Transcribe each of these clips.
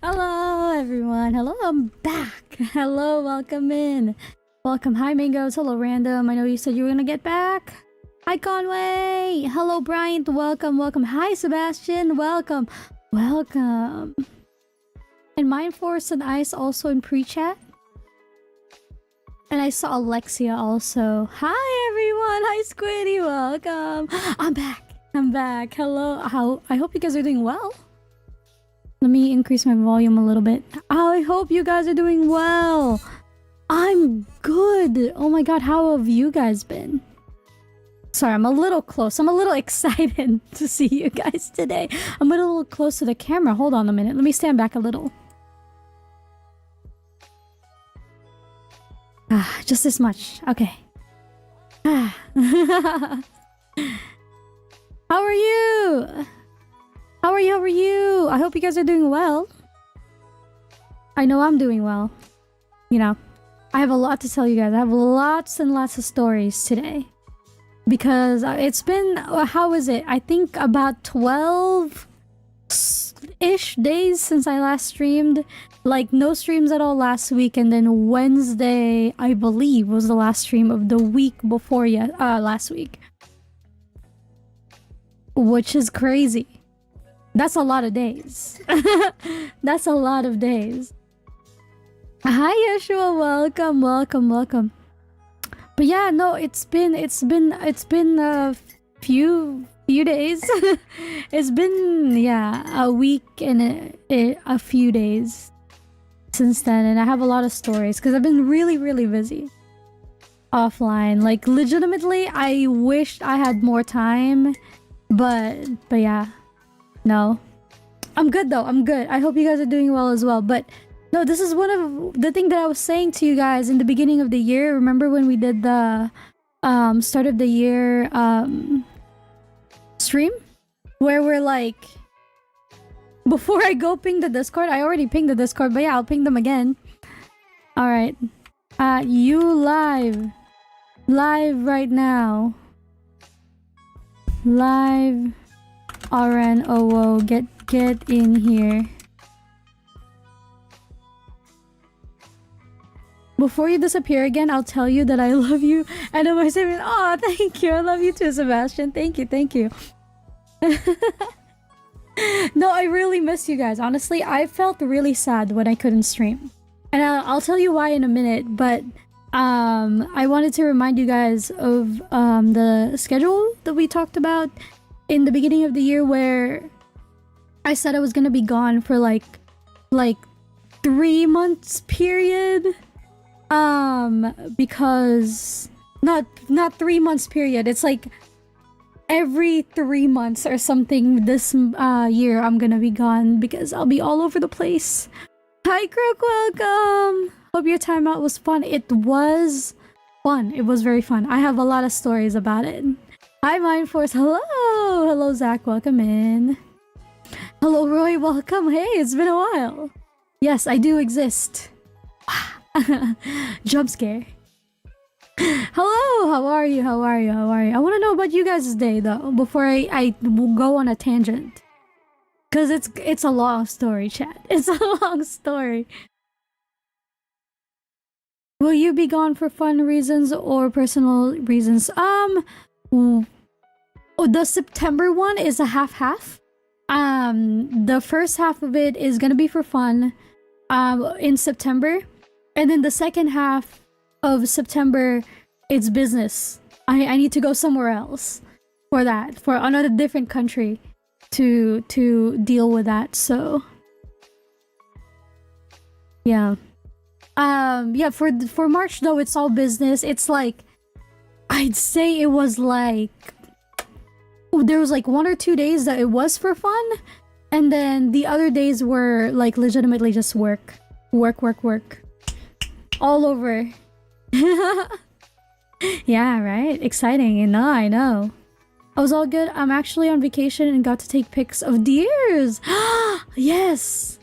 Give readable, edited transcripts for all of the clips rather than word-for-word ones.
Hello, everyone. Hello, I'm back. Hello, welcome in. Welcome. Hi, Mangoes. Hello, Random. I know you said you were gonna get back. Hi, Conway. Hello, Bryant. Welcome, welcome. Hi, Sebastian. Welcome. Welcome. And Mindforce and Ice also in pre-chat. And I saw Alexia also. Hi, everyone. Hi, Squiddy. Welcome. I'm back. I'm back. Hello. I hope you guys are doing well. Let me increase my volume a little bit. I hope you guys are doing well. I'm good. Oh my god, how have you guys been? Sorry, I'm a little close. I'm a little excited to see you guys today. I'm a little close to the camera. Hold on a minute. Let me stand back a little. Just this much. Okay. How are you? How are you? I hope you guys are doing well. I know I'm doing well. You know, I have a lot to tell you guys. I have lots and lots of stories today. Because it's been, how is it? I think about 12-ish days since I last streamed. Like, no streams at all last week. And then Wednesday, I believe, was the last stream of the week before last week. Which is crazy. That's a lot of days. That's a lot of days. Hi, Yeshua. Welcome, welcome, welcome. But yeah, no, it's been a few days. It's been, yeah, a week and a few days since then, and I have a lot of stories because I've been really busy offline. Like, legitimately, I wished I had more time, but yeah. No. I'm good though. I'm good. I hope you guys are doing well as well. But no, this is one of the thing that I was saying to you guys in the beginning of the year. Remember when we did the start of the year stream? Where we're like, before I go ping the Discord, I already pinged the Discord, but yeah, I'll ping them again. Alright. You live right now. Live. RNOO, get in here. Before you disappear again, I'll tell you that I love you. And I'm saying, oh, thank you. I love you too, Sebastian. Thank you. No, I really miss you guys. Honestly, I felt really sad when I couldn't stream. And I'll tell you why in a minute, but I wanted to remind you guys of the schedule that we talked about in the beginning of the year, where I said I was gonna be gone for like 3 months period. Because not 3 months period. It's like every 3 months or something this year I'm gonna be gone because I'll be all over the place. Hi Crook, welcome. Hope your time out was fun. It was fun. It was very fun. I have a lot of stories about it. Hi Mindforce, hello Zach, welcome in. Hello Roy, welcome. Hey, it's been a while. Yes, I do exist. Jump scare. Hello, how are you? I want to know about you guys' day though before I go on a tangent, because it's a long story, chat. It's a long story. Will you be gone for fun reasons or personal reasons? The September one is a half-half. The first half of it is gonna be for fun in September, and then the second half of September, it's business. I need to go somewhere else for that, for another different country to deal with that. So yeah. Yeah, for March though, it's all business. It's like, I'd say it was like, there was like 1 or 2 days that it was for fun, and then the other days were like legitimately just work all over. Yeah, right? Exciting. I know. I was all good. I'm actually on vacation and got to take pics of deers. Yes.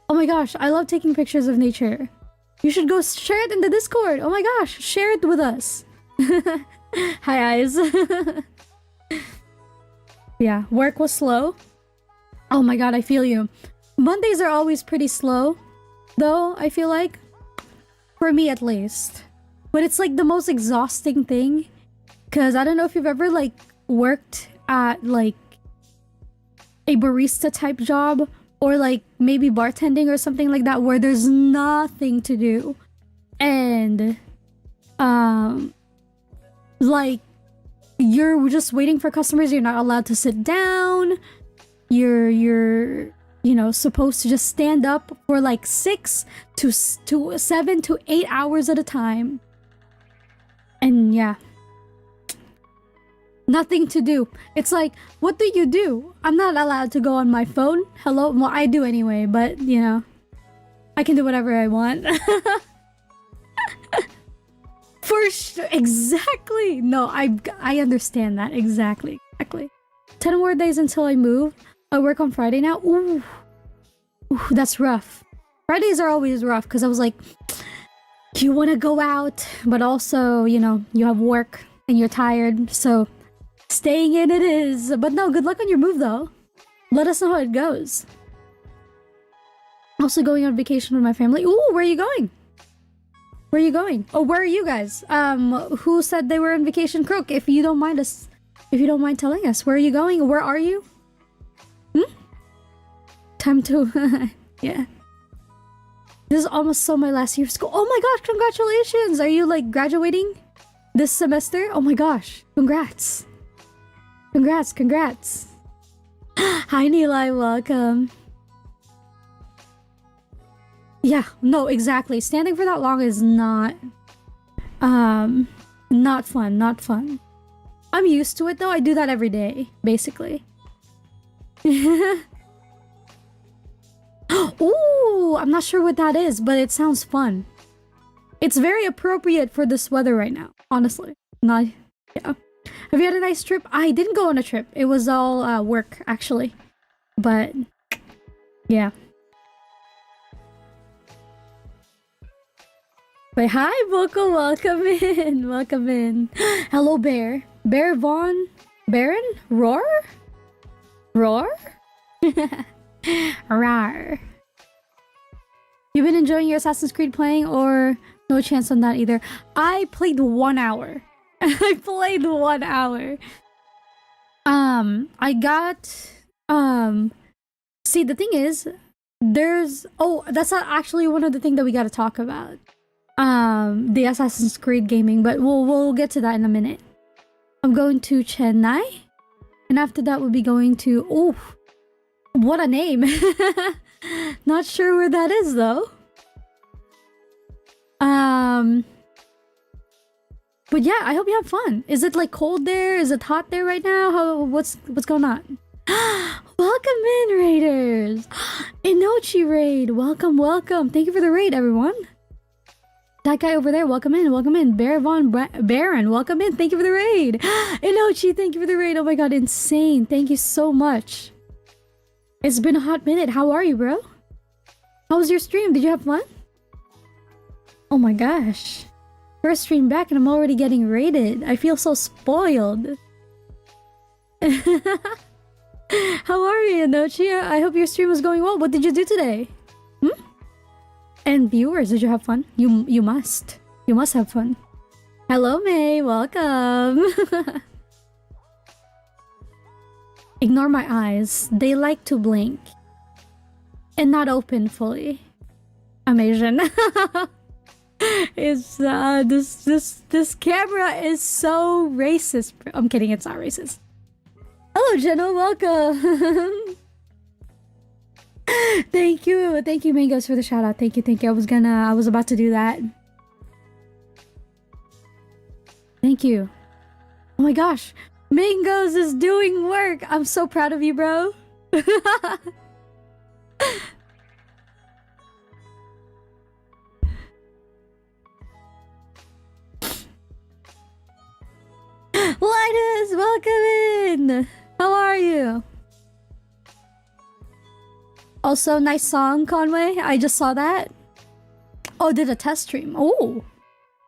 Oh my gosh, I love taking pictures of nature. You should go share it in the Discord. Oh my gosh, share it with us. Hi, eyes. Yeah, work was slow. Oh my god, I feel you. Mondays are always pretty slow, though, I feel like. For me, at least. But it's like the most exhausting thing. Because I don't know if you've ever, like, worked at, like, a barista type job. Or, like, maybe bartending or something like that. Where there's nothing to do. And, like, you're just waiting for customers. You're not allowed to sit down. You're you know, supposed to just stand up for like 6 to 7 to 8 hours at a time. And yeah, nothing to do. It's like, what do you do? I'm not allowed to go on my phone. Hello? Well, I do anyway, but you know, I can do whatever I want. For sure. Exactly. No, I understand that. Exactly. 10 more days until I move. I work on Friday now. Ooh, that's rough. Fridays are always rough because I was like, you want to go out, but also, you know, you have work and you're tired. So staying in it is. But no, good luck on your move though. Let us know how it goes. Also going on vacation with my family. Ooh, where are you going? Where are you going? Oh, where are you guys? Who said they were on vacation? Crook, if you don't mind telling us, where are you going? Where are you? Time to yeah. This is almost my last year of school. Oh my gosh, congratulations! Are you like graduating this semester? Oh my gosh, congrats. Congrats. Hi Nilay, welcome. Yeah, no, exactly. Standing for that long is not fun. I'm used to it though. I do that every day, basically. Ooh, I'm not sure what that is, but it sounds fun. It's very appropriate for this weather right now, honestly. Yeah. Have you had a nice trip? I didn't go on a trip. It was all work, actually. But, yeah. But hi, Boko, welcome in. Hello, Bear. Bear Von? Baron? Roar? Rar. You've been enjoying your Assassin's Creed playing, or no chance on that either? I played 1 hour. I played 1 hour. I got see, the thing is, there's that's not actually one of the things that we gotta talk about. The Assassin's Creed gaming, but we'll get to that in a minute. I'm going to Chennai, and after that we'll be going to what a name. Not sure where that is though. But yeah, I hope you have fun. Is it like cold there? Is it hot there right now? What's going on? Welcome in, raiders. Inochi raid, welcome. Thank you for the raid, everyone. That guy over there, welcome in. Bear Von Baron, welcome in. Thank you for the raid. Inochi, thank you for the raid. Oh my god, insane. Thank you so much. It's been a hot minute. How are you, bro? How was your stream? Did you have fun? Oh my gosh. First stream back and I'm already getting raided. I feel so spoiled. How are you, Inochi? I hope your stream was going well. What did you do today? And viewers, did you have fun? You must. You must have fun. Hello, May. Welcome. Ignore my eyes. They like to blink. And not open fully. I'm Asian. It's this camera is so racist. I'm kidding, it's not racist. Hello, Jenna. Welcome. Thank you, Mangoes, for the shout out. Thank you. I was about to do that. Thank you. Oh my gosh, Mangoes is doing work. I'm so proud of you, bro. Linus, welcome in. How are you? Also, nice song, Conway. I just saw that. Oh, did a test stream. Oh,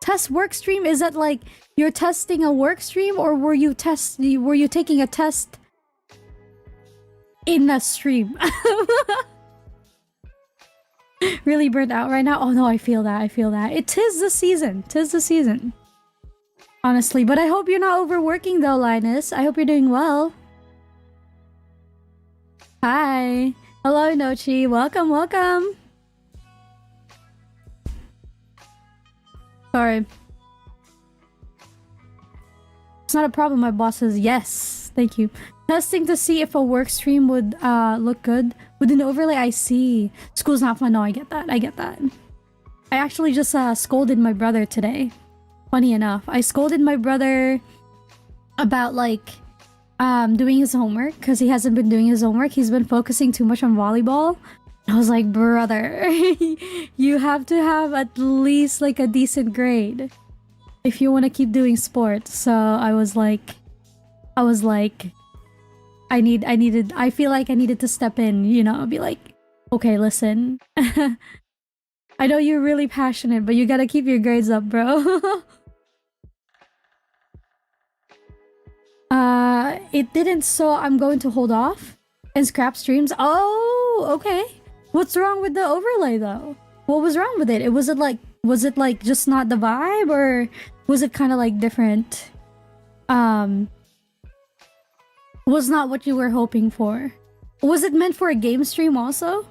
test work stream. Is that like you're testing a work stream, or were you taking a test in a stream? Really burnt out right now. Oh no, I feel that. I feel that. It is the season. 'Tis the season. Honestly, but I hope you're not overworking though, Linus. I hope you're doing well. Hi. Hello, Nochi. Welcome, welcome. Sorry. It's not a problem, my boss says yes. Thank you. Testing to see if a work stream would look good. With an overlay, I see. School's not fun. No, I get that. I get that. I actually just scolded my brother today. Funny enough. I scolded my brother about like doing his homework because he hasn't been doing his homework. He's been focusing too much on volleyball. I was like, brother, you have to have at least like a decent grade if you want to keep doing sports. So I feel like I needed to step in, you know, be like, okay, listen. I know you're really passionate, but you gotta keep your grades up, bro. It didn't, so I'm going to hold off and scrap streams. Oh, okay. What's wrong with the overlay though? What was wrong with it? Was it like just not the vibe, or was it kind of like different? Was not what you were hoping for? Was it meant for a game stream also?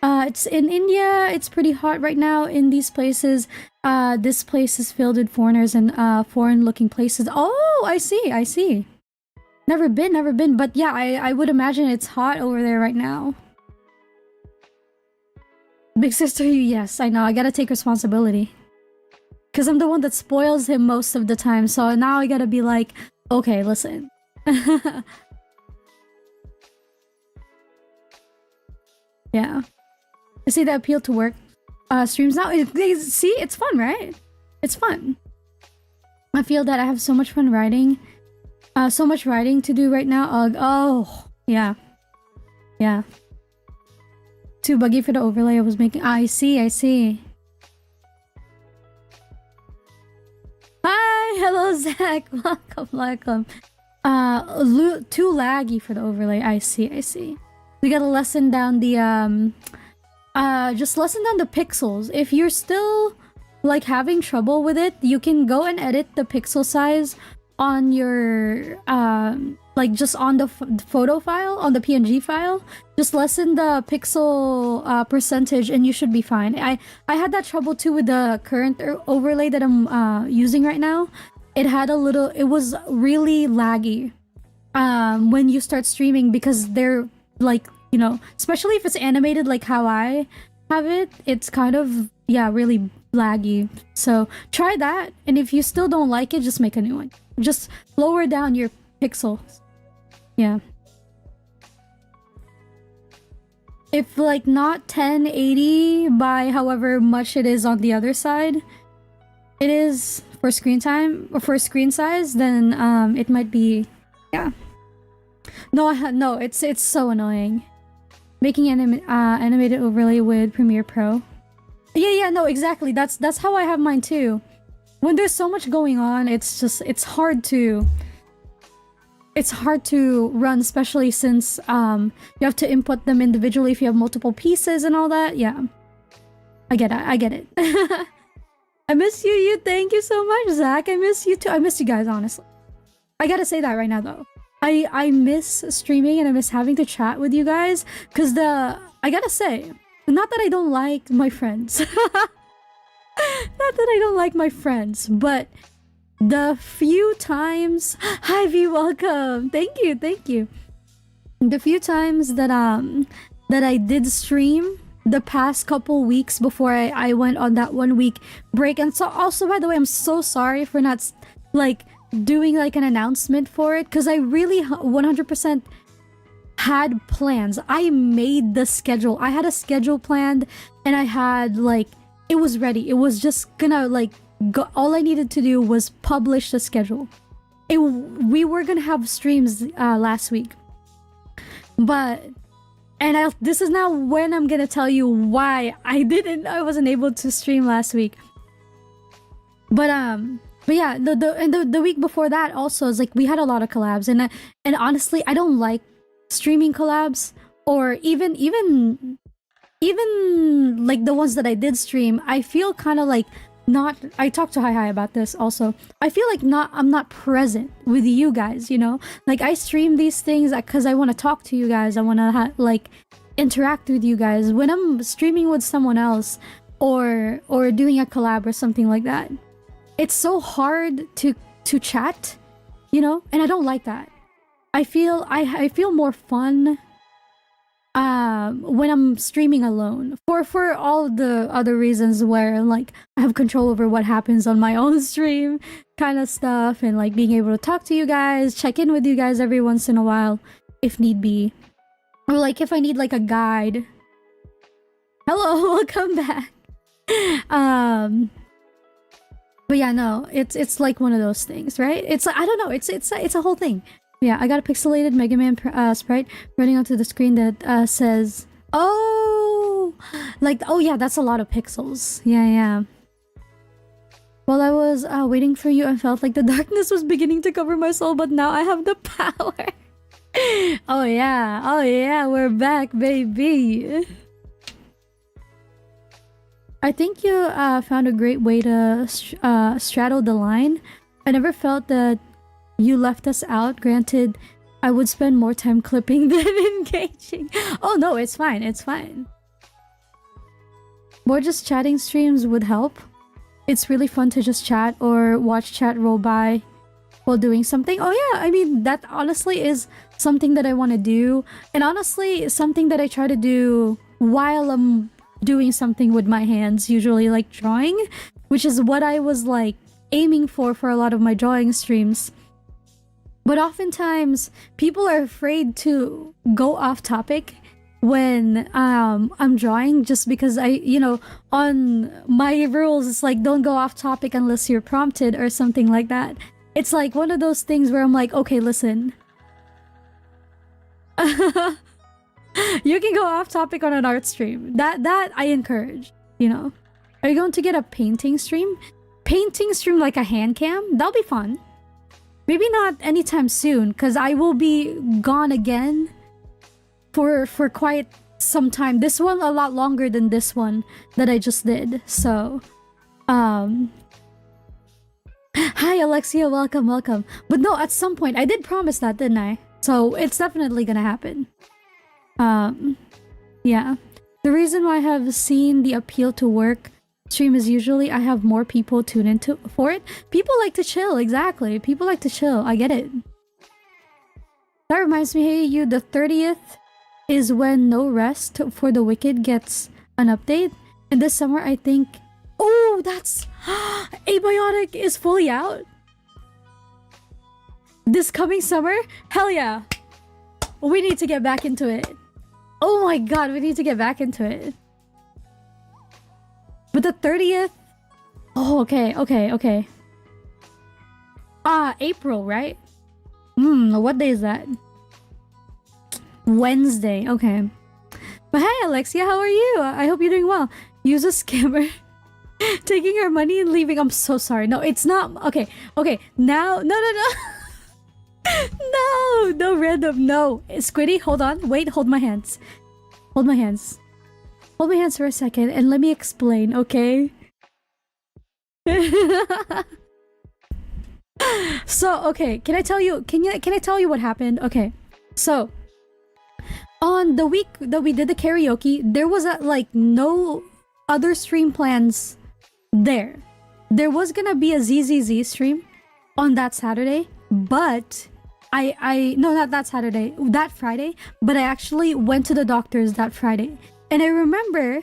It's in India. It's pretty hot right now in these places. This place is filled with foreigners and foreign-looking places. Oh, I see. Never been. But yeah, I would imagine it's hot over there right now. Big sister, yes, I know. I gotta take responsibility. Because I'm the one that spoils him most of the time. So now I gotta be like, okay, listen. Yeah. I see the appeal to work streams now. See, it's fun, right? It's fun. I feel that I have so much fun writing. So much writing to do right now. Oh, yeah. Yeah. Too buggy for the overlay I was making. I see. Hi, hello Zach. Welcome. Too laggy for the overlay. I see. We gotta lessen down the just lessen down the pixels. If you're still like having trouble with it, you can go and edit the pixel size on your like just on the photo file, on the PNG file. Just lessen the pixel percentage and you should be fine. I had that trouble too with the current overlay that I'm using right now. It was really laggy when you start streaming, because they're like, you know, especially if it's animated like how I have it, it's kind of, yeah, really laggy. So try that, and if you still don't like it, just make a new one. Just lower down your pixels. Yeah. If like not 1080 by however much it is on the other side, it is for screen time or for screen size, then it might be, yeah. No, it's so annoying. Making animated overlay with Premiere Pro. Yeah, no, exactly. That's how I have mine too. When there's so much going on, it's hard to run, especially since you have to input them individually if you have multiple pieces and all that. Yeah. I get it. I miss you. Thank you so much, Zach. I miss you too. I miss you guys, honestly. I gotta say that right now though. I miss streaming and I miss having to chat with you guys, because I gotta say, not that I don't like my friends. Not that I don't like my friends, but the few times... Hi V, welcome! Thank you. The few times that I did stream the past couple weeks before I went on that 1 week break, and so also, by the way, I'm so sorry for not like doing like an announcement for it, because I really 100% had plans. I made the schedule. I had a schedule planned, and I had like, it was ready. It was just gonna like go. All I needed to do was publish the schedule. We were gonna have streams last week, but this is now when I'm gonna tell you why I wasn't able to stream last week. But yeah, the week before that also is like we had a lot of collabs, and honestly, I don't like streaming collabs, or even even like the ones that I did stream, I feel kind of like not. I talked to Hi about this also. I feel like I'm not present with you guys, you know? Like I stream these things because I want to talk to you guys. I want to like interact with you guys. When I'm streaming with someone else or doing a collab or something like that, it's so hard to chat, you know? And I don't like that. I feel more fun when I'm streaming alone for all the other reasons where like I have control over what happens on my own stream kind of stuff, and like being able to talk to you guys, check in with you guys every once in a while if need be, or like if I need like a guide. Hello, welcome back. But yeah, no, it's like one of those things, right? It's I don't know, it's a whole thing. Yeah, I got a pixelated Mega Man sprite running onto the screen that says, oh, like, oh yeah, that's a lot of pixels. Yeah. While I was waiting for you, I felt like the darkness was beginning to cover my soul, but now I have the power. Oh yeah, we're back, baby. I think you found a great way to straddle the line. I never felt that you left us out. Granted, I would spend more time clipping than engaging. Oh no, it's fine, it's fine. More just chatting streams would help. It's really fun to just chat or watch chat roll by while doing something. Oh yeah, I mean, that honestly is something that I want to do. And honestly, something that I try to do while I'm doing something with my hands, usually like drawing, which is what I was like aiming for a lot of my drawing streams. But oftentimes people are afraid to go off topic when I'm drawing, just because on my rules it's like don't go off topic unless you're prompted or something like that. It's like one of those things where I'm like, okay, listen. You can go off topic on an art stream. That I encourage, you know. Are you going to get a painting stream? Painting stream like a hand cam? That'll be fun. Maybe not anytime soon, because I will be gone again for quite some time. This one a lot longer than this one that I just did. So, hi Alexia, welcome. But no, at some point, I did promise that, didn't I? So it's definitely gonna happen. Yeah. The reason why I have seen the appeal to work stream is usually I have more people tune into for it. People like to chill, exactly. People like to chill. I get it. That reminds me, hey you, the 30th is when No Rest for the Wicked gets an update. And this summer, I think... Oh, that's... Abiotic is fully out? This coming summer? Hell yeah. We need to get back into it. Oh my god, we need to get back into it. But the 30th... Oh, okay. April, right? What day is that? Wednesday, okay. But hey, Alexia, how are you? I hope you're doing well. Use a scammer. Taking her money and leaving. I'm so sorry. No, it's not... Okay. Now... No. No, random. No. Squiddy, hold on. Wait, hold my hands. Hold my hands for a second and let me explain, okay? So, okay, can I tell you what happened? Okay. So, on the week that we did the karaoke, there was like no other stream plans there. There was gonna be a ZZZ stream on that Saturday, but no, not that Saturday, that Friday, but I actually went to the doctor's that Friday. And I remember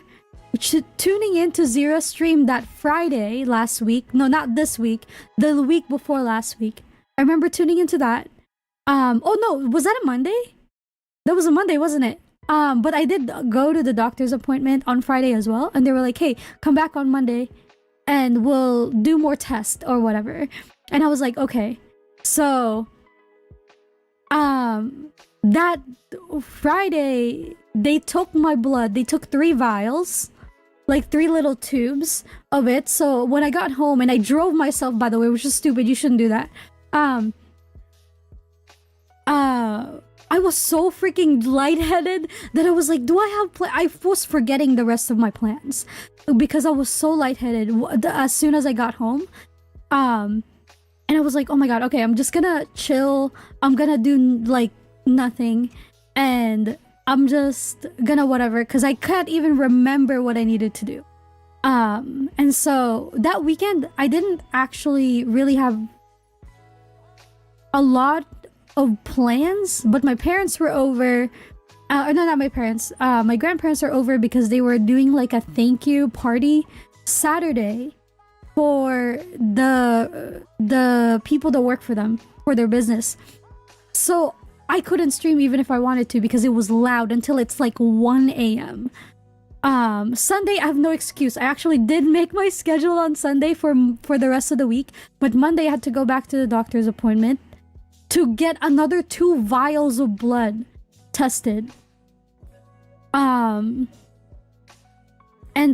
tuning into Zero stream that Friday last week. No, not this week. The week before last week. I remember tuning into that. Oh no, was that a Monday? That was a Monday, wasn't it? But I did go to the doctor's appointment on Friday as well. And they were like, hey, come back on Monday and we'll do more tests or whatever. And I was like, okay. So, that Friday, they took my blood. They took 3 vials, like 3 little tubes of it. So when I got home, and I drove myself, by the way, which is stupid. You shouldn't do that. I was so freaking lightheaded that I was like, do I have I was forgetting the rest of my plans because I was so lightheaded as soon as I got home. And I was like, oh my god, okay, I'm just gonna chill. I'm gonna do like nothing, and I'm just gonna whatever, because I can't even remember what I needed to do. And so that weekend I didn't actually really have a lot of plans, but my parents were over. No, not my parents. My grandparents are over because they were doing like a thank you party Saturday for the people that work for them, for their business. So I couldn't stream even if I wanted to because it was loud until it's like 1 a.m. Sunday, I have no excuse. I actually did make my schedule on Sunday for the rest of the week, but Monday I had to go back to the doctor's appointment to get another 2 vials of blood tested. And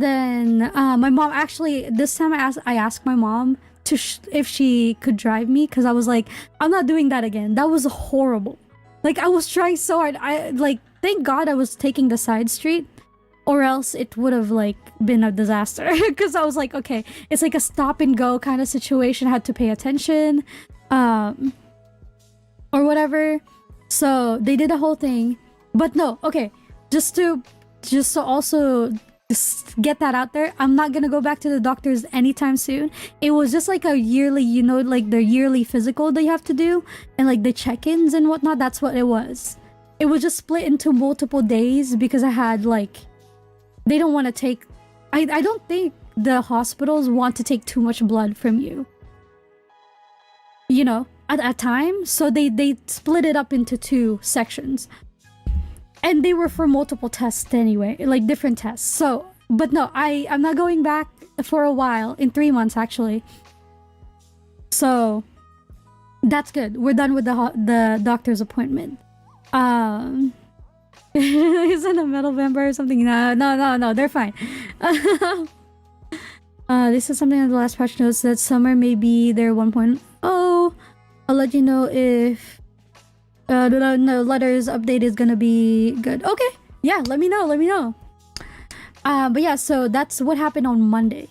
then my mom actually, this time I asked my mom to if she could drive me, because I was like, I'm not doing that again. That was horrible. Like, I was trying so hard. I like, thank God I was taking the side street, or else it would have like been a disaster. Because I was like, okay, it's like a stop and go kind of situation. I had to pay attention, or whatever. So they did the whole thing, but no, okay. Just to also just get that out there, I'm not gonna go back to the doctors anytime soon. It was just like a yearly, you know, like the yearly physical that you have to do, and like the check-ins and whatnot. That's what it was. It was just split into multiple days because I had like, they don't want to take, I don't think the hospitals want to take too much blood from you, you know, at a time. So they split it up into 2 sections. And they were for multiple tests anyway, like different tests. So, but no, I'm not going back for a while, in 3 months actually. So, that's good. We're done with the doctor's appointment. Isn't a metal vampire or something? No, they're fine. This is something on the last patch notes that summer may be their 1.0. I'll let you know if the letters update is gonna be good. Okay, yeah, let me know. But yeah, so that's what happened on Monday.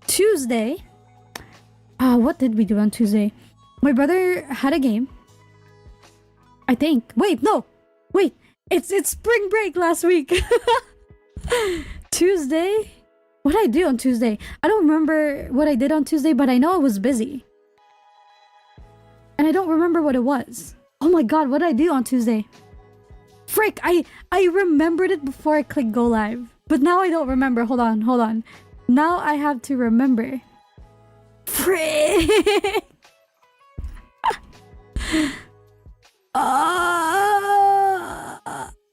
Tuesday, what did we do on Tuesday? My brother had a game, I think. Wait, it's spring break last week. Tuesday, what did I do on Tuesday? I don't remember what I did on Tuesday, but I know I was busy, and I don't remember what it was. Oh my god, what did I do on Tuesday? Frick, I remembered it before I clicked go live. But now I don't remember. Hold on. Now I have to remember. Frick!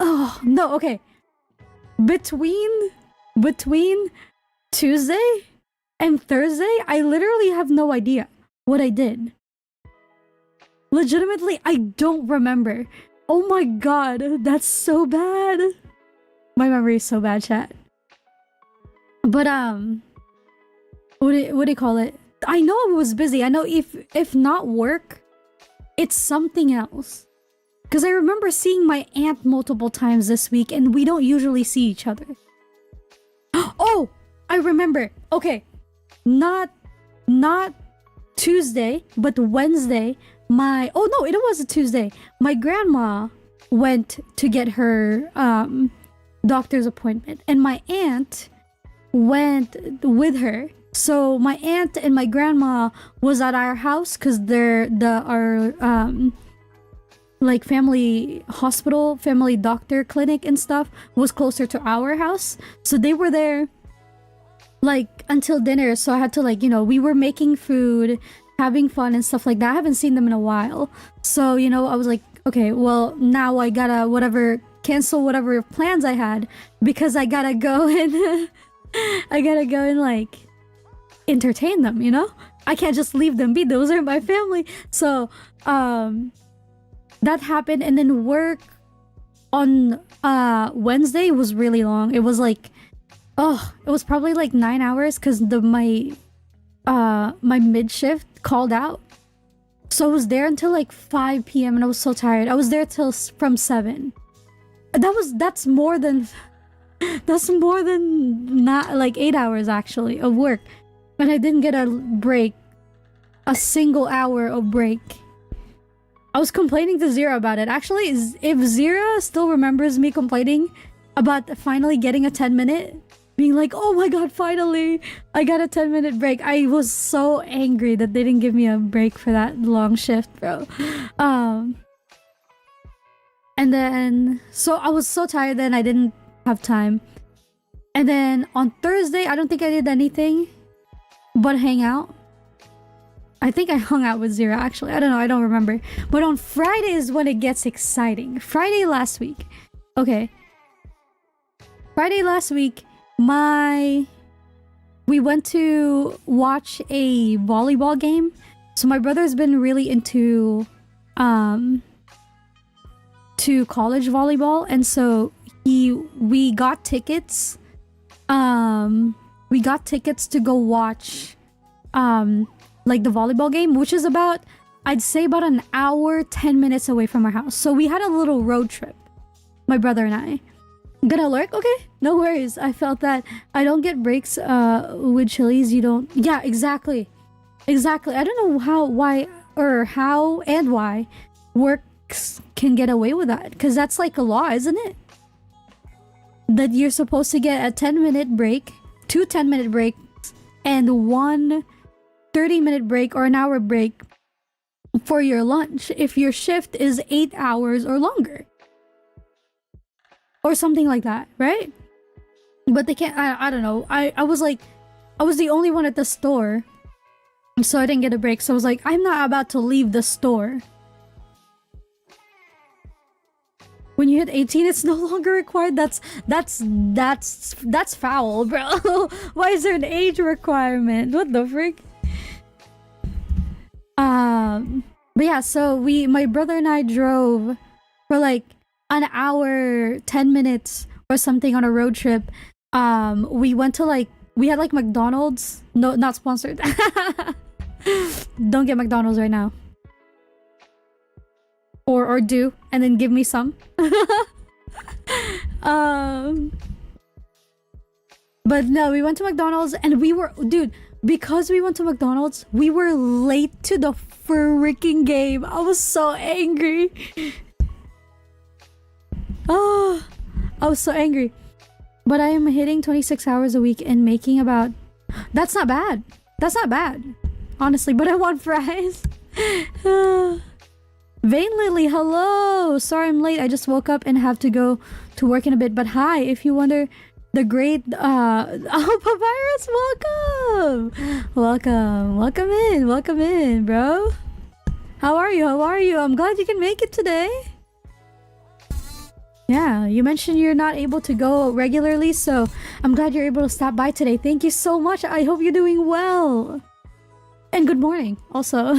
Oh, no, okay. Between Tuesday and Thursday, I literally have no idea what I did. Legitimately, I don't remember. Oh my god, that's so bad. My memory is so bad, chat. But what do you call it? I know I was busy. I know if not work, it's something else. Because I remember seeing my aunt multiple times this week, and we don't usually see each other. Oh, I remember. Okay, not Tuesday, but Wednesday. Oh no, it was a Tuesday. My grandma went to get her doctor's appointment, and my aunt went with her. So my aunt and my grandma was at our house because our like family hospital, family doctor clinic and stuff was closer to our house. So they were there like until dinner. So I had to like, you know, we were making food, having fun and stuff like that. I haven't seen them in a while. So, you know, I was like, okay, well, now I gotta cancel whatever plans I had because I gotta go and like entertain them, you know? I can't just leave them be. Those are my family. So, that happened, and then work on Wednesday was really long. It was like, it was probably like 9 hours because my mid shift called out. So I was there until like 5 p.m. and I was so tired. I was there till from 7. That's more than not like 8 hours actually of work. And I didn't get a break. A single hour of break. I was complaining to Zira about it. Actually, if Zira still remembers me complaining about finally getting a 10-minute, being like, oh my god, finally, I got a 10-minute break. I was so angry that they didn't give me a break for that long shift, bro. And then, so I was so tired then I didn't have time. And then on Thursday, I don't think I did anything but hang out. I think I hung out with Zira actually. I don't know. I don't remember. But on Friday is when it gets exciting. Friday last week. Okay. Friday last week, we went to watch a volleyball game. So my brother's been really into to college volleyball, and so we got tickets. We got tickets to go watch like the volleyball game, which is about, I'd say about an hour 10 minutes away from our house. So we had a little road trip, my brother and I. Gonna lurk? Okay, no worries. I felt that I don't get breaks with Chili's. You don't. Yeah, exactly. I don't know how and why works can get away with that, because that's like a law, isn't it? That you're supposed to get a 10-minute break, 2 10-minute breaks, and 1 30-minute break or an hour break for your lunch if your shift is 8 hours or longer. Or something like that, right? But they can't, I don't know. I was like, I was the only one at the store, so I didn't get a break. So I was like, I'm not about to leave the store. When you hit 18, it's no longer required. That's foul, bro. Why is there an age requirement? What the frick? But yeah, so my brother and I drove for like an hour, 10 minutes or something on a road trip. We went to we had like McDonald's. No, not sponsored. Don't get McDonald's right now. Or do, and then give me some. But no, we went to McDonald's and because we went to McDonald's, we were late to the freaking game. I was so angry. Oh, I was so angry. But I am hitting 26 hours a week and making about... That's not bad. That's not bad. Honestly, but I want fries. Vain Lily, hello! Sorry I'm late. I just woke up and have to go to work in a bit. But hi, if you wonder... The great, oh, Papyrus, welcome in, bro. How are you? I'm glad you can make it today. Yeah, you mentioned you're not able to go regularly, so I'm glad you're able to stop by today. Thank you so much. I hope you're doing well. And good morning, also.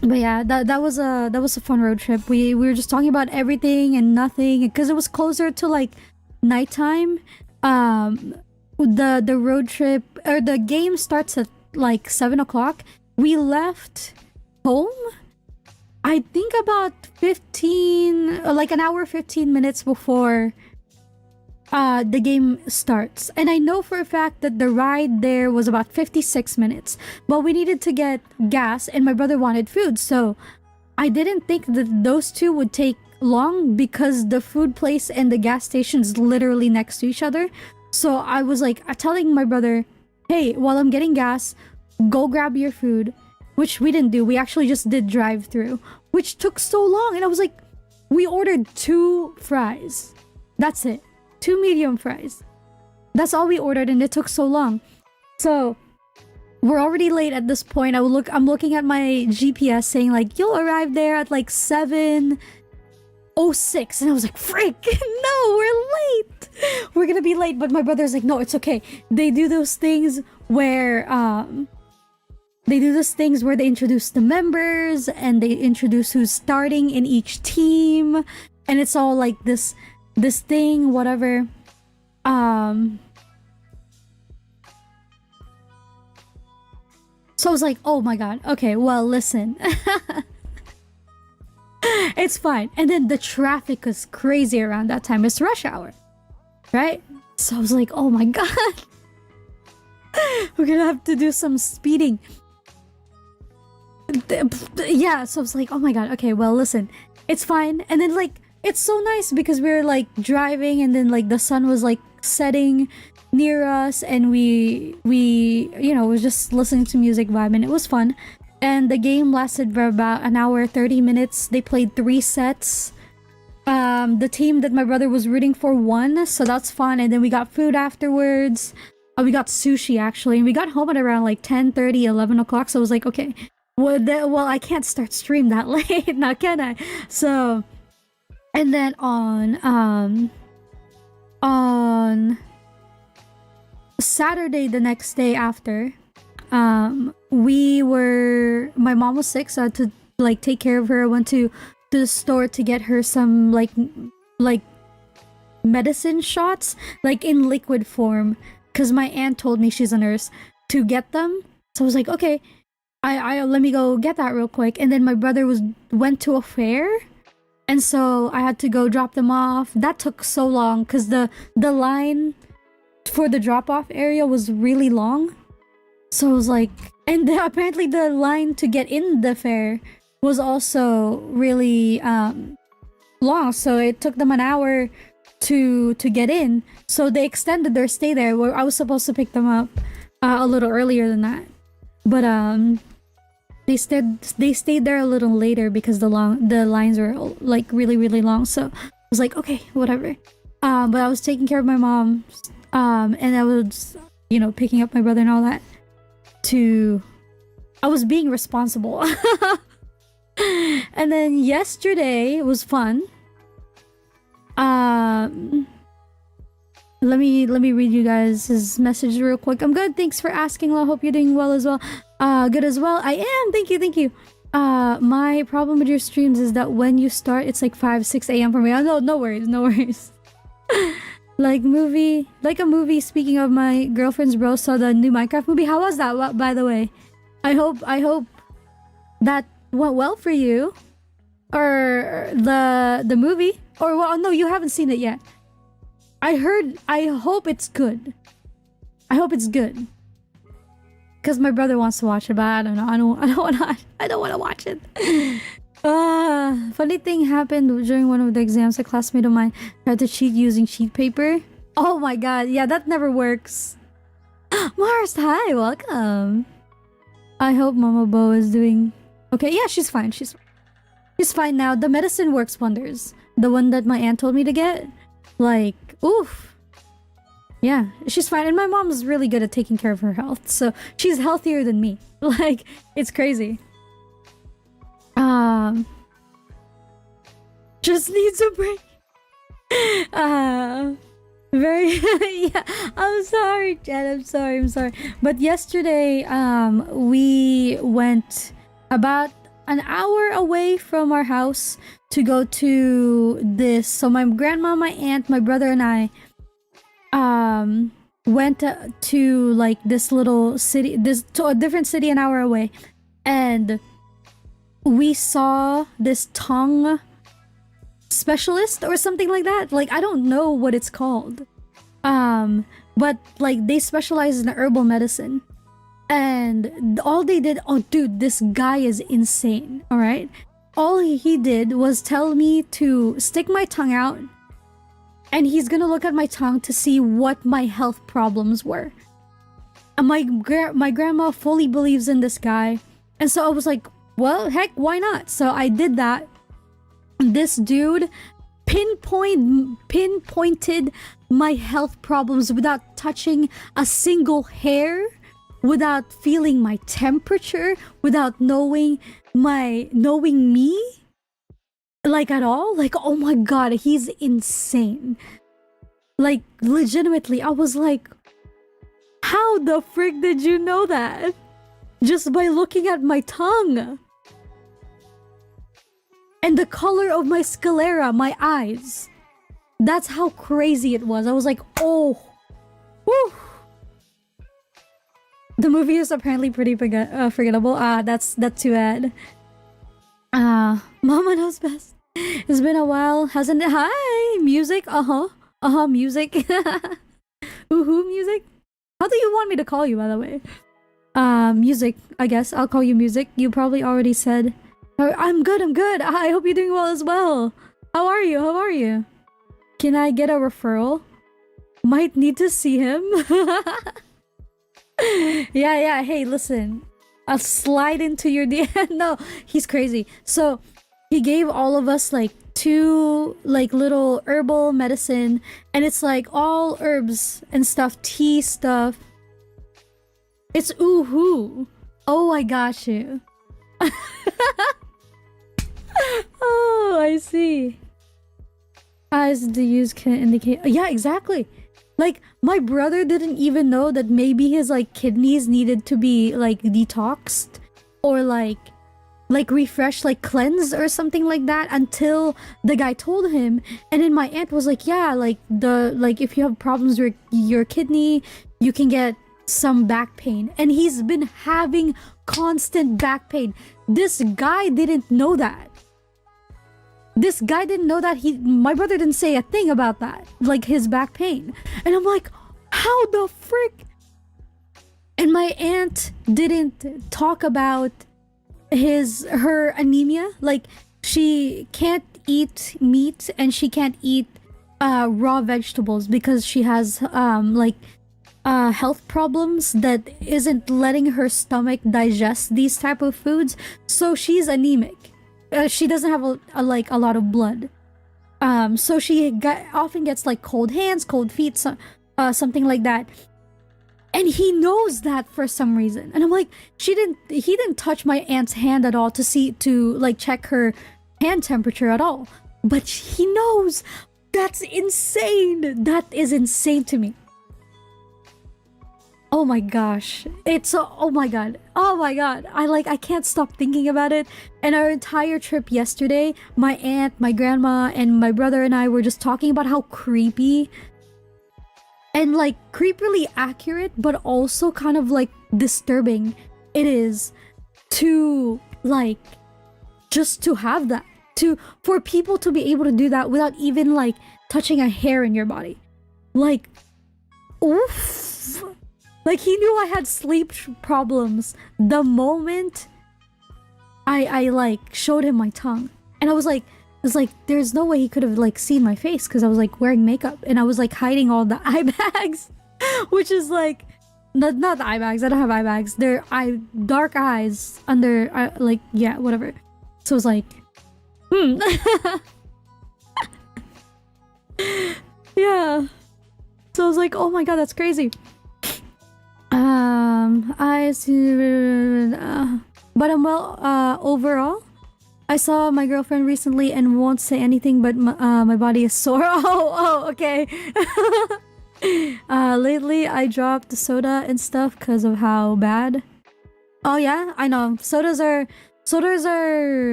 But yeah, that was a fun road trip. We were just talking about everything and nothing because it was closer to like nighttime. The road trip or the game starts at like 7 o'clock. We left home, I think about 15, like an hour 15 minutes before the game starts. And I know for a fact that the ride there was about 56 minutes. But we needed to get gas and my brother wanted food. So I didn't think that those two would take long because the food place and the gas station's literally next to each other. So I was like telling my brother, hey, while I'm getting gas, go grab your food. Which we didn't do. We actually just did drive-through, which took so long. And I was like, we ordered 2 fries. That's it. 2 medium fries. That's all we ordered and it took so long. So we're already late at this point. I'm looking at my GPS saying like, you'll arrive there at like 7:06. And I was like, frick, no, we're late. We're gonna be late. But my brother's like, no, it's okay. They do those things where they introduce the members and they introduce who's starting in each team. And it's all like this thing, whatever. So I was like, oh my god, okay, well, listen. It's fine. And then the traffic was crazy around that time. It's rush hour, right? So I was like, oh my god. We're gonna have to do some speeding. Yeah, so I was like, oh my god, okay, well, listen. It's fine. And then, like, it's so nice because we were, like, driving and then, like, the sun was, like, setting near us and we you know, was just listening to music vibe and it was fun. And the game lasted for about an hour 30 minutes. They played 3 sets. The team that my brother was rooting for won, so that's fun. And then we got food afterwards. We got sushi actually, and we got home at around like 10:30, 11 o'clock. So I was like, okay, well, I can't start stream that late now, can I? So, and then on Saturday, the next day after, my mom was sick, so I had to like take care of her. I went to the store to get her some like medicine shots, like in liquid form, because my aunt told me, she's a nurse, to get them. So I was like, okay, I let me go get that real quick. And then my brother went to a fair, and so I had to go drop them off. That took so long because the line for the drop off area was really long. So I was like, and apparently the line to get in the fair was also really long. So it took them an hour to get in. So they extended their stay there, where I was supposed to pick them up a little earlier than that. But they stayed there a little later because the lines were like really, really long. So I was like, okay, whatever. But I was taking care of my mom, and I was, you know, picking up my brother and all that. I was being responsible. And then yesterday was fun. Let me read you guys his message real quick. I'm good, thanks for asking. I hope you're doing well as well. Good as well. I am, thank you. My problem with your streams is that when you start, it's like 5-6 a.m. for me. Oh, no worries. like a movie. Speaking of, my girlfriend's bro saw the new Minecraft movie. How was that, by the way? I hope that went well for you, or the movie, or well, no, you haven't seen it yet. I hope it's good. Because my brother wants to watch it, but I don't know. I don't want to watch it. Funny thing happened during one of the exams. A classmate of mine tried to cheat using sheet paper. Oh my god, yeah, that never works. Mars, hi, welcome. I hope Mama Bo is doing okay. Yeah, she's fine. She's fine now. The medicine works wonders. The one that my aunt told me to get, like, oof. Yeah, she's fine. And my mom's really good at taking care of her health, so she's healthier than me. Like, it's crazy. Just needs a break. Very yeah, I'm sorry, Jen. I'm sorry. But yesterday, we went about an hour away from our house to go to this. So my grandma, my aunt, my brother, and I went to like this little city, to a different city an hour away, and we saw this tongue specialist or something like that. Like, I don't know what it's called, but like they specialize in herbal medicine. And all they did, oh dude, this guy is insane. All right, all he did was tell me to stick my tongue out, and he's gonna look at my tongue to see what my health problems were. And my grandma fully believes in this guy, and so I was like, well, heck, why not? So I did that. This dude pinpointed my health problems without touching a single hair, without feeling my temperature, without knowing me, like, at all. Like, oh my god, he's insane. Like, legitimately, I was like, how the frick did you know that? Just by looking at my tongue. And the color of my sclera, my eyes. That's how crazy it was. I was like, oh, whew. The movie is apparently pretty forgettable. That's too bad. Mama knows best. It's been a while, hasn't it? Hi, music. Music. Woohoo, music. How do you want me to call you, by the way? Music. I guess I'll call you music. You probably already said. I'm good. I'm good. I hope you're doing well as well. How are you? How are you? Can I get a referral? Might need to see him. Yeah. Hey, listen. I'll slide into your DM. No, he's crazy. So he gave all of us like 2 like little herbal medicine, and it's like all herbs and stuff, tea stuff. It's ooh-hoo. Oh, I got you. Oh, I see. As the use can indicate. Yeah, exactly. Like, my brother didn't even know that maybe his like kidneys needed to be like detoxed or like refreshed, like cleansed or something like that, until the guy told him. And then my aunt was like, yeah, like if you have problems with your kidney, you can get some back pain. And he's been having constant back pain. This guy didn't know that. My brother didn't say a thing about that, like his back pain. And I'm like, how the frick? And my aunt didn't talk about her anemia. Like, she can't eat meat and she can't eat raw vegetables because she has health problems that isn't letting her stomach digest these type of foods. So she's anemic. She doesn't have a lot of blood. So she often gets like cold hands, cold feet, something like that. And he knows that for some reason. And I'm like, he didn't touch my aunt's hand at all to check her hand temperature at all. But he knows. That's insane. That is insane to me. Oh my gosh. Oh my god. I can't stop thinking about it. And our entire trip yesterday, my aunt, my grandma, and my brother and I were just talking about how creepy and like creepily accurate, but also kind of like disturbing it is to like just to have that, for people to be able to do that without even like touching a hair in your body. Like, oof. Like, he knew I had sleep problems the moment I like showed him my tongue. And I was like, there's no way he could have like seen my face because I was like wearing makeup and I was like hiding all the eye bags, which is like not the eye bags. I don't have eye bags. They're dark eyes under yeah, whatever. So I was like, yeah. So I was like, oh my god, that's crazy. But I'm well overall. I saw my girlfriend recently and won't say anything, but my body is sore. Oh, okay. Lately I dropped the soda and stuff because of how bad. Oh yeah, I know. Sodas are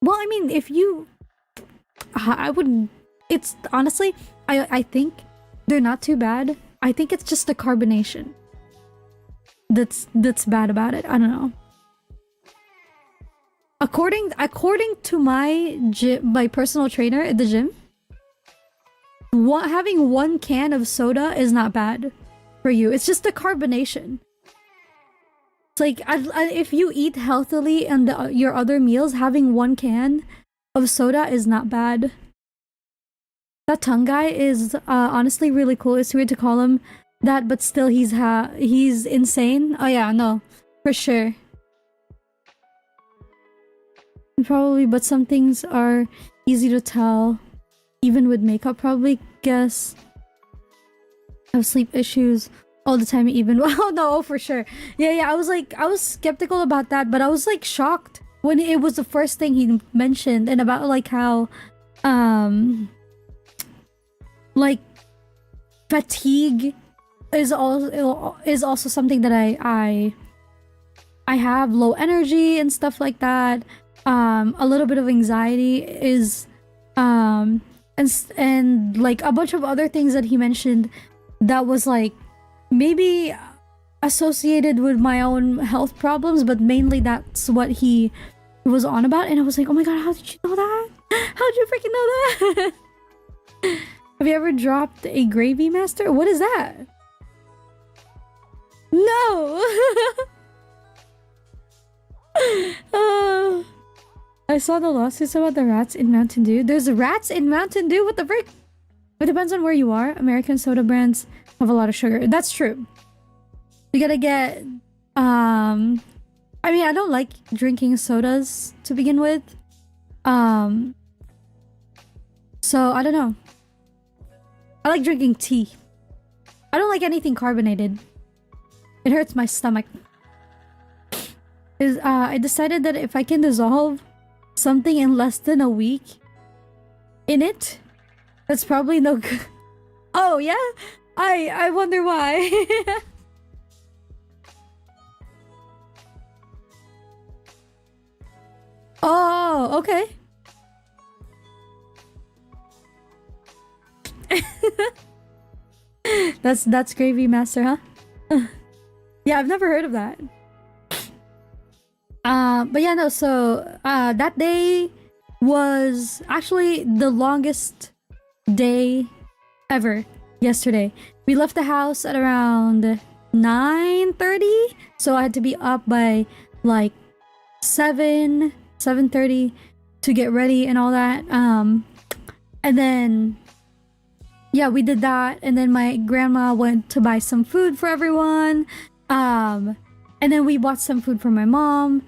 well, I mean, if you I wouldn't, it's honestly, I think they're not too bad. I think it's just the carbonation that's bad about it. I don't know. According to my personal trainer at the gym, having 1 can of soda is not bad for you. It's just the carbonation. It's like if you eat healthily and your other meals, having 1 can of soda is not bad. That tongue guy is honestly really cool. It's weird to call him that, but still he's insane. Oh yeah, no, for sure. Probably, but some things are easy to tell, even with makeup. Probably guess I have sleep issues all the time, even. Well, no, for sure. Yeah. I was skeptical about that, but I was like shocked when it was the first thing he mentioned, and about like how like fatigue is also something that I have low energy and stuff like that. A little bit of anxiety is and like a bunch of other things that he mentioned that was like maybe associated with my own health problems, but mainly that's what he was on about. And I was like, oh my god, how did you know that? How did you freaking know that? Have you ever dropped a gravy master? What is that? No. I saw the lawsuits about the rats in Mountain Dew. There's rats in Mountain Dew? What the frick? It depends on where you are. American soda brands have a lot of sugar. That's true. You gotta get... I mean, I don't like drinking sodas to begin with. So, I don't know. I like drinking tea. I don't like anything carbonated. It hurts my stomach. I decided that if I can dissolve something in less than a week in it, that's probably no good. Oh, yeah? I wonder why. Oh, okay. That's gravy master, huh? Yeah, I've never heard of that. But yeah, no, so that day was actually the longest day ever. Yesterday we left the house at around 9:30, so I had to be up by like 7:30 to get ready and all that. And then yeah, we did that, and then my grandma went to buy some food for everyone, and then we bought some food for my mom,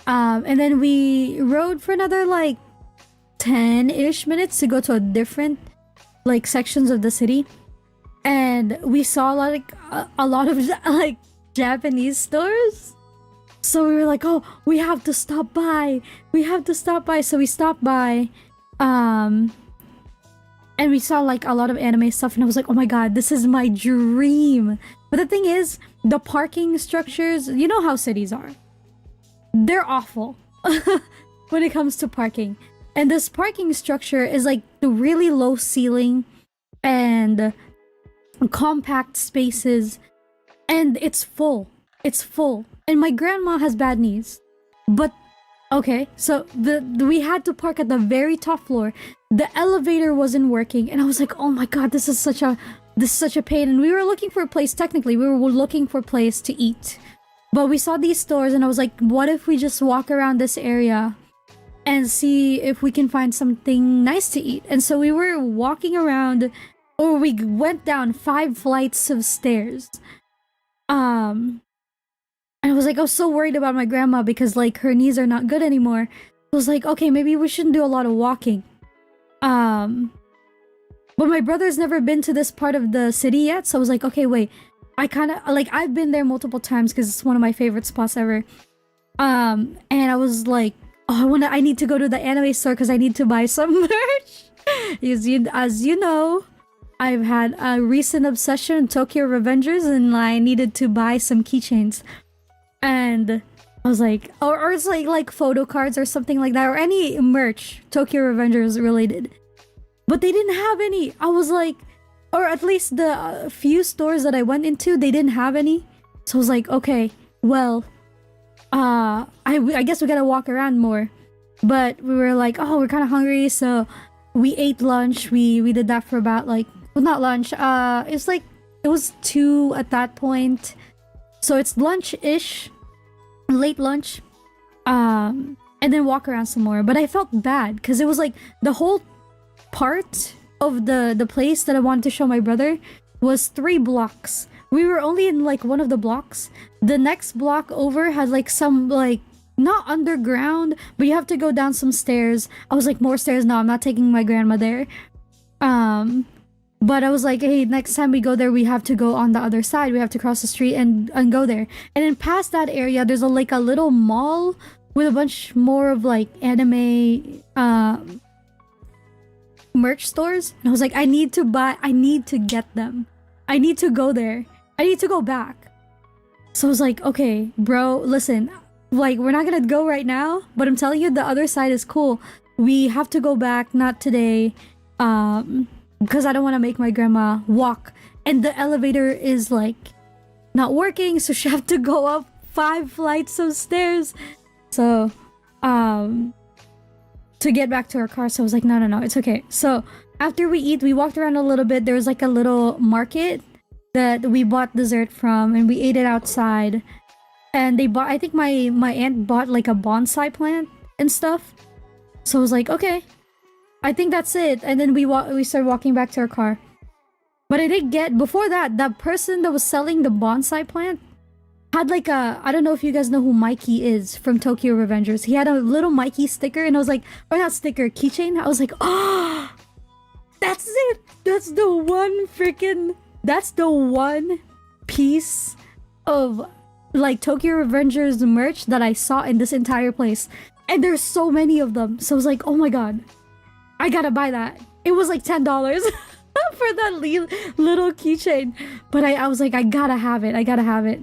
and then we rode for another like 10-ish minutes to go to a different like sections of the city, and we saw a lot of like Japanese stores. So we were like, oh, we have to stop by. So we stopped by, and we saw like a lot of anime stuff, and I was like, oh my god, this is my dream. But the thing is, the parking structures, you know how cities are. They're awful when it comes to parking. And this parking structure is like the really low ceiling and compact spaces, and it's full. It's full. And my grandma has bad knees. But okay, so we had to park at the very top floor. The elevator wasn't working, and I was like, oh my god, this is such a pain. And we were looking for a place, technically we were looking for a place to eat, but we saw these stores, and I was like, what if we just walk around this area and see if we can find something nice to eat? And so we were walking around, or we went down 5 flights of stairs, and I was like, I was so worried about my grandma because like her knees are not good anymore. I was like, okay, maybe we shouldn't do a lot of walking. But my brother's never been to this part of the city yet, so I was like, okay, wait. I kind of like, I've been there multiple times because it's one of my favorite spots ever. And I was like, oh, I need to go to the anime store because I need to buy some merch. As you know, I've had a recent obsession with Tokyo Revengers, and I needed to buy some keychains. And I was like, or it's like photo cards or something like that, or any merch Tokyo Revengers related. But they didn't have any. I was like, or at least the few stores that I went into, they didn't have any. So I was like, okay, well, I guess we gotta walk around more. But we were like, oh, we're kind of hungry, so we ate lunch. We did that for about like, well, not lunch. It's like, it was 2 at that point. So it's lunch-ish, late lunch, and then walk around some more. But I felt bad because it was like the whole part of the place that I wanted to show my brother was 3 blocks. We were only in like one of the blocks. The next block over had like some like, not underground, but you have to go down some stairs. I was like, more stairs? No, I'm not taking my grandma there. But I was like, hey, next time we go there, we have to go on the other side. We have to cross the street and go there. And then past that area, there's like a little mall with a bunch more of like anime merch stores. And I was like, I need to get them. I need to go there. I need to go back. So I was like, okay, bro, listen, like, we're not gonna go right now, but I'm telling you, the other side is cool. We have to go back, not today, because I don't want to make my grandma walk. And the elevator is like not working, so she had to go up 5 flights of stairs. So, to get back to her car. So I was like, no, it's okay. So after we eat, we walked around a little bit. There was like a little market that we bought dessert from, and we ate it outside. And they bought, I think my aunt bought like a bonsai plant and stuff. So I was like, okay, I think that's it. And then we started walking back to our car. But I did get, before that, the person that was selling the bonsai plant had like a, I don't know if you guys know who Mikey is from Tokyo Revengers. He had a little Mikey sticker, and I was like, or not sticker, keychain. I was like, oh, that's it. That's the one piece of like Tokyo Revengers merch that I saw in this entire place. And there's so many of them. So I was like, oh my god, I gotta buy that. It was like $10 for that little keychain. But I was like, I gotta have it.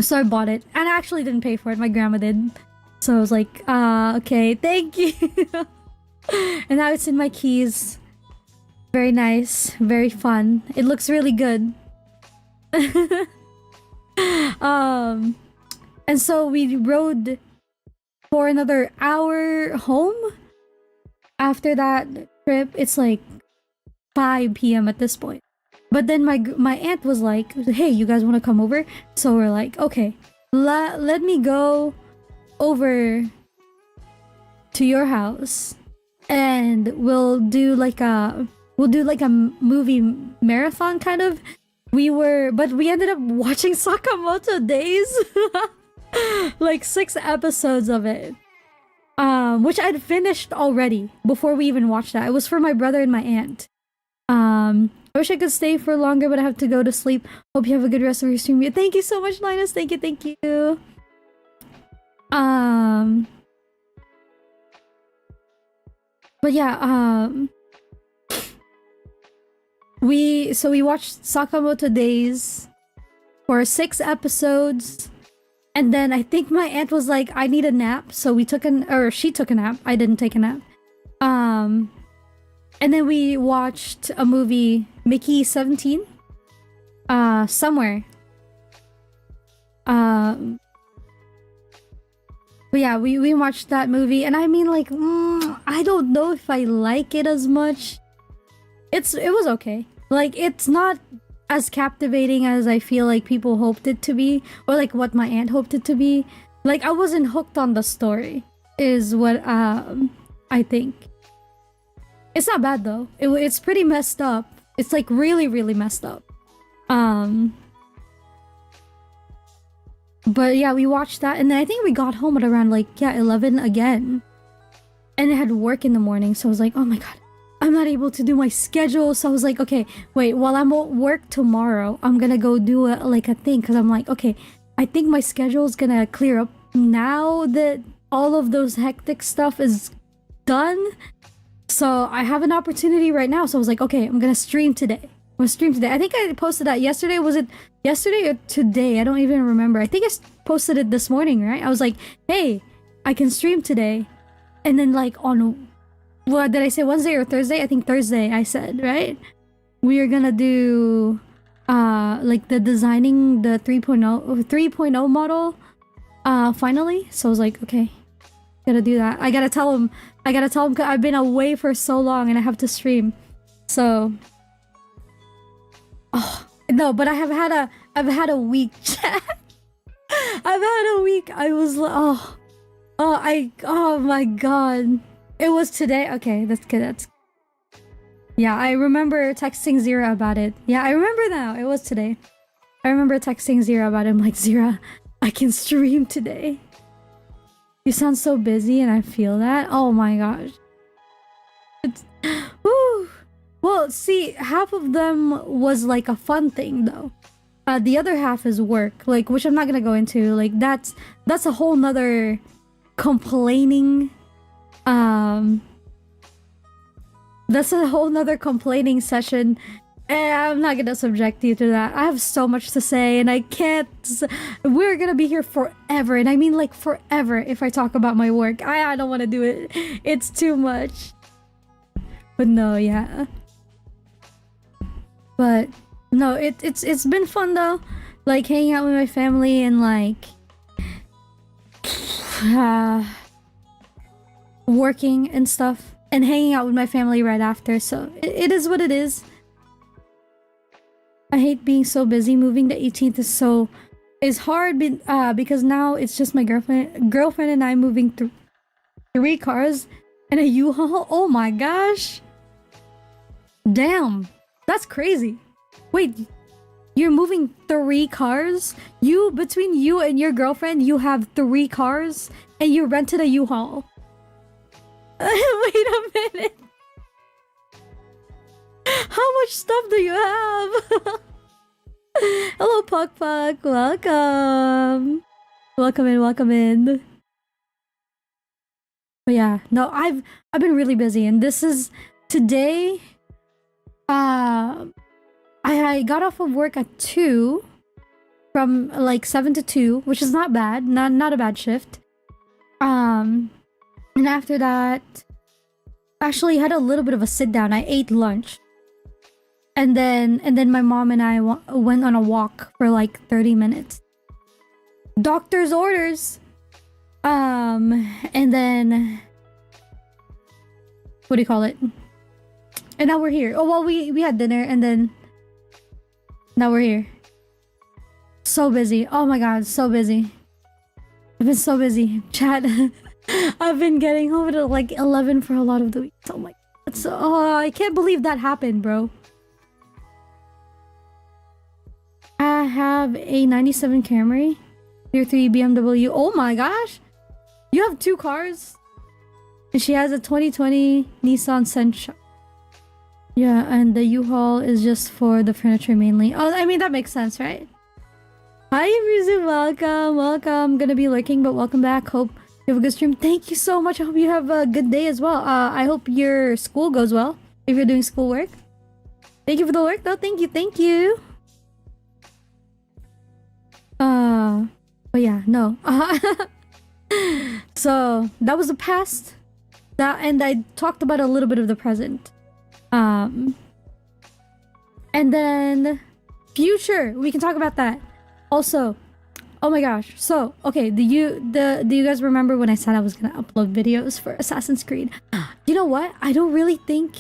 So I bought it. And I actually didn't pay for it. My grandma did. So I was like, okay, thank you. And now it's in my keys. Very nice. Very fun. It looks really good. And so we rode for another hour home. After that trip, it's like 5 p.m. at this point. But then my aunt was like, hey, you guys want to come over? So we're like, okay, let me go over to your house and we'll do like a movie marathon kind of. But we ended up watching Sakamoto Days. Like 6 episodes of it. Which I'd finished already before we even watched that. It was for my brother and my aunt. I wish I could stay for longer, but I have to go to sleep. Hope you have a good rest of your stream. Thank you so much, Linus. Thank you. But yeah, we watched Sakamoto Days for 6 episodes. And then I think my aunt was like, I need a nap. So she took a nap. I didn't take a nap. And then we watched a movie, Mickey 17. Somewhere. But yeah, we watched that movie. And I mean, like, I don't know if I like it as much. It was okay. Like, it's not as captivating as I feel like people hoped it to be, or like what my aunt hoped it to be. Like, I wasn't hooked on the story, is what I think. It's not bad though. It's pretty messed up. It's like really, really messed up. But yeah, we watched that, and then I think we got home at around like 11 again, and I had work in the morning, so I was like, oh my god, I'm not able to do my schedule. So I was like, okay, wait, while I'm at work tomorrow, I'm gonna go do a thing, because I'm like, okay, I think my schedule is gonna clear up now that all of those hectic stuff is done. So I have an opportunity right now. So I was like, okay, I'm gonna stream today. I think I posted that yesterday. Was it yesterday or today? I don't even remember. I think I posted it this morning, right? I was like, hey, I can stream today. And then like on, what did I say, Wednesday or Thursday? I think Thursday I said, right? We are gonna do like the designing the 3.0 model finally. So I was like, okay, gotta do that. I gotta tell him because I've been away for so long and I have to stream. So no, but I've had a week. I've had a week. I was oh my god. It was today. Okay, that's good. Yeah, I remember texting Zira about it. Yeah, I remember now. It was today. I remember texting Zira about it. I'm like, Zira, I can stream today. You sound so busy, and I feel that. Oh my gosh. Woo. Well, see, half of them was like a fun thing, though. The other half is work, like, which I'm not gonna go into. Like, that's a whole nother complaining. That's a whole nother complaining session. I'm not gonna subject you to that. I have so much to say, and I can't. We're gonna be here forever, and I mean like forever. If I talk about my work, I don't want to do it. It's too much. But no, yeah. But no, it's been fun though. like hanging out with my family and like working and stuff, and hanging out with my family right after. So it is what it is. I hate being so busy. Moving to 18th is hard because now it's just my girlfriend and I moving through 3 cars and a U-Haul. Oh my gosh. Damn. That's crazy. Wait, you're moving 3 cars? Between you and your girlfriend, you have 3 cars and you rented a U-Haul. Wait a minute. How much stuff do you have? Hello, Puck Puck. Welcome. Welcome in. But yeah, no, I've been really busy, and this is today. I got off of work at 2, from like 7 to 2, which is not bad. Not a bad shift. And after that, actually had a little bit of a sit down. I ate lunch. And then my mom and I went on a walk for like 30 minutes. Doctor's orders. And then what do you call it? And now we're here. Oh well, we had dinner and then now we're here. So busy. Oh my god, so busy. I've been so busy. Chat. I've been getting home at like 11 for a lot of the week. Oh my god. So I can't believe that happened, bro. I have a 97 Camry, Tier 3 BMW. Oh my gosh! You have 2 cars? And she has a 2020 Nissan Sentra. Yeah, and the U-Haul is just for the furniture mainly. Oh, I mean, that makes sense, right? Hi, Rizu. Welcome. Gonna be lurking, but welcome back. Hope you have a good stream. Thank you so much. I hope you have a good day as well. I hope your school goes well, if you're doing schoolwork. Thank you for the work, though. Thank you. But yeah, no. So that was the past. And I talked about a little bit of the present. And then future, we can talk about that. Also, oh my gosh. So, okay, do you guys remember when I said I was gonna upload videos for Assassin's Creed? You know what? I don't really think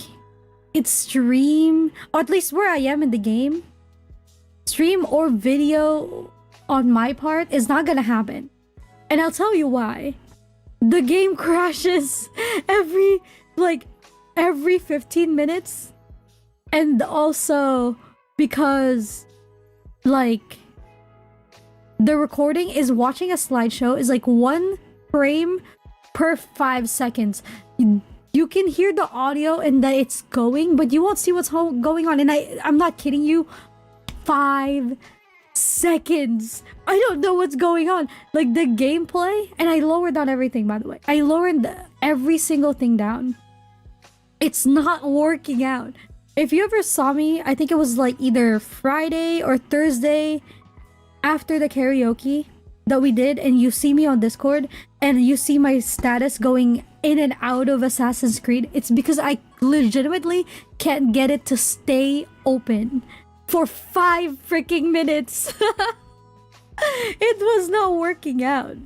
it's stream, or at least where I am in the game, stream or video on my part is not gonna happen. And I'll tell you why. The game crashes every 15 minutes. And also because like the recording is watching a slideshow is like 1 frame per 5 seconds. You can hear the audio and that it's going, but you won't see what's going on. And I'm not kidding you. 5 seconds. I don't know what's going on. Like the gameplay, and I lowered down everything, by the way. I lowered every single thing down. It's not working out. If you ever saw me, I think it was like either Friday or Thursday after the karaoke that we did, and you see me on Discord and you see my status going in and out of Assassin's Creed, it's because I legitimately can't get it to stay open for 5 freaking minutes. It was not working out.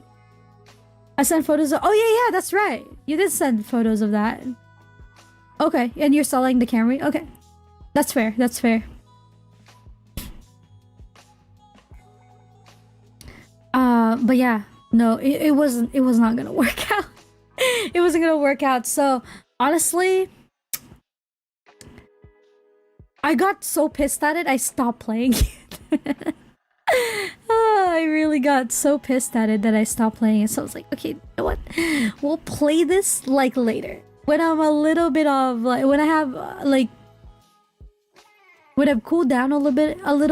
I sent photos of, oh yeah, that's right. You did send photos of that. Okay, and you're selling the Camry? Okay. That's fair. But yeah, no, it was not gonna work out. It wasn't gonna work out. So honestly, I got so pissed at it, I stopped playing it. I really got so pissed at it that I stopped playing it. So I was like, okay, you know what? We'll play this like later. When I'm a little bit of like, when I have when I've cooled down a little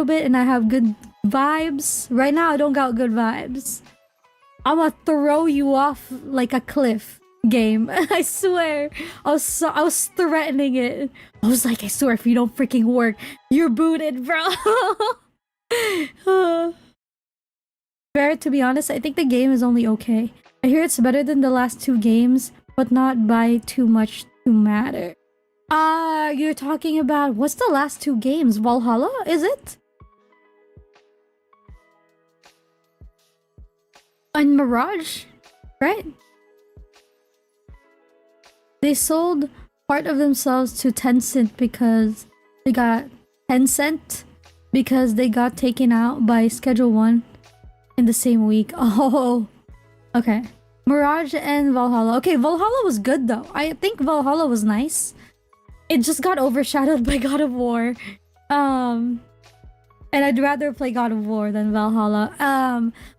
bit and I have good vibes. Right now I don't got good vibes. I'm gonna throw you off like a cliff game. I swear. I was threatening it. I was like, I swear if you don't freaking work, you're booted, bro. Fair, to be honest, I think the game is only okay. I hear it's better than the last 2 games, but not by too much to matter. You're talking about, what's the last 2 games? Valhalla, is it? And Mirage, right? They sold part of themselves to Tencent because they got taken out by Schedule 1 in the same week. Oh, okay. Mirage and Valhalla. Okay, Valhalla was good though. I think Valhalla was nice. It just got overshadowed by God of War. And I'd rather play God of War than Valhalla.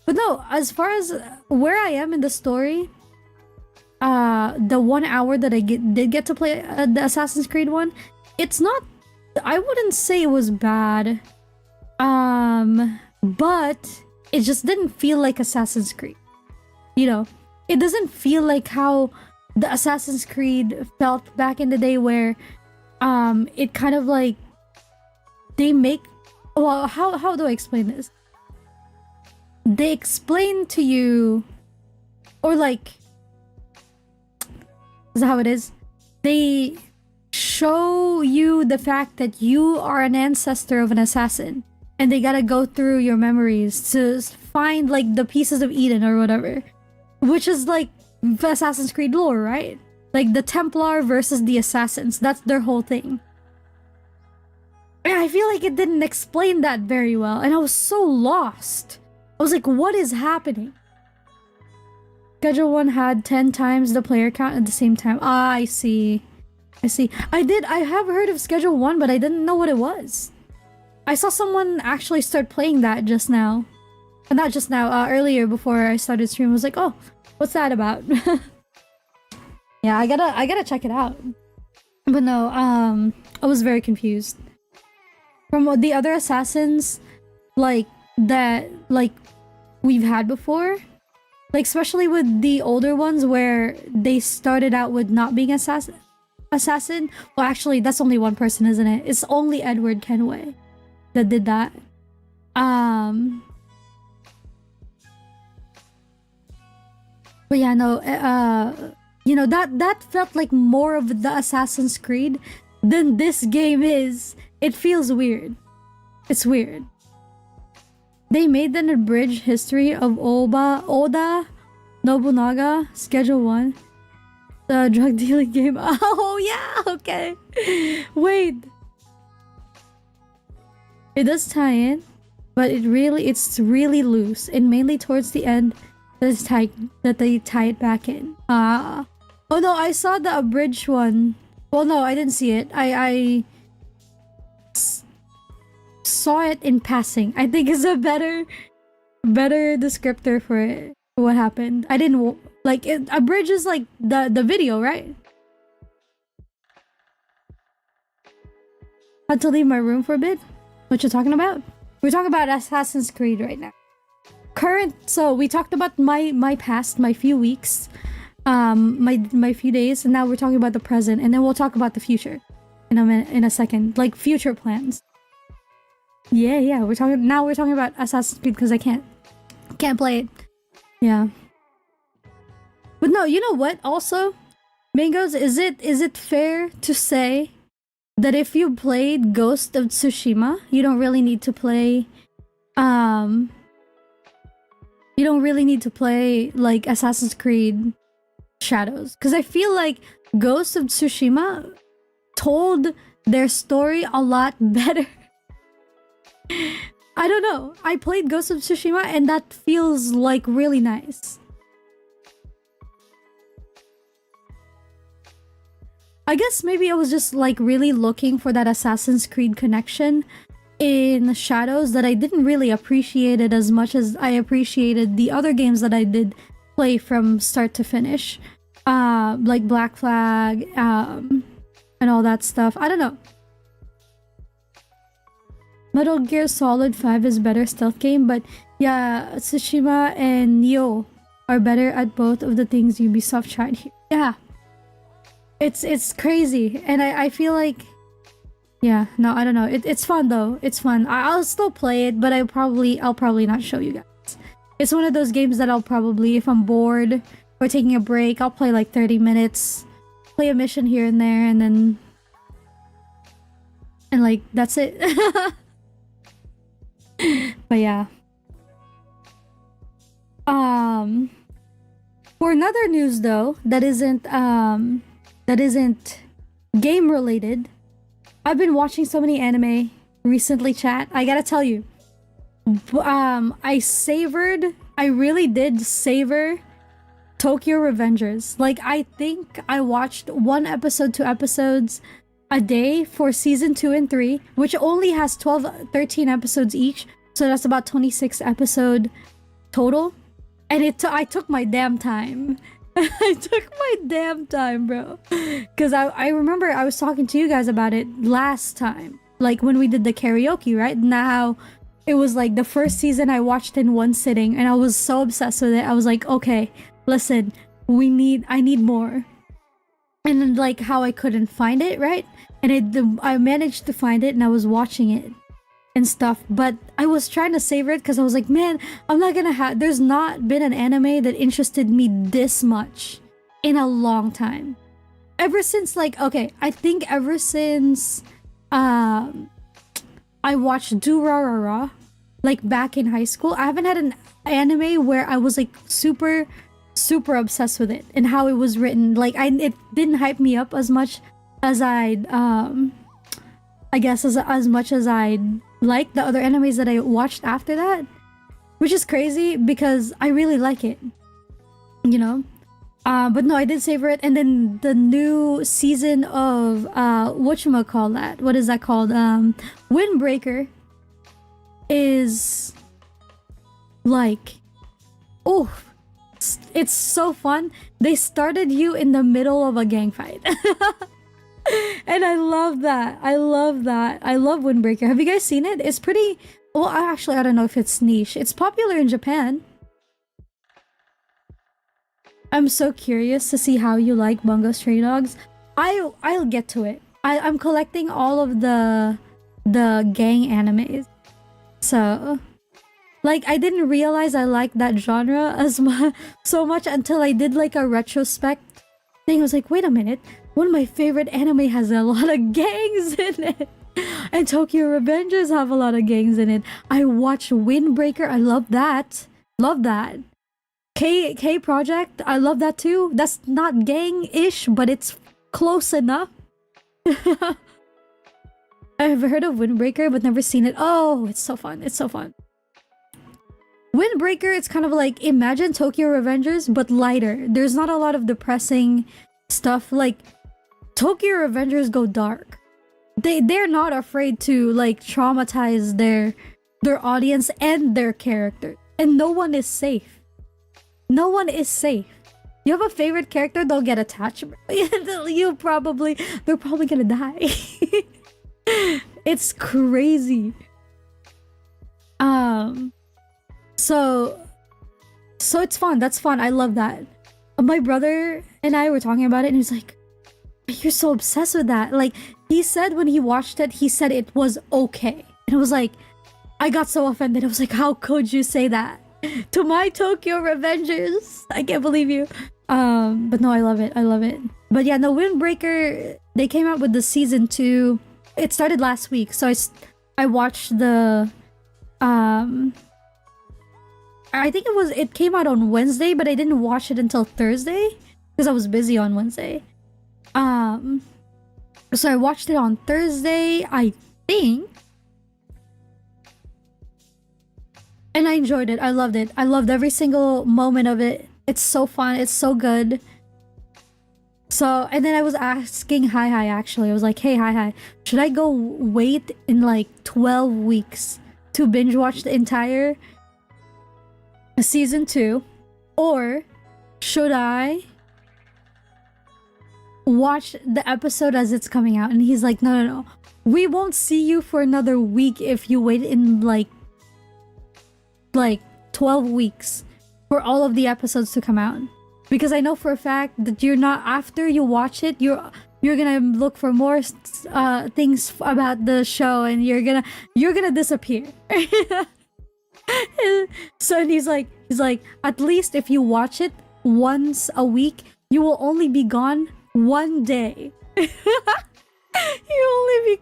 But no, as far as where I am in the story, the 1 hour that I did get to play the Assassin's Creed one, it's not, I wouldn't say it was bad. But it just didn't feel like Assassin's Creed. You know, it doesn't feel like how the Assassin's Creed felt back in the day where it kind of like they make, well, how do I explain this? They explain to you, or like, is that how it is? They show you the fact that you are an ancestor of an assassin, and they gotta go through your memories to find like the pieces of Eden or whatever, which is like Assassin's Creed lore, right? Like the Templar versus the assassins. That's their whole thing. And I feel like it didn't explain that very well, and I was so lost. I was like, what is happening? Schedule 1 had 10 times the player count at the same time. Ah, I see. I have heard of Schedule 1, but I didn't know what it was. I saw someone actually start playing that just now. Not just now, earlier before I started streaming. I was like, oh, what's that about? Yeah, I gotta check it out. But no, I was very confused. From the other assassins, like, that, like, we've had before. Like, especially with the older ones where they started out with not being assassin. Well, actually, that's only one person, isn't it? It's only Edward Kenway that did that. But yeah, no, you know, that felt like more of the Assassin's Creed than this game is. It feels weird. It's weird. They made an abridged history of Oda Nobunaga, Schedule 1. The drug dealing game. Oh yeah, okay. Wait. It does tie in, but it's really loose, and mainly towards the end that they tie it back in. Oh no, I saw the abridged one. Well, no, I didn't see it. I saw it in passing. I think is a better descriptor for it, what happened. I didn't like it. Abridged is like the video, right? Had to leave my room for a bit. What you talking about? We're talking about Assassin's Creed right now. So we talked about my past, my few weeks, my few days, and now we're talking about the present, and then we'll talk about the future in a minute, in a second, like future plans. Yeah, we're talking about Assassin's Creed because I can't play it. Yeah. But no, you know what? Also, Mangoes, is it fair to say that if you played Ghost of Tsushima, you don't really need to play like Assassin's Creed Shadows? Because I feel like Ghost of Tsushima told their story a lot better. I don't know. I played Ghost of Tsushima and that feels like really nice. I guess maybe I was just like really looking for that Assassin's Creed connection in Shadows that I didn't really appreciate it as much as I appreciated the other games that I did play from start to finish. Like Black Flag, and all that stuff. I don't know. Metal Gear Solid 5 is better stealth game, but yeah, Tsushima and Nioh are better at both of the things Ubisoft tried here. Yeah. It's crazy, and I feel like, yeah, no, I don't know. It's fun though. It's fun. I'll still play it, but I'll probably not show you guys. It's one of those games that I'll probably, if I'm bored or taking a break, I'll play like 30 minutes, play a mission here and there, and like that's it. But yeah. For another news though, that isn't game related, I've been watching so many anime recently, chat. I gotta tell you, I really did savor Tokyo Revengers. Like, I think I watched 1 episode, 2 episodes a day for season 2 and 3, which only has 12, 13 episodes each. So that's about 26 episode total. And I took my damn time. I took my damn time, bro. Because I remember I was talking to you guys about it last time. Like when we did the karaoke, right? Now, it was like the first season I watched in one sitting. And I was so obsessed with it. I was like, okay, listen, I need more. And then like how I couldn't find it, right? And I managed to find it and I was watching it and stuff, but I was trying to savor it because I was like, man, I'm not gonna have, there's not been an anime that interested me this much in a long time. Ever since like, okay, I think ever since I watched Durarara, like back in high school, I haven't had an anime where I was like super obsessed with it and how it was written. Like it didn't hype me up as much as I'd I guess as much as I'd like the other animes that I watched after that, which is crazy because I really like it, you know. But no, I did savor it. And then the new season of whatchamacallit, what is that called, Windbreaker, is like, oh, it's so fun. They started you in the middle of a gang fight. And I love that. I love that. I love Windbreaker. Have you guys seen it? It's pretty... Well, actually, I don't know if it's niche. It's popular in Japan. I'm so curious to see how you like Bungo Stray Dogs. I'll get to it. I'm collecting all of the gang animes. So... Like, I didn't realize I liked that genre so much until I did like a retrospect thing. I was like, wait a minute. One of my favorite anime has a lot of gangs in it. And Tokyo Revengers have a lot of gangs in it. I watched Windbreaker. I love that. Love that. K Project. I love that too. That's not gang-ish, but it's close enough. I've heard of Windbreaker, but never seen it. Oh, it's so fun. It's so fun. Windbreaker, it's kind of like, imagine Tokyo Revengers, but lighter. There's not a lot of depressing stuff. Like, Tokyo Revengers go dark. They're not afraid to like traumatize their audience and their character. And no one is safe. No one is safe. You have a favorite character, they'll get attached. They're probably gonna die. It's crazy. So it's fun. That's fun. I love that. My brother and I were talking about it and he's like, you're so obsessed with that. Like, he said when he watched it, he said it was okay. And it was like, I got so offended. I was like, how could you say that to my Tokyo Revengers? I can't believe you. But no, I love it. I love it. But yeah, no, Windbreaker, they came out with the season 2. It started last week. So I watched the, I think it came out on Wednesday, but I didn't watch it until Thursday because I was busy on Wednesday. So I watched it on Thursday, I think. And I enjoyed it. I loved it. I loved every single moment of it. It's so fun. It's so good. So, and then I was asking Hi actually. I was like, hey, Hi, should I go wait in like 12 weeks to binge watch the entire season 2? Or should I watch the episode as it's coming out? And he's like, no. We won't see you for another week if you wait in like 12 weeks for all of the episodes to come out. Because I know for a fact that you're not, after you watch it, you're gonna look for more things about the show and you're gonna disappear. So he's like, at least if you watch it once a week, you will only be gone one day. You only be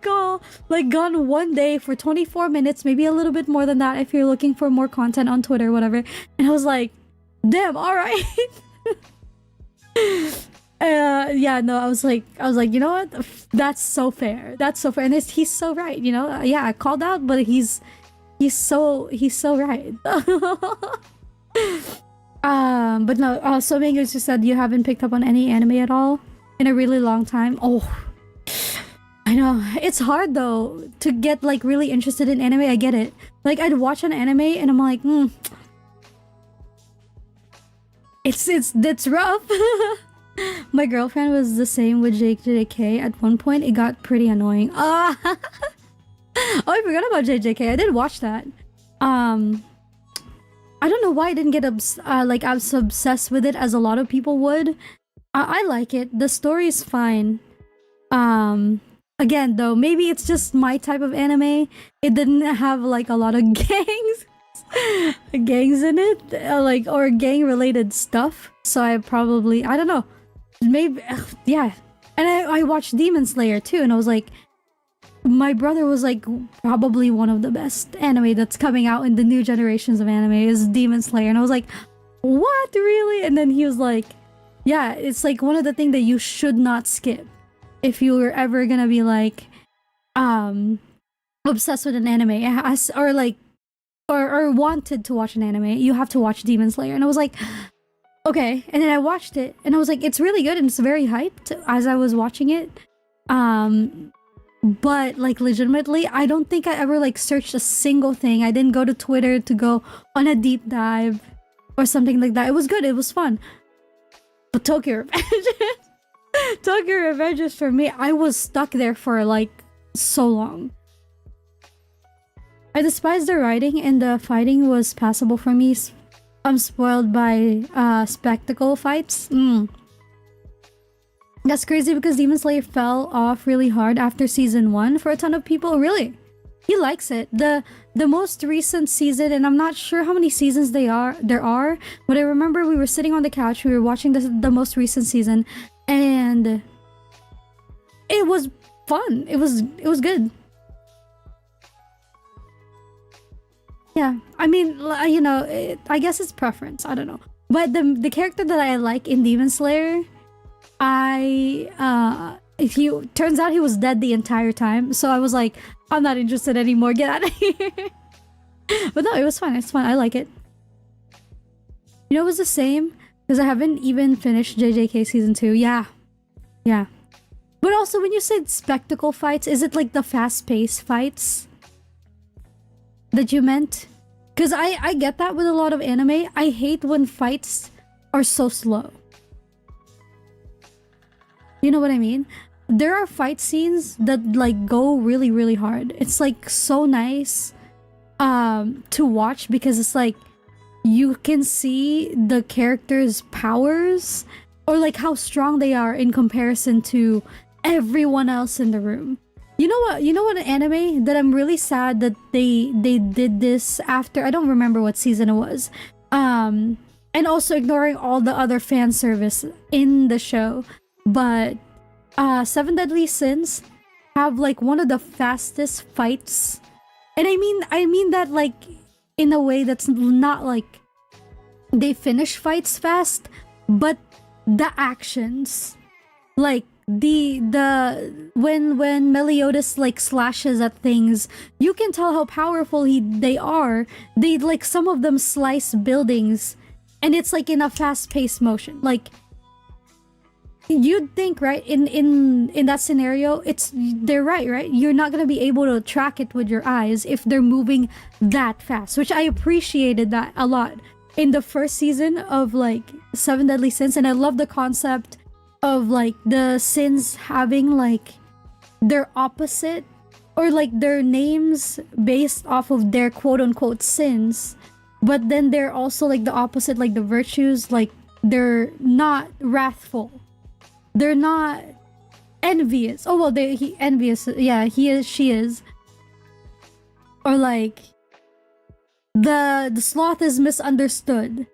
gone one day for 24 minutes, maybe a little bit more than that if you're looking for more content on Twitter or whatever. And I was like, Damn, all right. Yeah, no, I was like, you know what? That's so fair. That's so fair, and he's so right. You know, yeah, I called out, but he's so right. But no. So Mango just said you haven't picked up on any anime at all in a really long time. Oh, I know it's hard though to get like really interested in anime. I get it. Like I'd watch an anime and I'm like, it's rough. My girlfriend was the same with JJK. At one point, it got pretty annoying. Oh, I forgot about JJK. I did watch that. I don't know why I didn't get like I was obsessed with it as a lot of people would. I like it. The story is fine. Again though, maybe it's just my type of anime. It didn't have like a lot of gangs in it, like, or gang related stuff. So I don't know. Maybe, yeah. And I watched Demon Slayer too, and I was like, my brother was like, probably one of the best anime that's coming out in the new generations of anime is Demon Slayer. And I was like, what, really? And then he was like, yeah, it's like one of the things that you should not skip if you were ever gonna be like obsessed with an anime. It has, or like, or wanted to watch an anime, you have to watch Demon Slayer. And I was like, okay. And then I watched it and I was like, it's really good and it's very hyped as I was watching it. But like legitimately, I don't think I ever like searched a single thing. I didn't go to Twitter to go on a deep dive or something like that. It was good, it was fun. But Tokyo Revengers for me, I was stuck there for like so long. I despise the writing and the fighting was passable for me. I'm spoiled by spectacle fights. That's crazy because Demon Slayer fell off really hard after season 1 for a ton of people. Really? He likes it. The most recent season, and I'm not sure how many seasons there are, but I remember we were sitting on the couch, we were watching the most recent season, and it was fun. It was good. Yeah, I mean, you know, I guess it's preference. I don't know. But the character that I like in Demon Slayer, turns out he was dead the entire time. So I was like, I'm not interested anymore. Get out of here. But no, it was fun. It's fun. I like it. You know, it was the same because I haven't even finished JJK season 2. Yeah. But also, when you said spectacle fights, is it like the fast-paced fights that you meant? Because I get that with a lot of anime. I hate when fights are so slow. You know what I mean? There are fight scenes that like go really, really hard. It's like so nice to watch because it's like you can see the characters' powers or like how strong they are in comparison to everyone else in the room. You know what an anime that I'm really sad that they did this after, I don't remember what season it was. And also ignoring all the other fan service in the show. But Seven Deadly Sins have like one of the fastest fights. And I mean that like in a way that's not like they finish fights fast, but the actions, like when Meliodas like slashes at things, you can tell how powerful they are. They like, some of them slice buildings and it's like in a fast-paced motion. Like you'd think, right, in that scenario, they're right? You're not gonna be able to track it with your eyes if they're moving that fast, which I appreciated that a lot in the first season of like Seven Deadly Sins. And I love the concept of like the sins having like their opposite, or like their names based off of their quote-unquote sins, but then they're also like the opposite, like the virtues. Like they're not wrathful, they're not envious. Oh well, he envious, yeah, he is, she is. Or like the sloth is misunderstood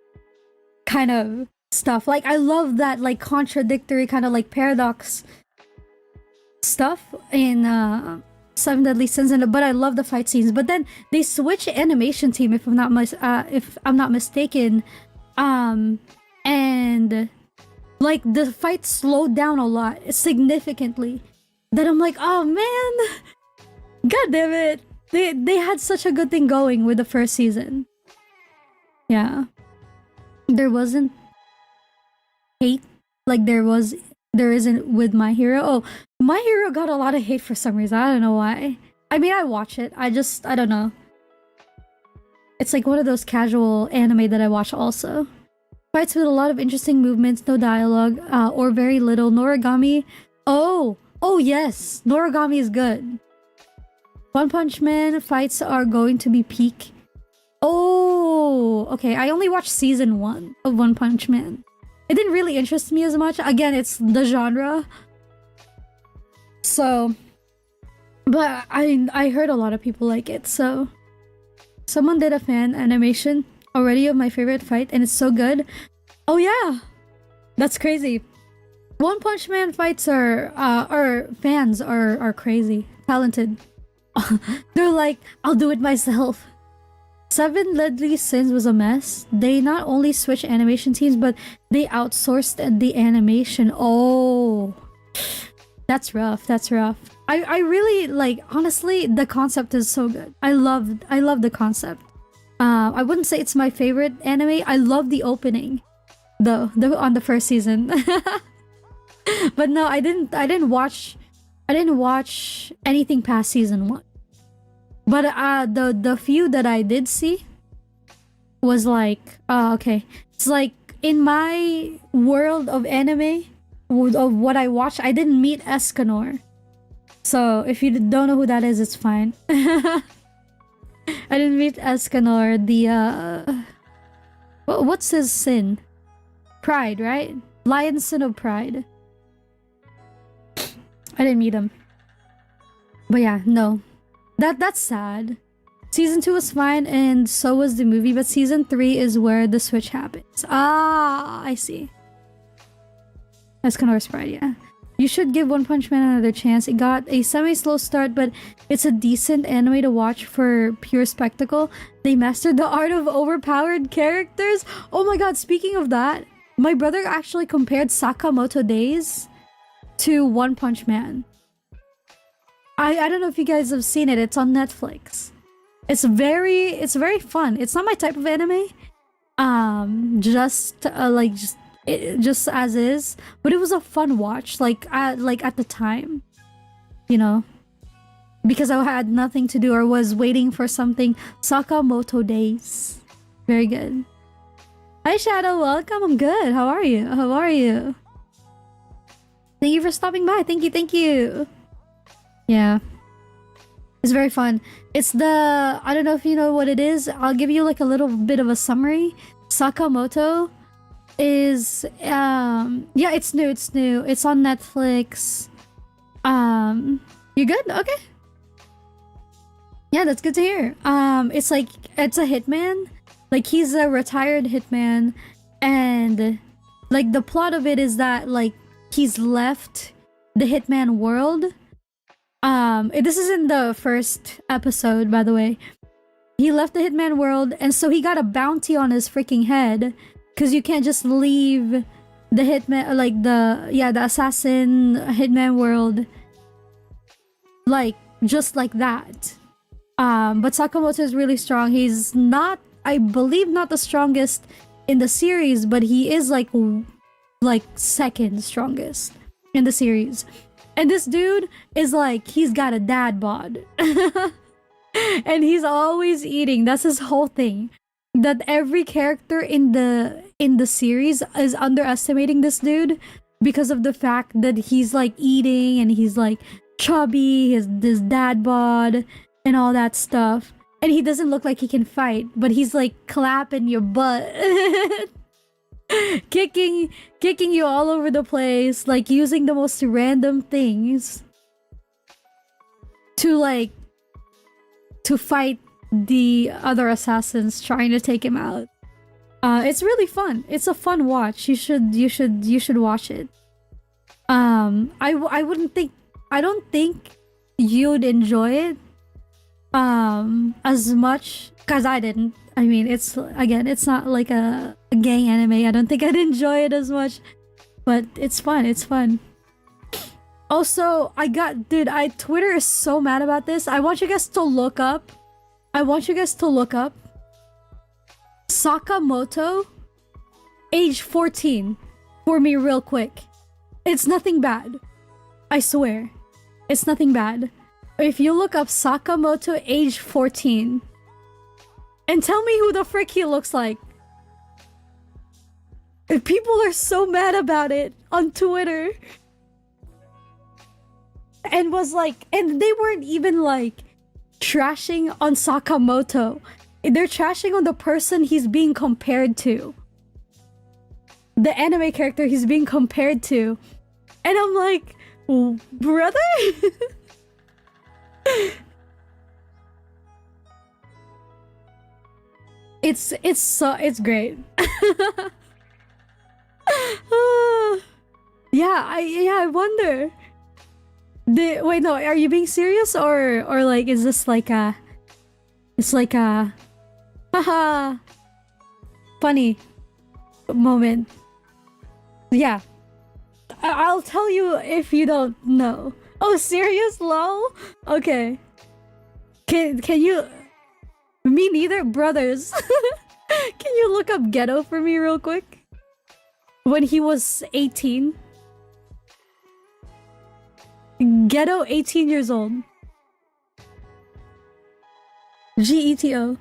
kind of stuff. Like I love that like contradictory kind of like paradox stuff in Seven Deadly Sins, but I love the fight scenes. But then they switch animation team, if I'm not mistaken, And like the fight slowed down a lot, significantly. Then I'm like, oh man, god damn it. They had such a good thing going with the first season. Yeah. There wasn't hate like there isn't with My Hero. Oh, My Hero got a lot of hate for some reason. I don't know why. I mean, I watch it. I don't know. It's like one of those casual anime that I watch also. Fights with a lot of interesting movements, no dialogue, or very little. Noragami. Oh yes. Noragami is good. One Punch Man fights are going to be peak. Oh, okay. I only watched season 1 of One Punch Man. It didn't really interest me as much. Again, it's the genre. So, but I heard a lot of people like it, so someone did a fan animation already of my favorite fight, and it's so good. Oh yeah, that's crazy. One Punch Man fights are fans are crazy, talented. They're like, I'll do it myself. Seven Deadly Sins was a mess. They not only switched animation teams, but they outsourced the animation. Oh, that's rough. That's rough. I really like, honestly, the concept is so good. I love the concept. I wouldn't say it's my favorite anime. I love the opening, though, on the first season. But no, I didn't watch anything past season 1. But the few that I did see was like, okay, it's like in my world of anime, of what I watched, I didn't meet Escanor. So if you don't know who that is, it's fine. I didn't meet Escanor. The what's his sin? Pride, right? Lion's sin of pride. I didn't meet him. But yeah, no. That's sad. Season 2 was fine, and so was the movie, but season 3 is where the switch happens. Ah, I see. That's Escanor's pride, yeah. You should give One Punch Man another chance. It got a semi-slow start, but it's a decent anime to watch for pure spectacle. They mastered the art of overpowered characters. Oh my god, speaking of that, my brother actually compared Sakamoto Days to One Punch Man. I don't know if you guys have seen it. It's on Netflix. It's very fun. It's not my type of anime. Just as is, but it was a fun watch. Like at the time, you know, because I had nothing to do or was waiting for something. Sakamoto Days, very good. Hi Shadow, welcome. I'm good. How are you? How are you? Thank you for stopping by. Thank you. Yeah. It's very fun. It's the... I don't know if you know what it is. I'll give you like a little bit of a summary. Sakamoto is... yeah, it's new. It's on Netflix. You good? Okay. Yeah, that's good to hear. It's like... It's a hitman. Like, he's a retired hitman. And... like, the plot of it is that, like, he's left the hitman world. This is in the first episode, by the way. He left the hitman world, and so he got a bounty on his freaking head, because you can't just leave the hitman, like the assassin hitman world, like just like that. But Sakamoto is really strong. He's not, I believe, not the strongest in the series, but he is like second strongest in the series. And this dude is like, he's got a dad bod. And he's always eating. That's his whole thing. That every character in the series is underestimating this dude because of the fact that he's like eating and he's like chubby, this dad bod and all that stuff. And he doesn't look like he can fight, but he's like clapping your butt. kicking you all over the place, like using the most random things to fight the other assassins trying to take him out. It's really fun. It's a fun watch. You should watch it. I don't think you'd enjoy it as much, because I didn't. I mean, it's again, it's not like a gay anime. I don't think I'd enjoy it as much, but it's fun. It's fun. Also, Twitter is so mad about this. I want you guys to look up. Sakamoto, age 14, for me real quick. It's nothing bad. I swear. It's nothing bad. If you look up Sakamoto, age 14, and tell me who the frick he looks like. People are so mad about it on Twitter. And they weren't even like trashing on Sakamoto. They're trashing on the person he's being compared to. The anime character he's being compared to. And I'm like, brother? It's great. I wonder. Wait, no, are you being serious or like is this like a haha funny moment? Yeah. I'll tell you if you don't know. Oh, serious? Lol? Okay. Can you... Me neither, brothers. Can you look up Ghetto for me real quick? When he was 18. Ghetto, 18 years old. Geto.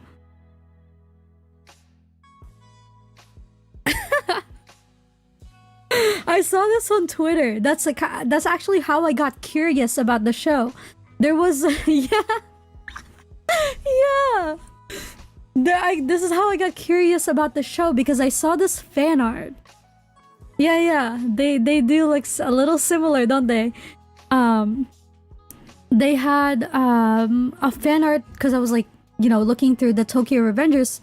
I saw this on Twitter. That's actually how I got curious about the show. There was yeah. This is how I got curious about the show because I saw this fan art. Yeah. They do look a little similar, don't they? They had a fan art because I was like, looking through the Tokyo Revengers.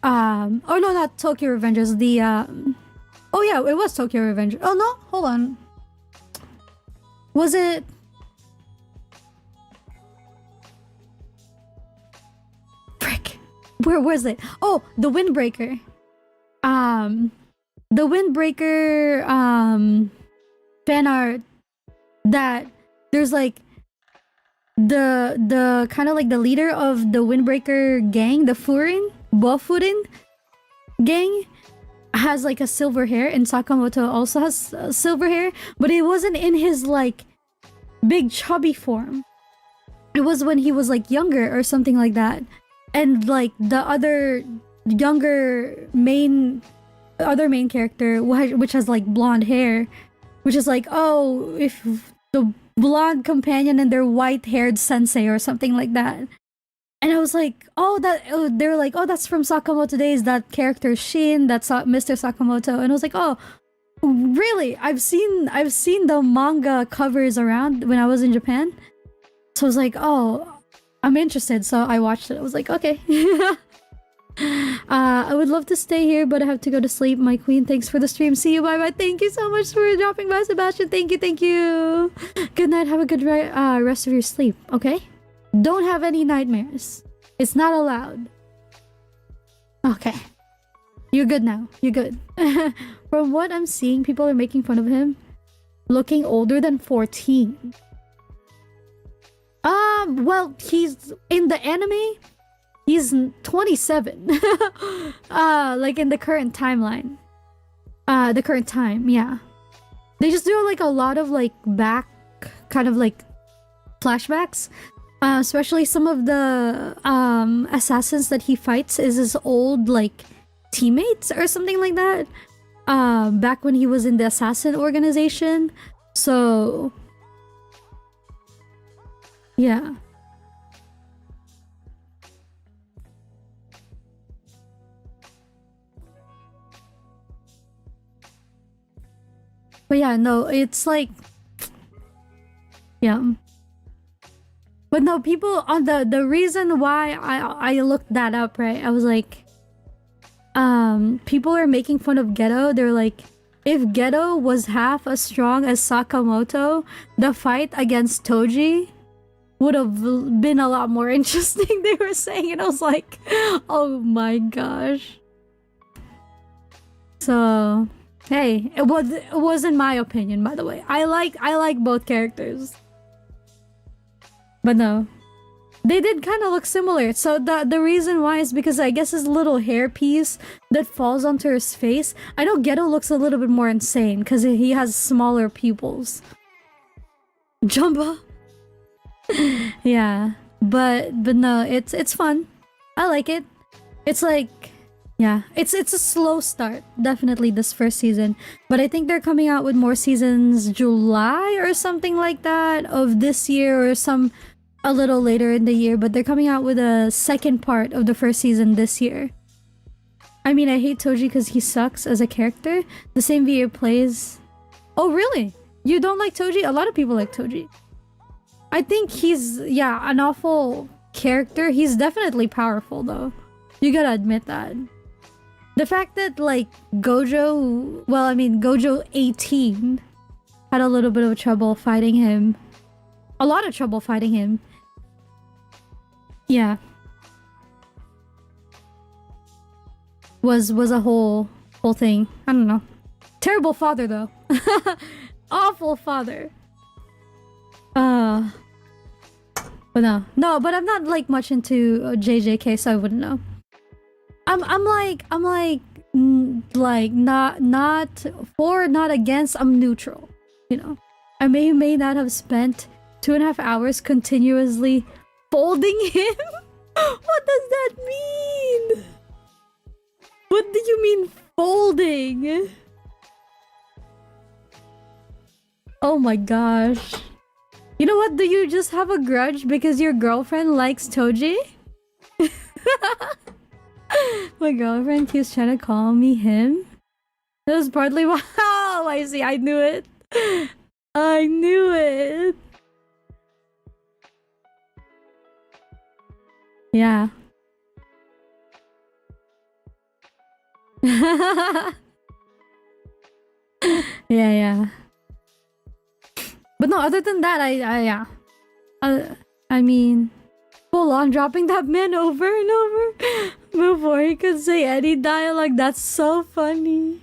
Oh no, not Tokyo Revengers. The oh yeah, it was Tokyo Revengers. Oh no, hold on. Was it? Frick. Where was it? Oh, the Windbreaker. The Windbreaker fan art that there's like the kind of like the leader of the Windbreaker gang, the Bofurin gang, has like a silver hair, and Sakamoto also has silver hair, but it wasn't in his like big chubby form. It was when he was like younger or something like that. And like the other main character, which has like blonde hair, which is like, oh, if the blonde companion and their white-haired sensei or something like that. And I was like, they're like, oh, that's from Sakamoto Days, that character Shin, that's Mr. Sakamoto. And I was like, oh, really? I've seen the manga covers around when I was in Japan. So I was like, oh, I'm interested. So I watched it. I was like, okay. I would love to stay here, but I have to go to sleep. My queen, thanks for the stream. See you. Bye bye. Thank you so much for dropping by, Sebastian. Thank you. Good night. Have a good rest of your sleep. Okay? Don't have any nightmares. It's not allowed. Okay. You're good now. You're good. From what I'm seeing, people are making fun of him looking older than 14. Well, he's in the anime. He's 27. Like in the current timeline. The current time, yeah. They just do like a lot of like back kind of like flashbacks. Especially some of the assassins that he fights is his old like teammates or something like that. Back when he was in the assassin organization. So yeah. But yeah, no, it's like, yeah. But no, people on the reason why I looked that up, right? I was like, people are making fun of Ghetto. They're like, if Ghetto was half as strong as Sakamoto, the fight against Toji would have been a lot more interesting, they were saying, and I was like, oh my gosh. So hey, it was in my opinion, by the way. I like both characters. But no. They did kind of look similar. So the reason why is because I guess his little hair piece that falls onto his face. I know Geto looks a little bit more insane because he has smaller pupils. Jumba. Yeah, but no, it's fun. I like it. It's like, yeah, it's a slow start, definitely this first season. But I think they're coming out with more seasons July or something like that of this year, or a little later in the year. But they're coming out with a second part of the first season this year. I mean, I hate Toji because he sucks as a character. The same VA plays. Oh really? You don't like Toji? A lot of people like Toji. I think he's, yeah, an awful character. He's definitely powerful though. You gotta admit that. The fact that like Gojo, well, I mean Gojo 18 had a little bit of trouble fighting him. A lot of trouble fighting him. Yeah. Was a whole thing. I don't know. Terrible father though. Awful father. But no, but I'm not like much into JJK, so I wouldn't know. I'm like not for, not against. I'm neutral, you know. I may not have spent 2.5 hours continuously folding him. What does that mean? What do you mean folding? Oh my gosh. You know what? Do you just have a grudge because your girlfriend likes Toji? My girlfriend keeps trying to call me him. That was partly why. Oh, I see. I knew it. I knew it. Yeah. Yeah. But no, other than that, yeah. I mean, full on dropping that man over and over before he could say any dialogue. That's so funny.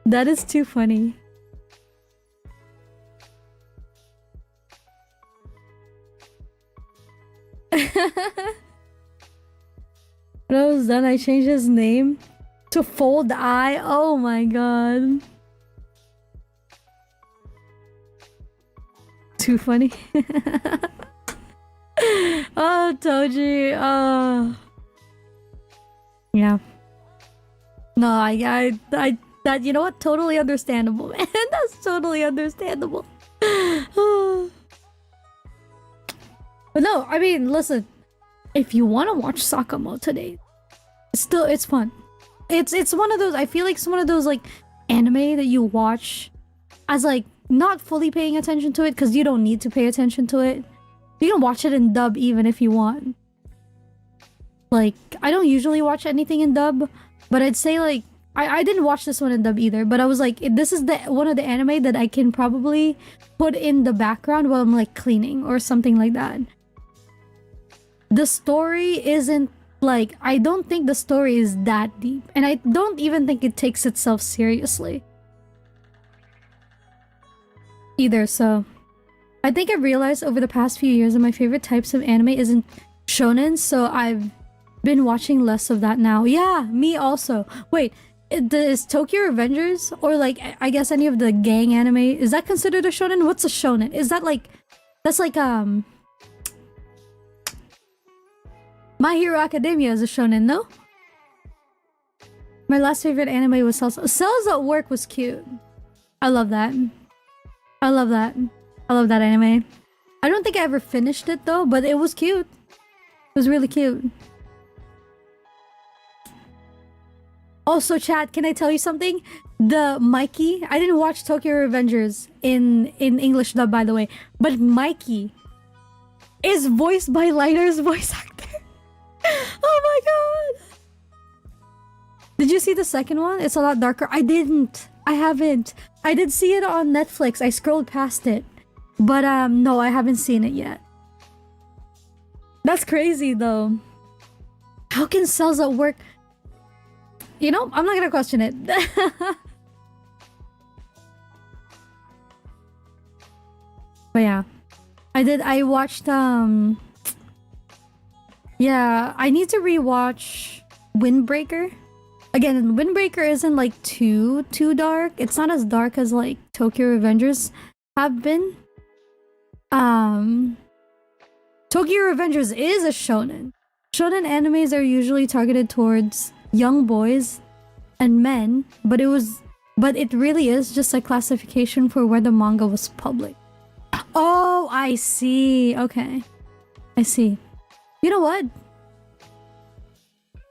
That is too funny. When I was done, I changed his name to Fold Eye. Oh my god. Too funny. Oh, Toji. Oh. Yeah. No, I that, you know what? Totally understandable, man. That's totally understandable. But no, I mean, listen. If you want to watch Sakamo today, it's fun. It's one of those, I feel like it's one of those like anime that you watch as like not fully paying attention to it, because you don't need to pay attention to it. You can watch it in dub even if you want. Like, I don't usually watch anything in dub, but I'd say like I didn't watch this one in dub either, but I was like, this is the one of the anime that I can probably put in the background while I'm like cleaning or something like that. The story isn't like, I don't think the story is that deep, and I don't even think it takes itself seriously either. So I think I realized over the past few years that my favorite types of anime isn't shonen, so I've been watching less of that now. Yeah, me also. Wait, is Tokyo Revengers, or like I guess any of the gang anime, is that considered a shonen? What's a shonen? Is that like, that's like My Hero Academia is a shonen, no? My last favorite anime was Cells. Cells at Work was cute. I love that. I love that. I love that anime. I don't think I ever finished it though, but it was cute. It was really cute. Also, chat, can I tell you something? The Mikey, I didn't watch Tokyo Revengers in English dub, by the way, but Mikey is voiced by Lighter's voice actor. Oh my god! Did you see the second one? It's a lot darker. I didn't. I haven't. I did see it on Netflix. I scrolled past it. But no, I haven't seen it yet. That's crazy though. How can cells at work? You know, I'm not gonna question it. But yeah, I watched yeah, I need to rewatch Windbreaker. Again, Windbreaker isn't like too dark. It's not as dark as like Tokyo Revengers have been. Tokyo Revengers is a shonen. Shonen animes are usually targeted towards young boys and men, but it really is just a classification for where the manga was published. Oh, I see. Okay. I see. You know what?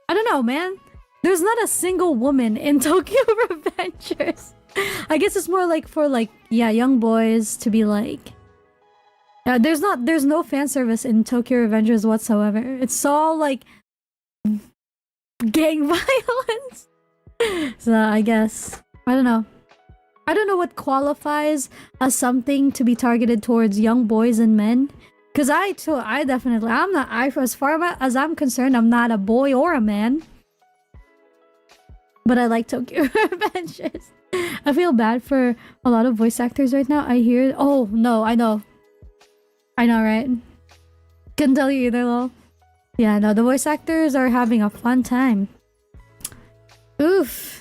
I don't know, man. There's not a single woman in Tokyo Revengers. I guess it's more like for like, yeah, young boys to be like... there's no fan service in Tokyo Revengers whatsoever. It's all like gang violence. So I guess, I don't know. I don't know what qualifies as something to be targeted towards young boys and men. Cause I'm not, as far as I'm concerned, I'm not a boy or a man. But I like Tokyo Revengers. I feel bad for a lot of voice actors right now. I hear, oh no, I know, right? Couldn't tell you either, lol. Yeah, no, the voice actors are having a fun time. Oof.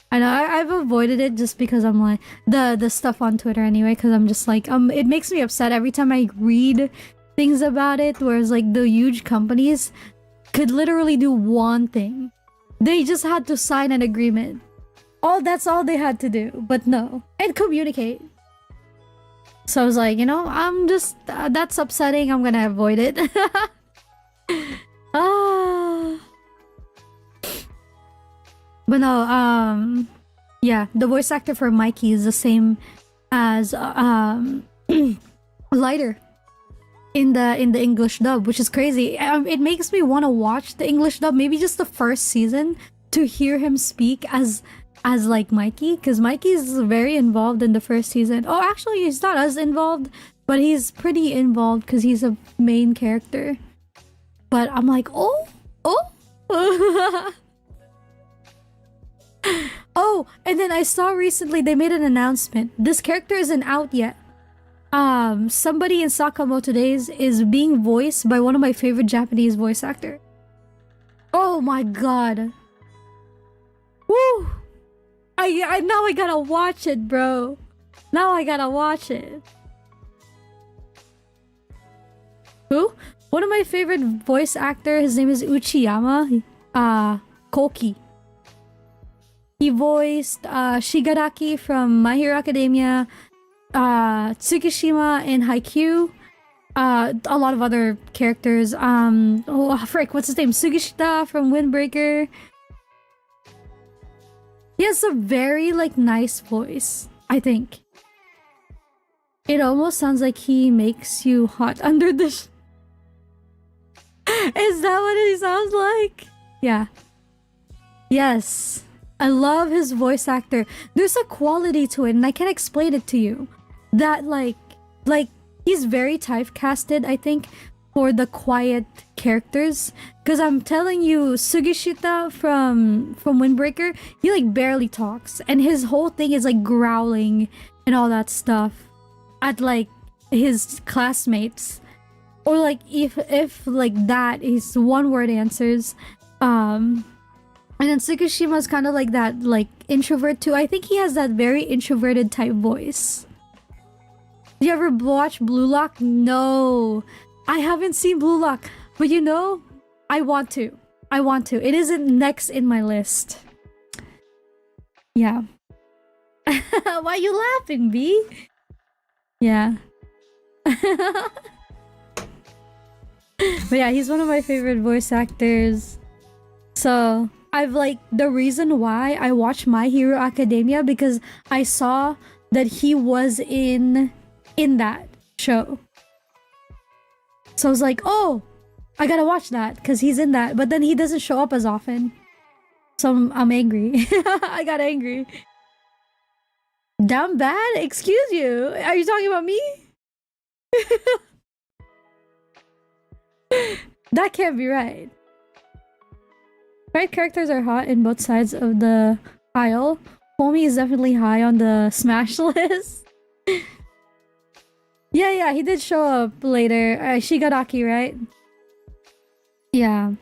I know, I've avoided it just because I'm like, the stuff on Twitter anyway, because I'm just like, it makes me upset every time I read things about it, whereas like the huge companies could literally do one thing. They just had to sign an agreement. That's all they had to do, but no. And communicate. So I was like, you know, I'm just, that's upsetting, I'm gonna avoid it. But no, yeah, the voice actor for Mikey is the same as Lighter in the English dub, which is crazy. It makes me want to watch the English dub, maybe just the first season, to hear him speak as like Mikey, because Mikey's very involved in the first season. Oh, actually, he's not as involved, but he's pretty involved because he's a main character. But I'm like, oh. Oh, and then I saw recently they made an announcement. This character isn't out yet. Somebody in Sakamoto Days is being voiced by one of my favorite Japanese voice actor. Oh my god. Woo! I now I gotta watch it, bro. Now I gotta watch it. Who? One of my favorite voice actor, his name is Uchiyama. Koki. He voiced Shigaraki from My Hero Academia, Tsukishima in Haikyuu, a lot of other characters. Oh frick, what's his name? Sugishita from Windbreaker. He has a very like nice voice, I think. It almost sounds like he makes you hot under the Is that what he sounds like? Yeah. Yes. I love his voice actor. There's a quality to it, and I can't explain it to you. That like he's very typecasted, I think, for the quiet characters. Because I'm telling you, Sugishita from Windbreaker, he like barely talks, and his whole thing is like growling and all that stuff at like his classmates, or like if like that is one word answers. And then Tsukushima's kind of like that, like introvert too. I think he has that very introverted type voice. Do you ever watch Blue Lock? No, I haven't seen Blue Lock, but you know, I want to. It isn't next in my list. Yeah. Why are you laughing, B? Yeah. But yeah, he's one of my favorite voice actors. So I've like, the reason why I watched My Hero Academia, because I saw that he was in that show. So I was like, oh, I gotta watch that because he's in that. But then he doesn't show up as often. So I'm angry. I got angry. Damn bad? Excuse you. Are you talking about me? That can't be right. Right characters are hot in both sides of the aisle. Homie is definitely high on the smash list. Yeah, he did show up later. Shigaraki, right? Yeah.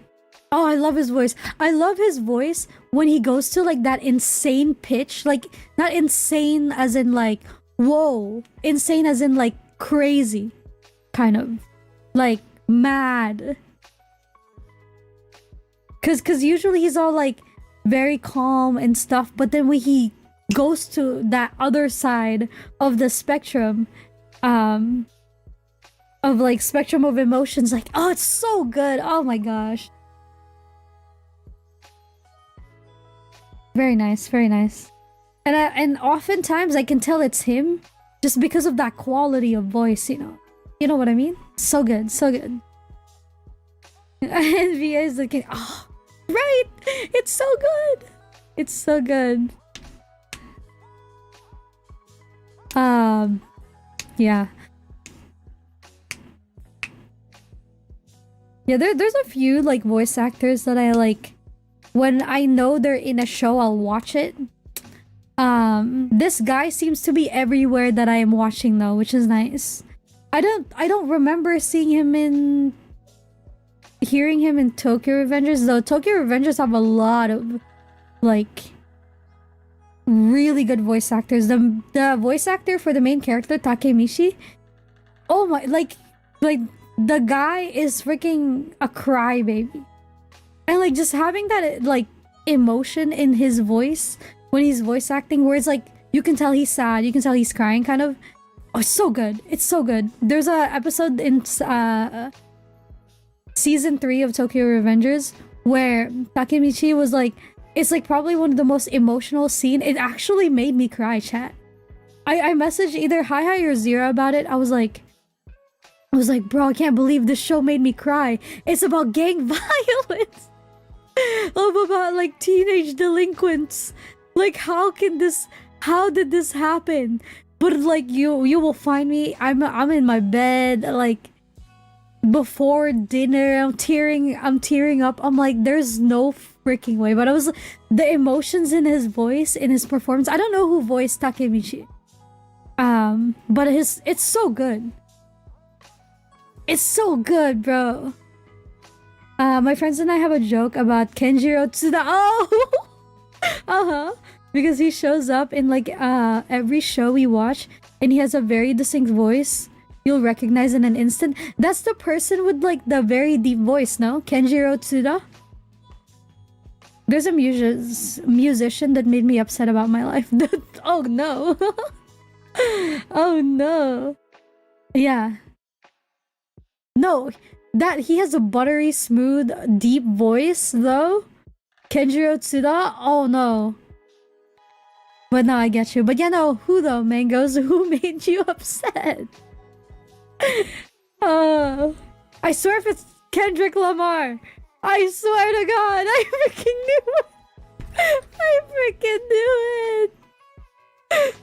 Oh, I love his voice. I love his voice when he goes to like that insane pitch. Like, not insane as in like, whoa. Insane as in like crazy. Kind of. Like, mad. Cause usually he's all like very calm and stuff, but then when he goes to that other side of the spectrum, of like spectrum of emotions, like, oh, it's so good. Oh my gosh. Very nice, very nice. And oftentimes I can tell it's him just because of that quality of voice, you know. You know what I mean? So good, so good. And VA is looking, oh, right! It's so good! It's so good. Yeah. Yeah, there's a few like voice actors that I like. When I know they're in a show, I'll watch it. This guy seems to be everywhere that I am watching though, which is nice. I don't remember seeing him in... hearing him in Tokyo Revengers, though. Tokyo Revengers have a lot of like really good voice actors. The voice actor for the main character, Takemichi, oh my, like the guy is freaking a crybaby. And like just having that like emotion in his voice when he's voice acting, where it's like you can tell he's sad, you can tell he's crying, kind of. Oh, it's so good. It's so good. There's a episode in season 3 of Tokyo Revengers where Takemichi was like, it's like probably one of the most emotional scene. It actually made me cry, chat. I messaged either Hi or Zira about it. I was like, bro, I can't believe this show made me cry. It's about gang violence. About like teenage delinquents. Like, how did this happen? But like you will find me, I'm in my bed, like before dinner, I'm tearing up. I'm like, there's no freaking way. But the emotions in his voice, in his performance. I don't know who voiced Takemichi. But it's so good. It's so good, bro. My friends and I have a joke about Kenjiro Tsuda. Oh! Because he shows up in like every show we watch and he has a very distinct voice. You'll recognize in an instant. That's the person with like the very deep voice, no? Kenjiro Tsuda. There's a musician that made me upset about my life. Oh no. Oh no. Yeah. No, that he has a buttery, smooth, deep voice though. Kenjiro Tsuda? Oh no. But no, I get you. But yeah, no, who though, Mangoes? Who made you upset? I swear if it's Kendrick Lamar. I swear to God, I freaking knew it. I freaking knew it.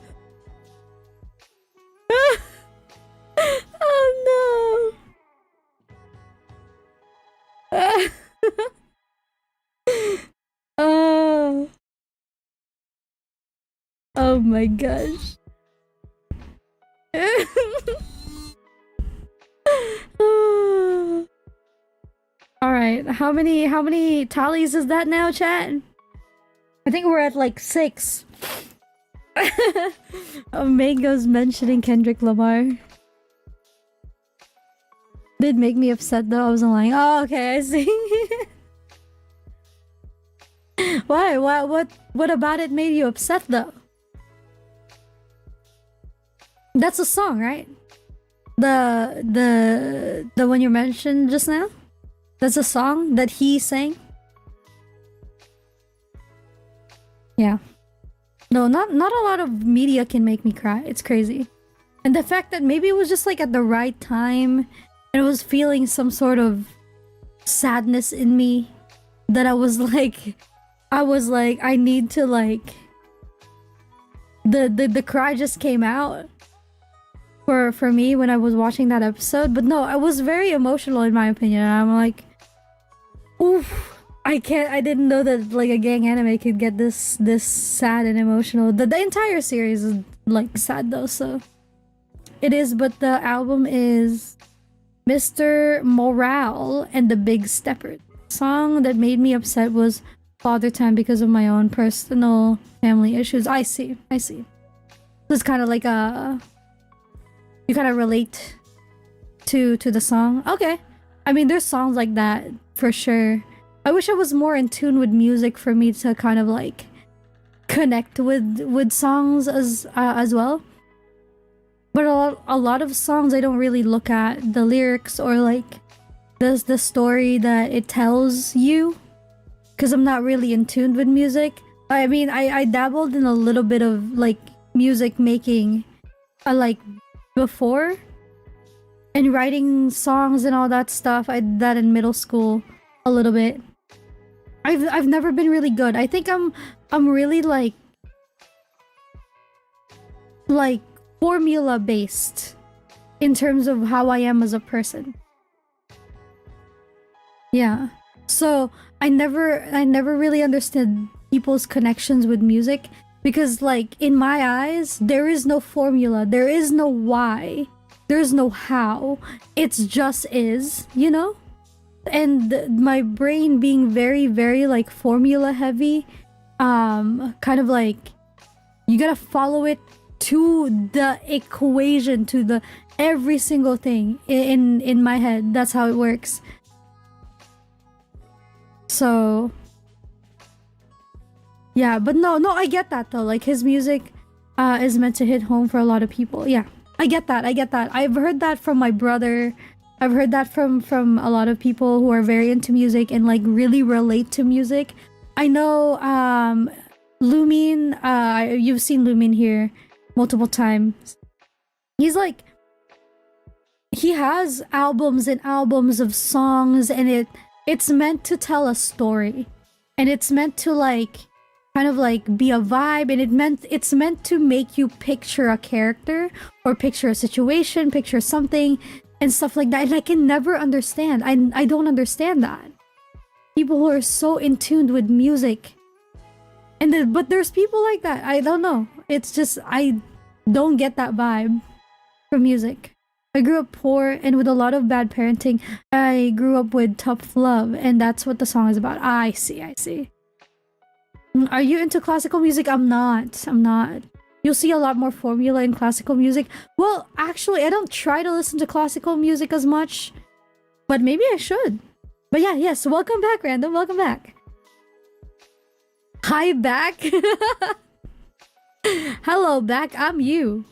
Oh no. Oh. Oh my gosh. Alright, how many tallies is that now, chat? I think we're at like 6. Mango's mentioning Kendrick Lamar. Did make me upset though, I wasn't lying. Oh, okay, I see. Why? What about it made you upset though? That's a song, right? The one you mentioned just now? That's a song that he sang? Yeah. No, not a lot of media can make me cry. It's crazy. And the fact that maybe it was just like at the right time and I was feeling some sort of sadness in me that I was like I need to like the cry just came out. for me when I was watching that episode. But no, I was very emotional in my opinion. I'm like, oof, I didn't know that like a gang anime could get this sad and emotional. The entire series is like sad though, so it is. But the album is Mr. Morale and the Big Stepper. Song that made me upset was Father Time because of my own personal family issues. I see. It's kind of like you kind of relate to the song. Okay. I mean, there's songs like that for sure. I wish I was more in tune with music for me to kind of like connect with songs as well. But a lot of songs I don't really look at the lyrics or like the story that it tells you, because I'm not really in tune with music. I mean, I dabbled in a little bit of like music making like before, and writing songs and all that stuff. I did that in middle school a little bit. I've never been really good. I think I'm really like formula based in terms of how I am as a person. Yeah. So I never really understood people's connections with music, because like in my eyes there is no formula, there is no why, there's no how. It's just is, you know? And my brain being very like formula heavy, kind of like you gotta follow it to the equation, to the every single thing in my head. That's how it works. So yeah, but no, I get that though. Like his music is meant to hit home for a lot of people. Yeah, I get that. I've heard that from my brother. I've heard that from a lot of people who are very into music and like really relate to music. I know Lumin, you've seen Lumin here multiple times. He's like, he has albums and albums of songs, and it's meant to tell a story, and it's meant to like kind of like be a vibe, and it's meant to make you picture a character or picture a situation, picture something and stuff like that. And I can never understand. I don't understand that. People who are so in tune with music. But there's people like that. I don't know. It's just I don't get that vibe from music. I grew up poor and with a lot of bad parenting. I grew up with tough love, and that's what the song is about. I see. Are you into classical music? I'm not. You'll see a lot more formula in classical music. Well, actually, I don't try to listen to classical music as much, but maybe I should. But yeah, yes, welcome back, Random. Welcome back. Hi, back. Hello, back. I'm you.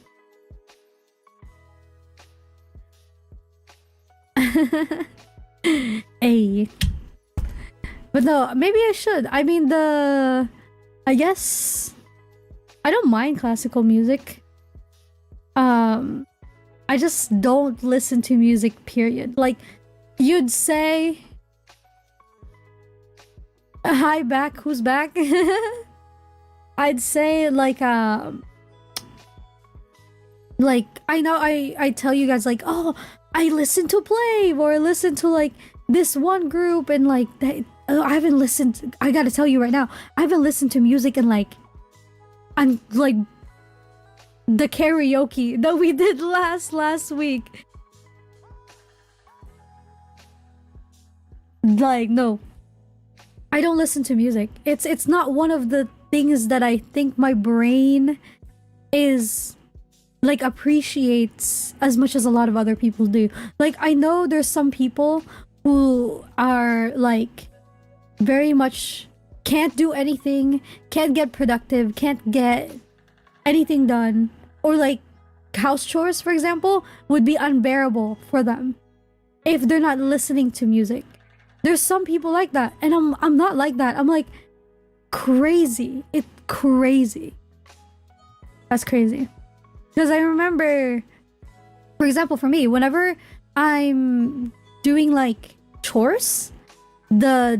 Hey. But no, maybe I should. I mean, I guess I don't mind classical music. I just don't listen to music, period. Like, you'd say, hi, back. Who's back? I'd say like I know I tell you guys like, oh, I listen to Play, or I listen to like this one group, and like I haven't listened. I gotta tell you right now, I haven't listened to music in like, I'm like the karaoke that we did last week. Like, no, I don't listen to music. It's not one of the things that I think my brain is like appreciates as much as a lot of other people do. Like, I know there's some people who are like very much can't do anything, can't get productive, can't get anything done, or like house chores, for example, would be unbearable for them if they're not listening to music. There's some people like that, and I'm not like that. I'm like crazy. It's crazy. That's crazy. Because I remember, for example, for me, whenever I'm doing like chores, the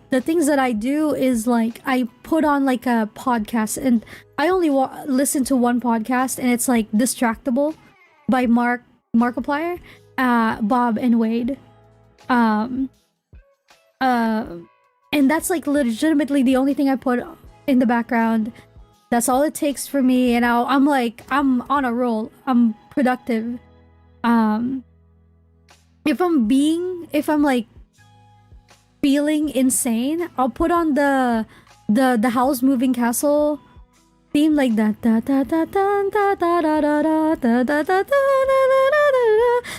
things that I do is like I put on like a podcast, and I only listen to one podcast, and it's like Distractable by Markiplier, Bob and Wade. And that's like legitimately the only thing I put in the background. That's all it takes for me, and I'm like, I'm on a roll. I'm productive. If I'm like feeling insane, I'll put on the Howl's Moving Castle theme, like that.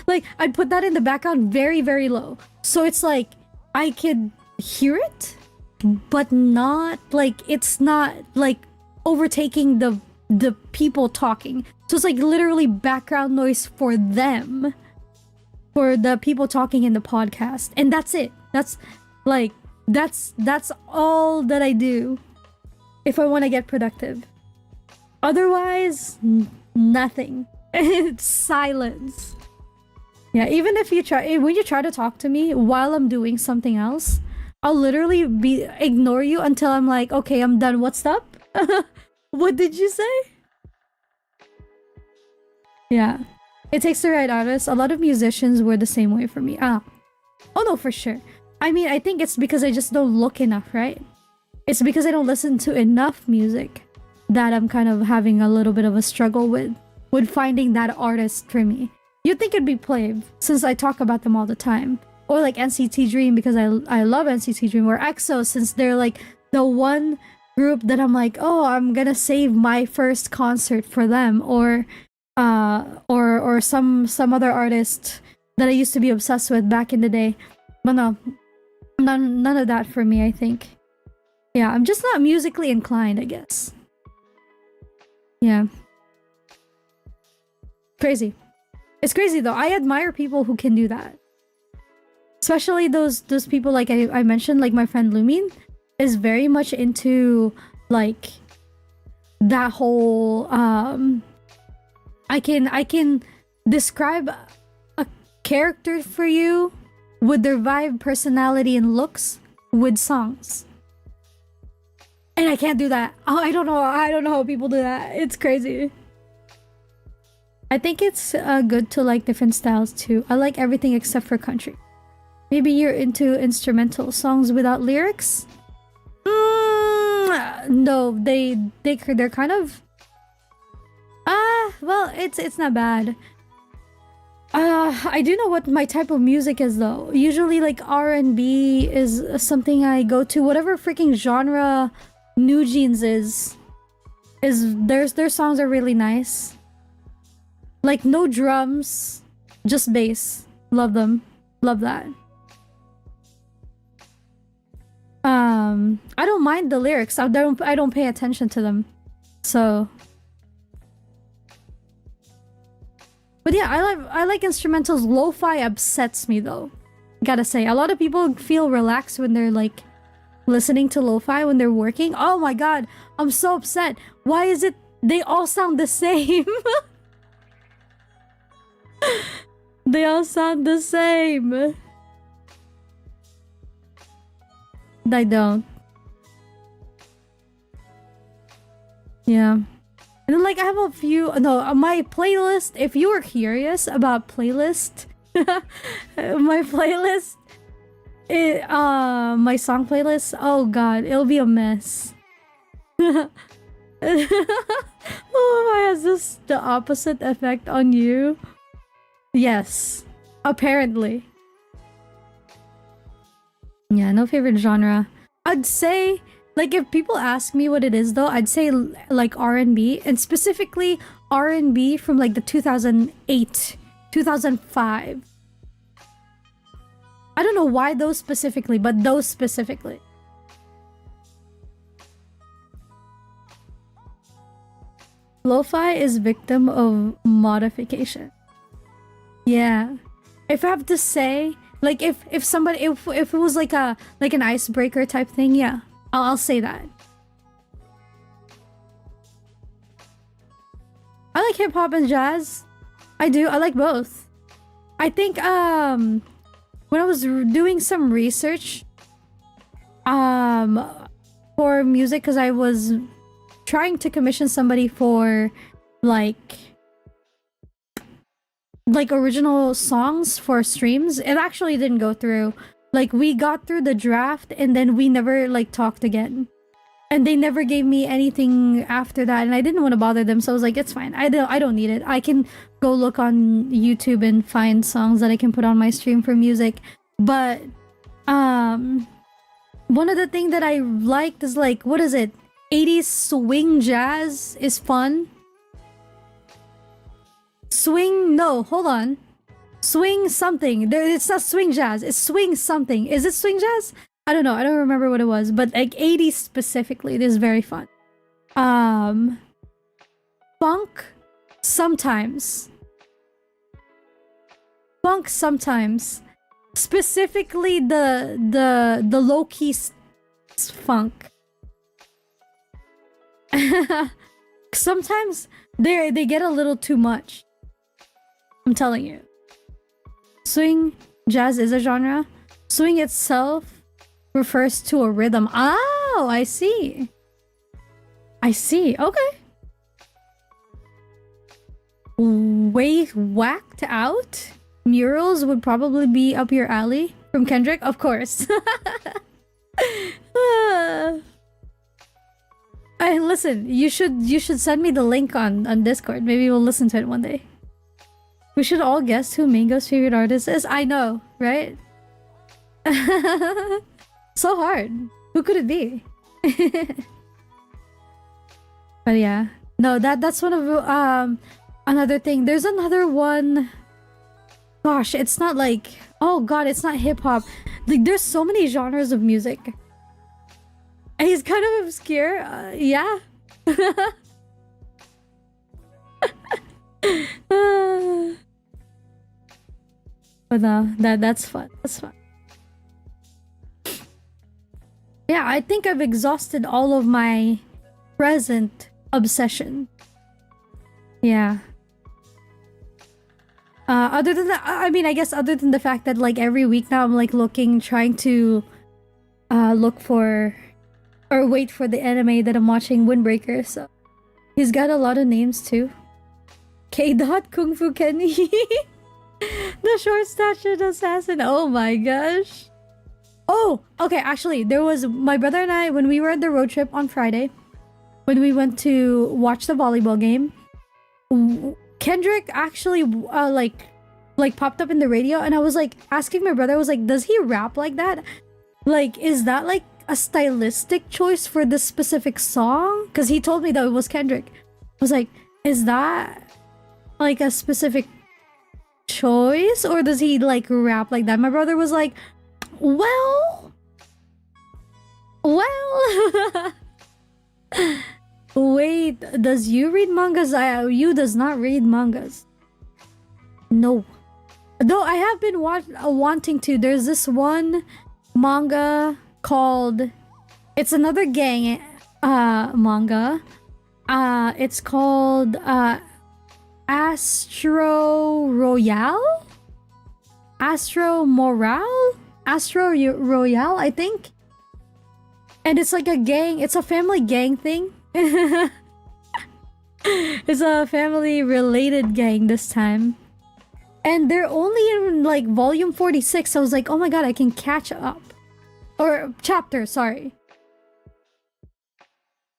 Like, I'd put that in the background very, very low, so it's like I could hear it, but not like, it's not like overtaking the people talking. So it's like literally background noise for them, for the people talking in the podcast, and that's it. That's all that I do if I want to get productive. Otherwise, nothing. It's silence. Yeah, even if when you try to talk to me while I'm doing something else, I'll literally ignore you until I'm like, okay, I'm done. What's up? What did you say? Yeah. It takes the right artist. A lot of musicians were the same way for me. Oh no, for sure. I mean, I think it's because I just don't look enough, right? It's because I don't listen to enough music that I'm kind of having a little bit of a struggle with finding that artist for me. You'd think it'd be Plave, since I talk about them all the time. Or like NCT Dream, because I love NCT Dream. Or EXO, since they're like the one group that I'm like, oh, I'm gonna save my first concert for them. Or some other artist that I used to be obsessed with back in the day. But no, none of that for me, I think. Yeah, I'm just not musically inclined, I guess. Yeah. Crazy. It's crazy though. I admire people who can do that. Especially those people like I mentioned, like my friend Lumin is very much into like that whole I can describe a character for you with their vibe, personality, and looks with songs. And I can't do that. Oh, I don't know how people do that. It's crazy. I think it's good to like different styles too. I like everything except for country. Maybe you're into instrumental songs without lyrics? No, they're kind of... well, it's not bad. I do know what my type of music is though. Usually like R&B is something I go to. Whatever freaking genre New Jeans is their songs are really nice. Like no drums, just bass. Love them. Love that. I don't mind the lyrics. I don't pay attention to them. So but yeah, I like instrumentals. Lo-fi upsets me though. Gotta say, a lot of people feel relaxed when they're like listening to lo-fi when they're working. Oh my god, I'm so upset. Why is it they all sound the same? They all sound the same. I don't. Yeah. And then like I have a few, no, my playlist, if you were curious about playlist, my playlist, my song playlist, oh god, it'll be a mess. Oh, has this the opposite effect on you? Yes, apparently. Yeah, no favorite genre. I'd say, like, if people ask me what it is though, I'd say like R&B, and specifically R&B from like the 2008, 2005. I don't know why those specifically, but those specifically. Lo-fi is victim of modification. Yeah. If I have to say, like if it was like an icebreaker type thing, yeah. I'll say that. I like hip hop and jazz. I do. I like both. I think when I was doing some research for music, because I was trying to commission somebody for like like original songs for streams, it actually didn't go through. Like we got through the draft and then we never like talked again. And they never gave me anything after that, and I didn't want to bother them, so I was like, it's fine. I don't need it. I can go look on YouTube and find songs that I can put on my stream for music. But one of the things that I liked is like, what is it? 80s swing jazz is fun. Swing, no, hold on. Swing something. It's not swing jazz. It's swing something. Is it swing jazz? I don't know. I don't remember what it was, but like 80s specifically, this is very fun. Funk sometimes. Funk sometimes. Specifically the low-key funk. Sometimes they get a little too much. I'm telling you. Swing jazz is a genre. Swing itself refers to a rhythm. Oh, I see. I see. Okay. Way whacked out? Murals would probably be up your alley. From Kendrick? Of course. Listen, you should send me the link on Discord. Maybe we'll listen to it one day. We should all guess who Mango's favorite artist is. I know, right? So hard. Who could it be? But yeah. No, that's one of another thing. There's another one. Gosh, it's not like, oh god, it's not hip-hop. Like there's so many genres of music. And he's kind of obscure. Yeah. But no, that's fun. That's fun. Yeah, I think I've exhausted all of my present obsession. Yeah. Other than that, I mean, I guess other than the fact that like every week now I'm like trying to look for or wait for the anime that I'm watching, Windbreaker. So he's got a lot of names too. K. Kung Fu Kenny. The short statured assassin. Oh my gosh. Oh, okay, actually, there was my brother and I when we were at the road trip on Friday, when we went to watch the volleyball game. Kendrick actually like popped up in the radio, and I was like asking my brother, I was like, does he rap like that? Like, is that like a stylistic choice for this specific song? Because he told me that it was Kendrick. I was like, is that like a specific choice, or does he like rap like that? My brother was like, well wait, does you read mangas? You does not read mangas. No, though I have been wanting to. There's this one manga called, it's another gang manga. It's called Astro Royale, I think. And it's like a gang, it's a family gang thing. It's a family related gang this time. And they're only in like volume 46. I was like, oh my god, I can catch up. Or chapter, sorry.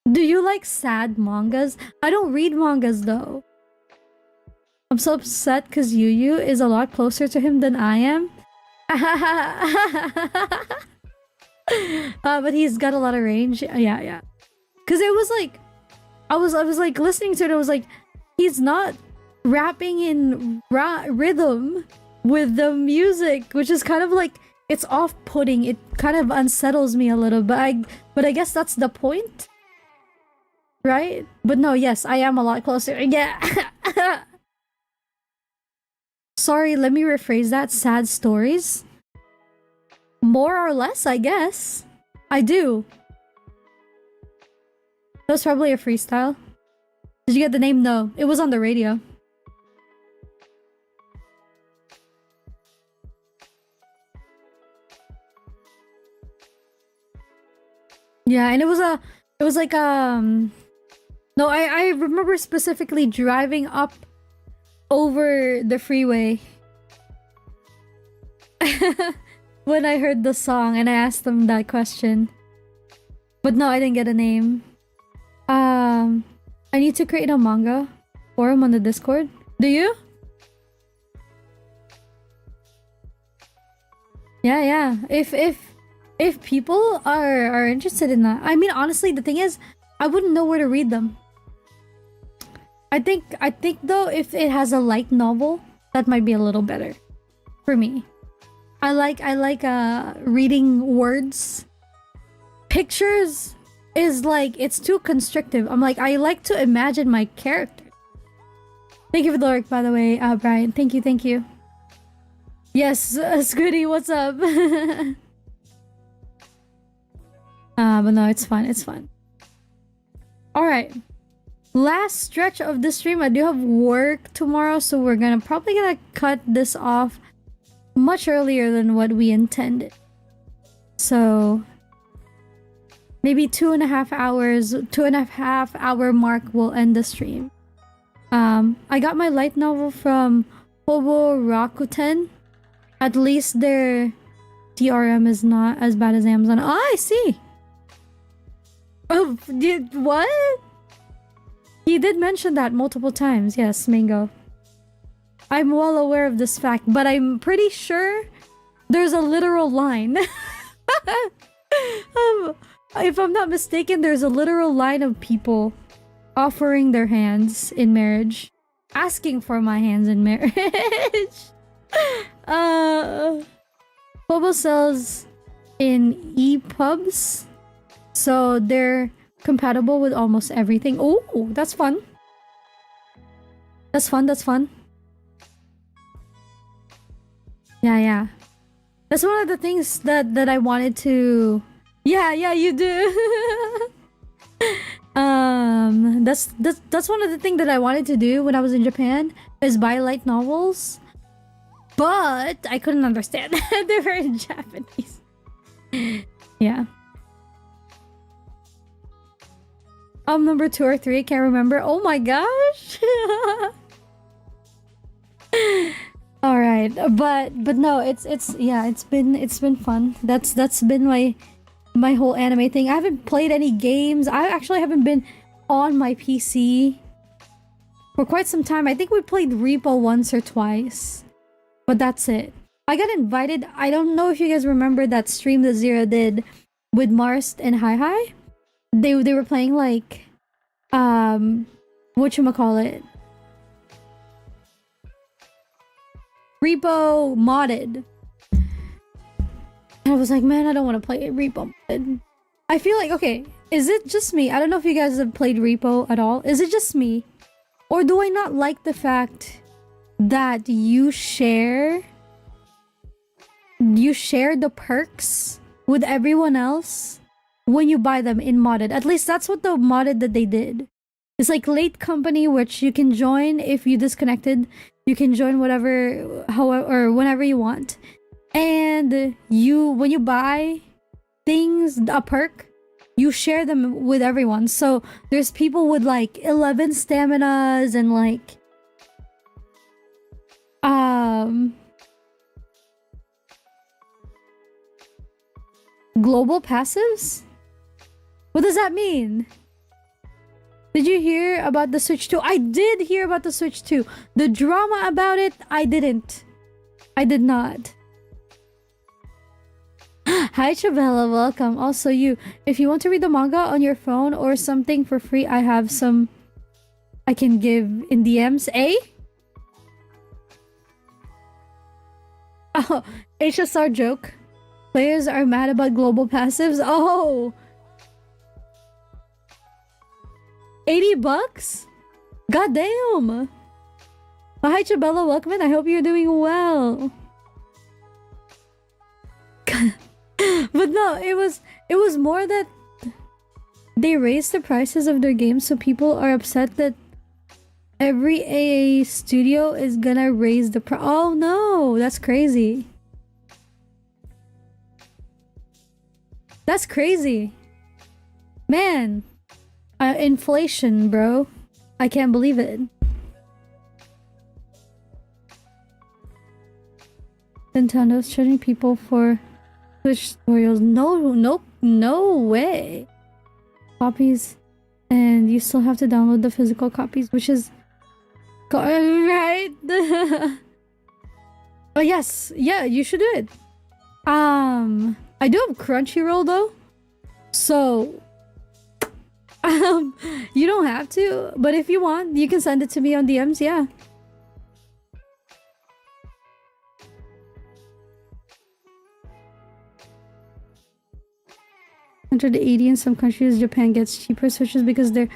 Do you like sad mangas? I don't read mangas though. I'm so upset because Yu is a lot closer to him than I am. But he's got a lot of range. Yeah. Because it was like, I was like listening to it. I was like, he's not rapping in rhythm with the music, which is kind of like, it's off-putting. It kind of unsettles me a little. But I guess that's the point, right? But no, yes, I am a lot closer. Yeah. Sorry, let me rephrase that. Sad stories. More or less, I guess. I do. That was probably a freestyle. Did you get the name? No, it was on the radio. Yeah, and it was like no, I remember specifically driving up over the freeway when I heard the song and I asked them that question. But no, I didn't get a name. I need to create a manga forum on the Discord. Do you? Yeah. If people are interested in that. I mean, honestly, the thing is, I wouldn't know where to read them. I think though, if it has a light novel, that might be a little better for me. I like reading words. Pictures is like, it's too constrictive. I'm like, I like to imagine my character. Thank you for the lurk, by the way, Brian. Thank you. Yes, Squiddy, what's up? But no, it's fun. Alright. Last stretch of the stream. I do have work tomorrow, so we're probably gonna cut this off much earlier than what we intended. So maybe 2.5 hours, 2.5 hour mark will end the stream. I got my light novel from Hobo Rakuten. At least their DRM is not as bad as Amazon. Oh, I see. Oh, what? He did mention that multiple times. Yes, Mango. I'm well aware of this fact, but I'm pretty sure there's a literal line. If I'm not mistaken, there's a literal line of people offering their hands in marriage. Asking for my hands in marriage. Bobo sells in EPUBs, so they're compatible with almost everything. Oh, that's fun. That's fun. Yeah. That's one of the things that I wanted to... Yeah, you do. That's one of the things that I wanted to do when I was in Japan, is buy light novels. But I couldn't understand. They were in Japanese. Yeah. Number 2 or 3, I can't remember. Oh my gosh. All right, but no, it's been fun. That's been my whole anime thing. I haven't played any games. I actually haven't been on my PC for quite some time. I think we played Repo once or twice, but that's it. I got invited. I don't know if you guys remember that stream that Zero did with Marst and Hi. They were playing like whatchamacallit, Repo modded. And I was like, man, I don't want to play Repo modded. I feel like, okay, is it just me? I don't know if you guys have played Repo at all. Is it just me? Or do I not like the fact that you share the perks with everyone else when you buy them in modded? At least that's what the modded that they did. It's like late company, which you can join if you disconnected. You can join whatever, however, or whenever you want. And when you buy things, a perk, you share them with everyone. So there's people with like 11 staminas and like global passives? What does that mean? Did you hear about the Switch 2? I did hear about the Switch 2. The drama about it, I didn't. I did not. Hi Chabella, welcome. Also you, if you want to read the manga on your phone or something for free, I have some I can give in DMs. Eh? Oh, HSR joke. Players are mad about global passives. Oh! $80? God damn! Hi Chabella, welcome in. I hope you're doing well. But no, it was more that they raised the prices of their games, so people are upset that every AA studio is gonna raise the price. Oh no, that's crazy. That's crazy. Man. Inflation, bro. I can't believe it. Nintendo's charging people for Switch tutorials. No way. Copies, and you still have to download the physical copies, which is right. Oh yes, yeah, you should do it. I do have Crunchyroll though, so you don't have to, but if you want, you can send it to me on DMs. Yeah. $180 in some countries. Japan gets cheaper switches because they're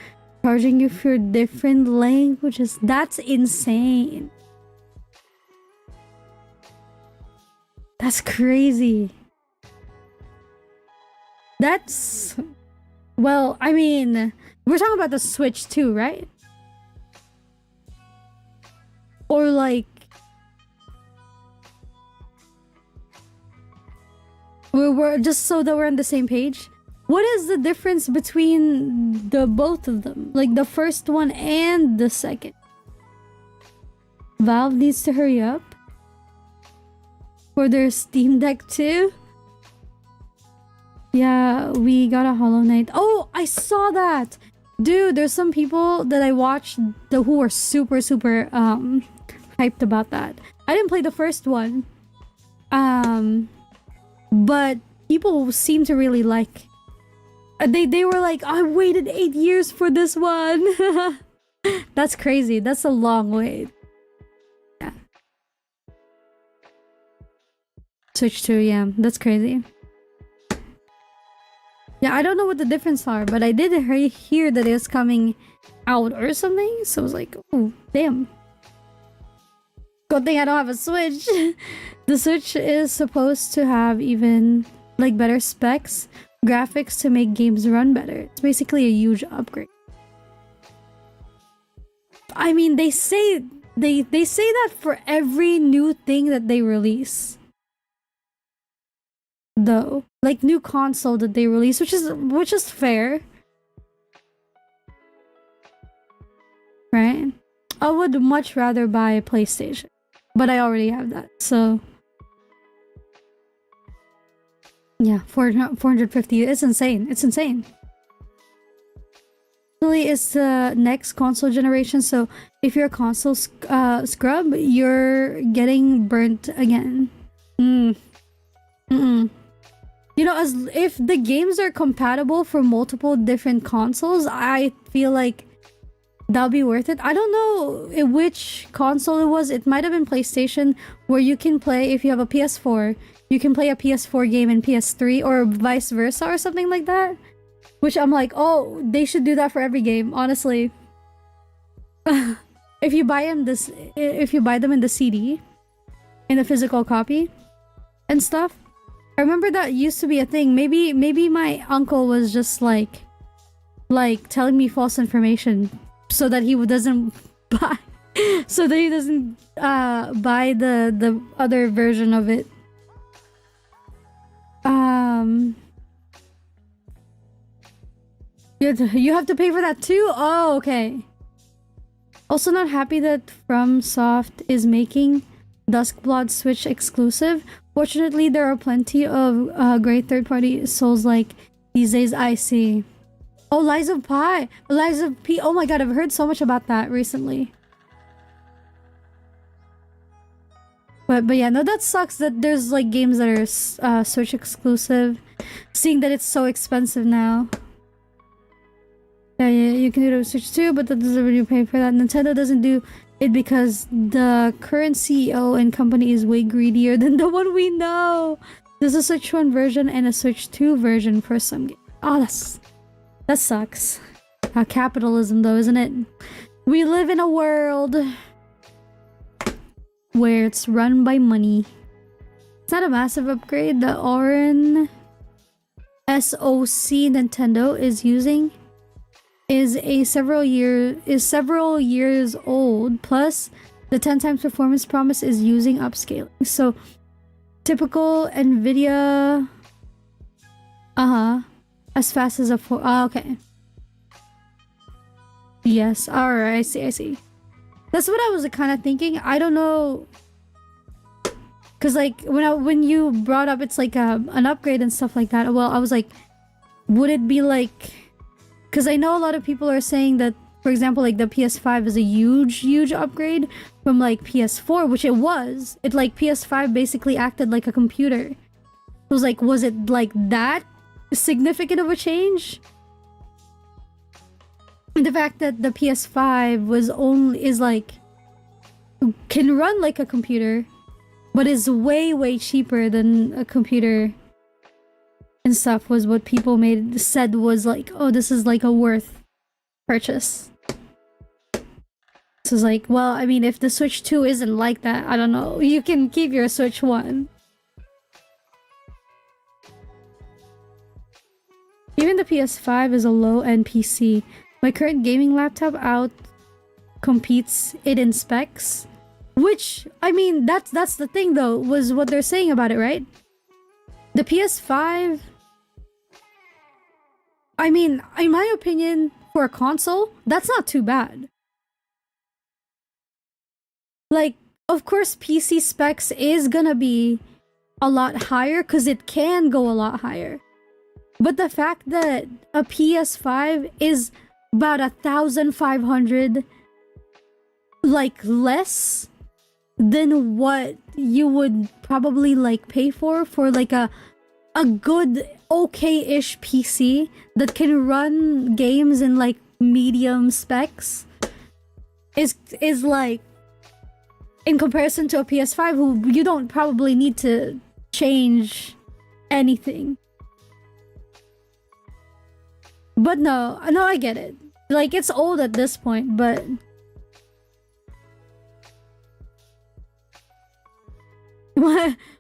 charging you for different languages. That's insane. That's crazy. That's... Well, I mean, we're talking about the Switch too, right? Or like... We're just so that we're on the same page. What is the difference between the both of them? Like the first one and the second? Valve needs to hurry up for their Steam Deck too. Yeah, we got a Hollow Knight. Oh, I saw that! Dude, there's some people that I watched who are super hyped about that. I didn't play the first one. But people seem to really like. They were like, I waited 8 years for this one. That's crazy. That's a long wait. Yeah. Switch 2, yeah. That's crazy. Yeah, I don't know what the difference are, but I did hear that it's coming out or something. So I was like, oh, damn. Good thing I don't have a Switch. The Switch is supposed to have even like better specs, graphics to make games run better. It's basically a huge upgrade. I mean, they say that for every new thing that they release. Though, like new console that they release, which is fair. Right? I would much rather buy a PlayStation, but I already have that, so yeah, 450. It's insane. It's insane. Really, it's the next console generation, so if you're a console scrub, you're getting burnt again. You know, as if the games are compatible for multiple different consoles, I feel like that'll be worth it. I don't know which console it was. It might have been PlayStation, where you can play, if you have a PS4, you can play a PS4 game in PS3 or vice versa or something like that. Which I'm like, oh, they should do that for every game, honestly. If you buy them in the CD, in the physical copy and stuff. I remember that used to be a thing. Maybe my uncle was just like telling me false information so that he doesn't buy buy the other version of it. You have to pay for that too? Oh, okay. Also not happy that FromSoft is making Duskblood Switch exclusive. Fortunately, there are plenty of great third-party souls like these days. I see. Oh, Lies of P. Oh my god, I've heard so much about that recently. But yeah, no, that sucks that there's like games that are Switch exclusive. Seeing that it's so expensive now. Yeah, you can do it with Switch too, but that doesn't really pay for that. Nintendo doesn't do it because the current CEO and company is way greedier than the one we know. There's a Switch 1 version and a Switch 2 version for some games. Oh, that sucks. Capitalism though, isn't it? We live in a world where it's run by money. It's not a massive upgrade. The Orin SoC Nintendo is using is several years old, plus the 10 times performance promise is using upscaling. So typical Nvidia as fast as a 4. Okay. Yes, alright, I see. That's what I was kind of thinking. I don't know. Because like when you brought up it's like an upgrade and stuff like that, well, I was like, would it be like, because I know a lot of people are saying that, for example, like the PS5 is a huge upgrade from like PS4, which it was. It like PS5 basically acted like a computer. It was like, was it like that significant of a change? The fact that the PS5 is like, can run like a computer, but is way cheaper than a computer and stuff, was what people said was like, oh, this is like a worth purchase. So it's like, well, I mean, if the Switch 2 isn't like that, I don't know. You can keep your Switch 1. Even the PS5 is a low-end PC. My current gaming laptop out-competes it in specs. Which, I mean, that's the thing though, was what they're saying about it, right? The PS5... I mean, in my opinion, for a console, that's not too bad. Like, of course, PC specs is gonna be a lot higher because it can go a lot higher. But the fact that a PS5 is about 1,500 like less than what you would probably like pay for like a good okay-ish PC that can run games in like medium specs is like, in comparison to a PS5 who you don't probably need to change anything. But no, I get it. Like, it's old at this point, but...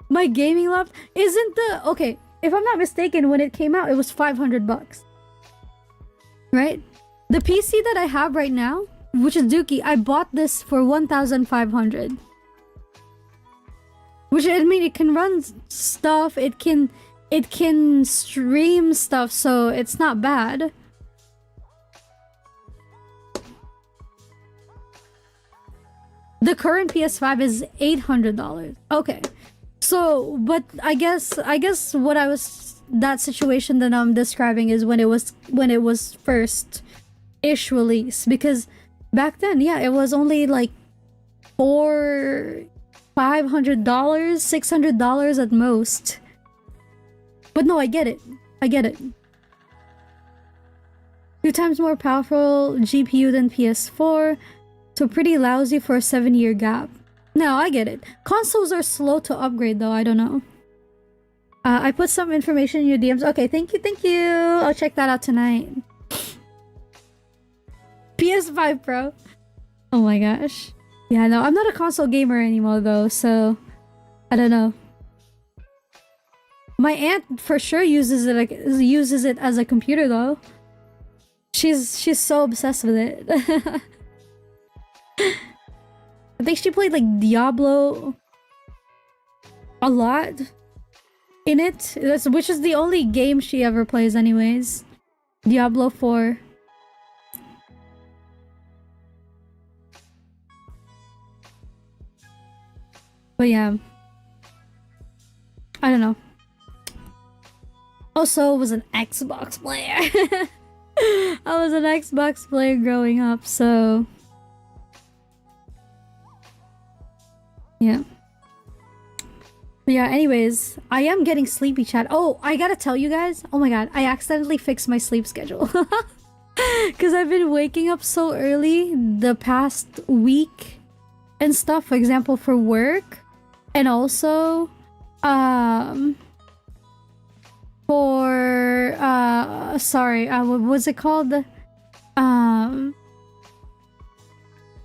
My gaming laptop isn't the... Okay, if I'm not mistaken, when it came out, it was 500 bucks. Right? The PC that I have right now, which is Dookie, I bought this for 1,500. Which, I mean, it can run stuff, it can stream stuff, so it's not bad. The current PS5 is $800. Okay. So, but I guess what that situation that I'm describing is when it was first-ish released, because back then, yeah, it was only like $500, $600 at most. But no, I get it. 2 times more powerful GPU than PS4, so pretty lousy for a 7-year gap. No, I get it. Consoles are slow to upgrade though, I don't know. I put some information in your DMs. Okay, thank you. I'll check that out tonight. PS5 Pro. Oh my gosh. Yeah, no, I'm not a console gamer anymore though, so I don't know. My aunt for sure uses it as a computer though. She's so obsessed with it. I think she played like Diablo a lot in it. Which is the only game she ever plays anyways. Diablo 4. But yeah. I don't know. Also was an Xbox player. I was an Xbox player growing up, so... Yeah. But yeah, anyways, I am getting sleepy, chat. Oh, I gotta tell you guys. Oh my god, I accidentally fixed my sleep schedule. Because I've been waking up so early the past week and stuff. For example, for work. And also, what was it called?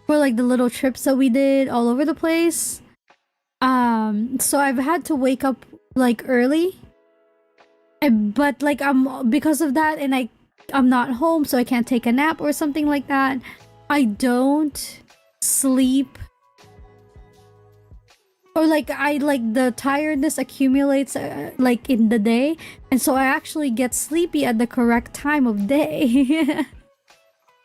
For like the little trips that we did all over the place. So I've had to wake up like early, but like because of that, and I'm not home, so I can't take a nap or something like that. I don't sleep, or like the tiredness accumulates like in the day, and so I actually get sleepy at the correct time of day.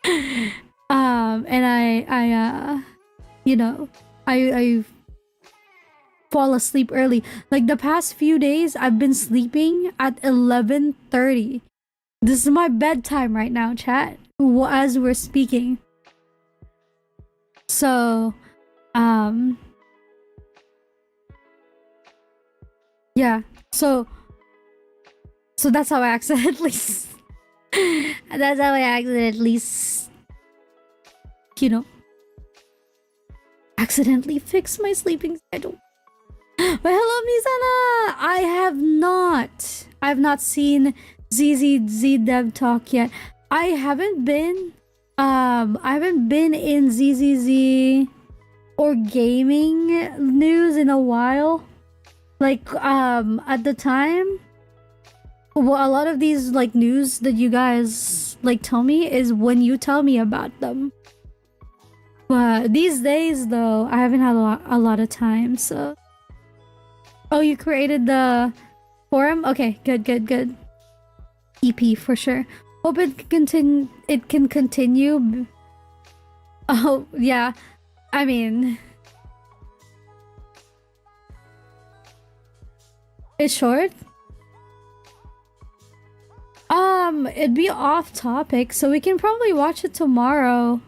And I fall asleep early. Like the past few days, I've been sleeping at 11:30. This is my bedtime right now, chat, as we're speaking. So, yeah. So that's how I accidentally that's how I accidentally you know, accidentally fix my sleeping schedule. But hello, Mizana! I have not seen ZZZ Dev Talk yet. I haven't been in ZZZ or gaming news in a while. Like, at the time, well, a lot of these, like, news that you guys, like, tell me is when you tell me about them. But these days, though, I haven't had a lot of time, so... Oh, you created the forum? Okay, good. EP for sure. Hope it can continue. Oh, yeah. I mean... It's short? It'd be off topic, so we can probably watch it tomorrow.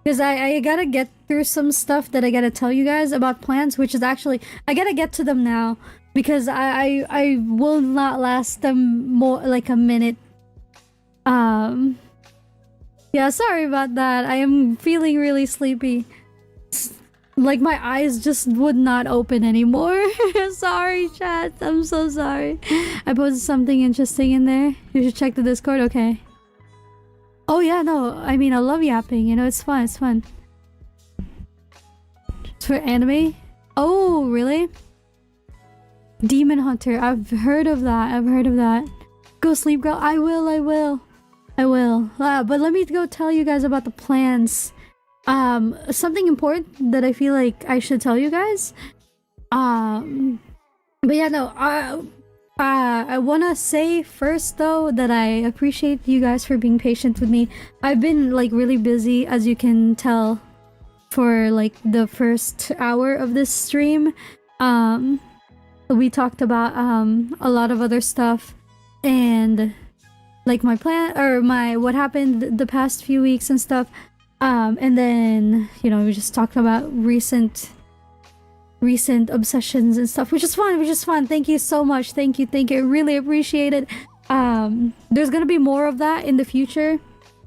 Because I gotta get through some stuff that I gotta tell you guys about plans, which is actually... I gotta get to them now, because I will not last them more like a minute. Yeah, sorry about that. I am feeling really sleepy. Like my eyes just would not open anymore. Sorry, chat. I'm so sorry. I posted something interesting in there. You should check the Discord. Okay. Oh yeah, no. I mean, I love yapping. You know, it's fun. It's fun. It's for anime? Oh, really? Demon Hunter. I've heard of that. Go sleep, girl. I will. But let me go tell you guys about the plans. Something important that I feel like I should tell you guys. But yeah, no, I wanna say first though that I appreciate you guys for being patient with me. I've been like really busy, as you can tell, for like the first hour of this stream. We talked about a lot of other stuff and like my plan or what happened the past few weeks and stuff. And then, you know, we just talked about recent obsessions and stuff, which is fun. Thank you so much. Thank you. I really appreciate it. There's gonna be more of that in the future,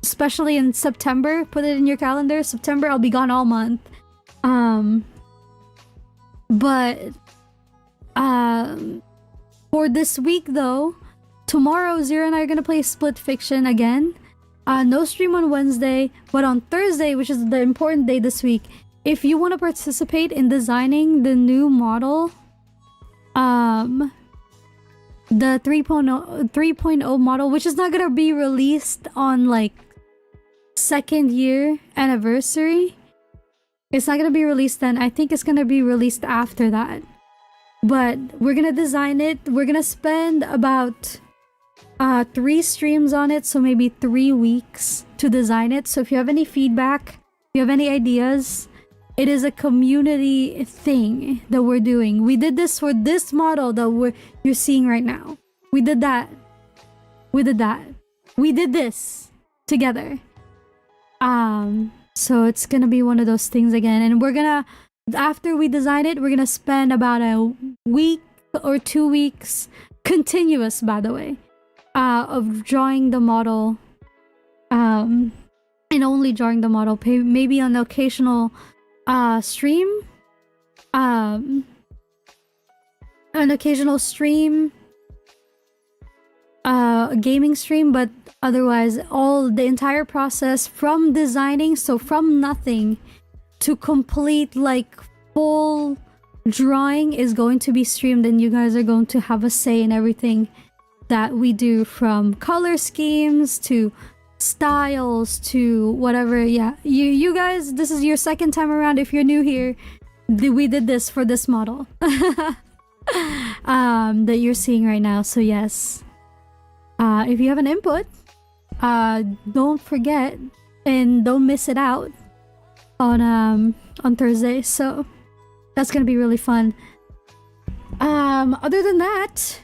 especially in September. Put it in your calendar. September, I'll be gone all month. But for this week though, tomorrow Zero and I are gonna play Split Fiction again. No stream on Wednesday, but on Thursday, which is the important day this week, if you want to participate in designing the new model, the 3.0 model, which is not gonna be released on like 2nd year anniversary. It's not gonna be released then. I think it's gonna be released after that. But we're gonna design it. We're gonna spend about 3 streams on it, so maybe 3 weeks to design it. So if you have any feedback, if you have any ideas, it is a community thing that we're doing. We did this for this model that you're seeing right now. We did that. We did this together. So it's gonna be one of those things again, and we're gonna, after we design it, we're gonna spend about a week or 2 weeks continuous, by the way, of drawing the model, and only drawing the model. Maybe on the occasional stream, an occasional stream, a gaming stream, but otherwise the entire process from designing, so from nothing to complete like full drawing, is going to be streamed, and you guys are going to have a say in everything that we do, from color schemes to styles to whatever. Yeah, you guys, this is your 2nd time around. If you're new here, we did this for this model that you're seeing right now. So yes, if you have an input, don't forget and don't miss it out on on Thursday, so that's gonna be really fun. Other than that,